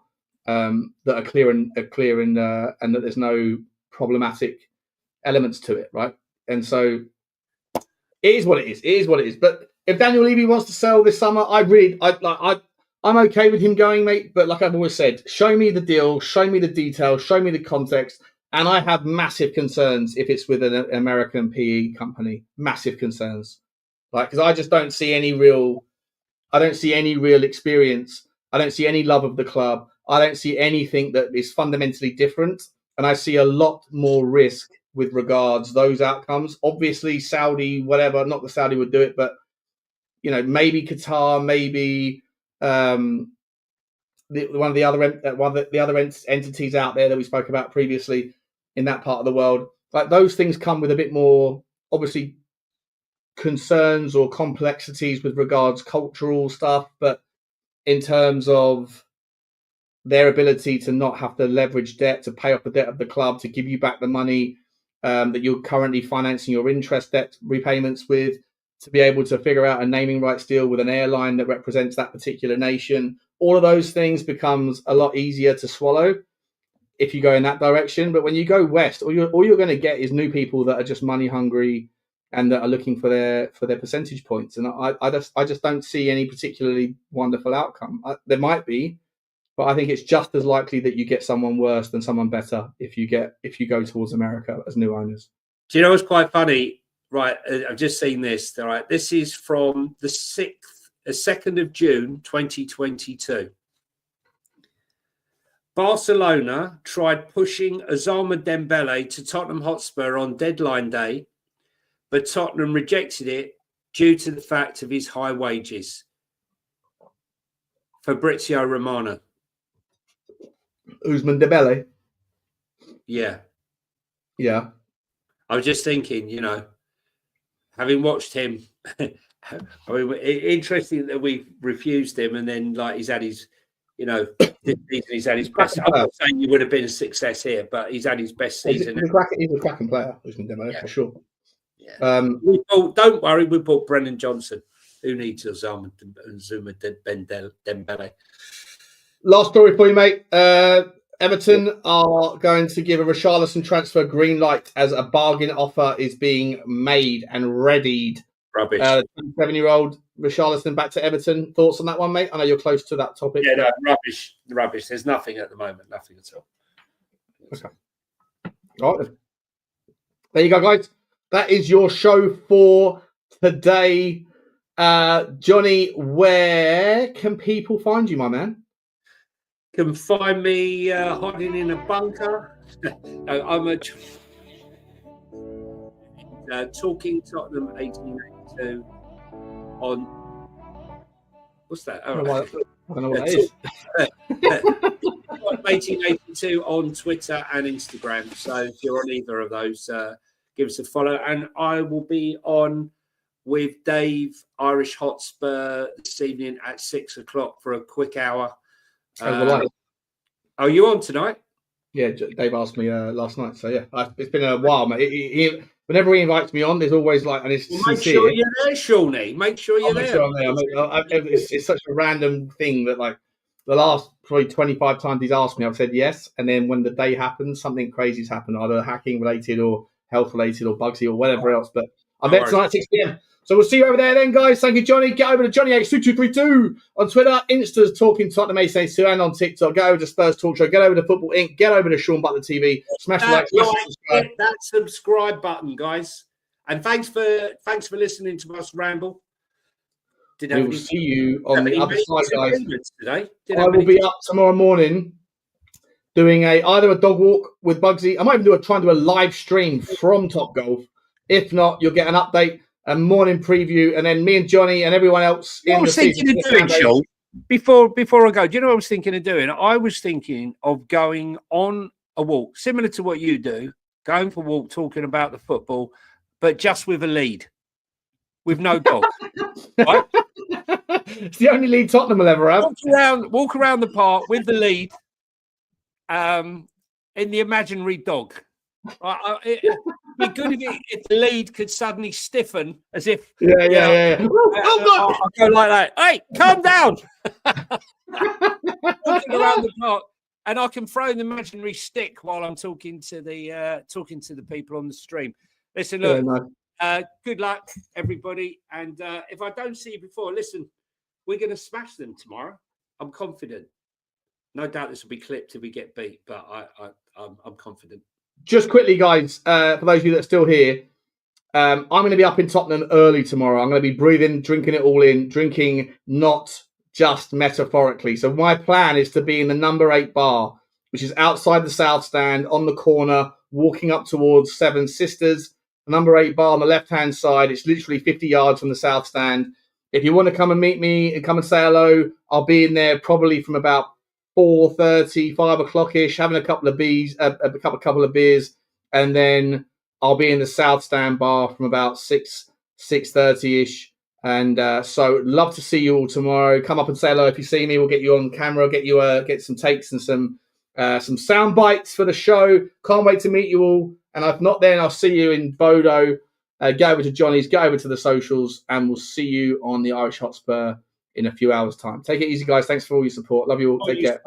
clear and that there's no problematic elements to it, right? And so it is what it is. It is what it is. But if Daniel Levy wants to sell this summer, I'm okay with him going, mate. But like I've always said, show me the deal, show me the details, show me the context. And I have massive concerns if it's with an American PE company. Massive concerns, like, because I just don't see any real. I don't see any real experience. I don't see any love of the club. I don't see anything that is fundamentally different. And I see a lot more risk with regards those outcomes. Obviously, Saudi, whatever, not that Saudi would do it, but, maybe Qatar, maybe one of the other entities out there that we spoke about previously in that part of the world. Like, those things come with a bit more, obviously, concerns or complexities with regards cultural stuff, but in terms of their ability to not have to leverage debt, to pay off the debt of the club, to give you back the money that you're currently financing your interest debt repayments with, to be able to figure out a naming rights deal with an airline that represents that particular nation. All of those things becomes a lot easier to swallow if you go in that direction. But when you go west, all you're going to get is new people that are just money hungry and that are looking for their percentage points. And I just don't see any particularly wonderful outcome. There might be, but I think it's just as likely that you get someone worse than someone better if you go towards America as new owners. Do you know what's quite funny? Right, I've just seen this. All right, this is from the 2nd of June, 2022. Barcelona tried pushing Ousmane Dembele to Tottenham Hotspur on deadline day, but Tottenham rejected it due to the fact of his high wages. Fabrizio Romano. Ousmane Dembele? Yeah. Yeah. I was just thinking, having watched him, I mean, interesting that we refused him, and then like he's had his, this season he's had his best. I'm not saying he would have been a success here, but he's had his best season. He's a cracking player, Ousmane Dembele, for sure. Yeah. Don't worry, we bought Brennan Johnson. Who needs Ousmane Dembele? Last story for you, mate. Everton are going to give a Richarlison transfer green light as a bargain offer is being made and readied. Rubbish. 27-year-old Richarlison back to Everton. Thoughts on that one, mate? I know you're close to that topic. Yeah, no, rubbish. Rubbish. There's nothing at the moment. Nothing at all. Okay. All right. There you go, guys. That is your show for today. Johnny, where can people find you, my man? Can find me hiding in a bunker. No, I'm Talking Tottenham 1882 on What's that? I All don't know right. I don't know what that is. 1882 on Twitter and Instagram. So if you're on either of those, give us a follow. And I will be on with Dave Irish Hotspur this evening at 6 o'clock for a quick hour. Are you on tonight? Yeah, Dave asked me last night. So yeah, it's been a while, mate. Whenever he invites me on, there's always like, and it's Well, sincere. make sure you're there, Shawnee. Make sure you're there. Sure I'm there. It's such a random thing that like the last probably 25 times he's asked me, I've said yes. And then when the day happens, something crazy's happened, either hacking related or health related or Bugsy or whatever else. But I'm there tonight at 6 p.m. So we'll see you over there then, guys. Thank you, Johnny. Get over to Johnny82232 on Twitter, Insta's Talking Tottenham 882 and on TikTok. Get over to Spurs Talk Show. Get over to Football Inc. Get over to Sean Butler TV. Smash the like, hit that subscribe button, guys. And thanks for listening to us ramble. We will see you on the other side, guys. Today. I will be up tomorrow morning doing either a dog walk with Bugsy. I might even try and do a live stream from Top Golf. If not, you'll get an update, a morning preview, and then me and Johnny and everyone else. I was thinking of doing, Sean, before I go. Do you know what I was thinking of doing? I was thinking of going on a walk, similar to what you do, going for a walk, talking about the football, but just with a lead, with no dog. Right? It's the only lead Tottenham will ever have. Walk around the park with the lead, in the imaginary dog. It'd be good if the lead could suddenly stiffen, as if yeah. I'll go like that. Hey, calm down. Walking around the park, and I can throw the imaginary stick while I'm talking to the people on the stream. Listen, look. Good luck, everybody. And if I don't see you before, listen, we're going to smash them tomorrow. I'm confident. No doubt this will be clipped if we get beat, but I'm confident. Just quickly, guys, for those of you that are still here, I'm going to be up in Tottenham early tomorrow. I'm going to be breathing, drinking it all in, drinking not just metaphorically. So my plan is to be in the number 8 bar, which is outside the South Stand, on the corner, walking up towards Seven Sisters. Number 8 bar on the left-hand side. It's literally 50 yards from the South Stand. If you want to come and meet me and come and say hello, I'll be in there probably from about 4:30, 5 o'clock-ish, having a couple of beers, and then I'll be in the South Stand bar from about 6:30-ish. And so love to see you all tomorrow. Come up and say hello if you see me. We'll get you on camera, get some takes and some sound bites for the show. Can't wait to meet you all. And if not, then I'll see you in Bodo. Go over to Johnny's, go over to the socials, and we'll see you on the Irish Hotspur in a few hours' time. Take it easy, guys. Thanks for all your support. Love you all. Take care.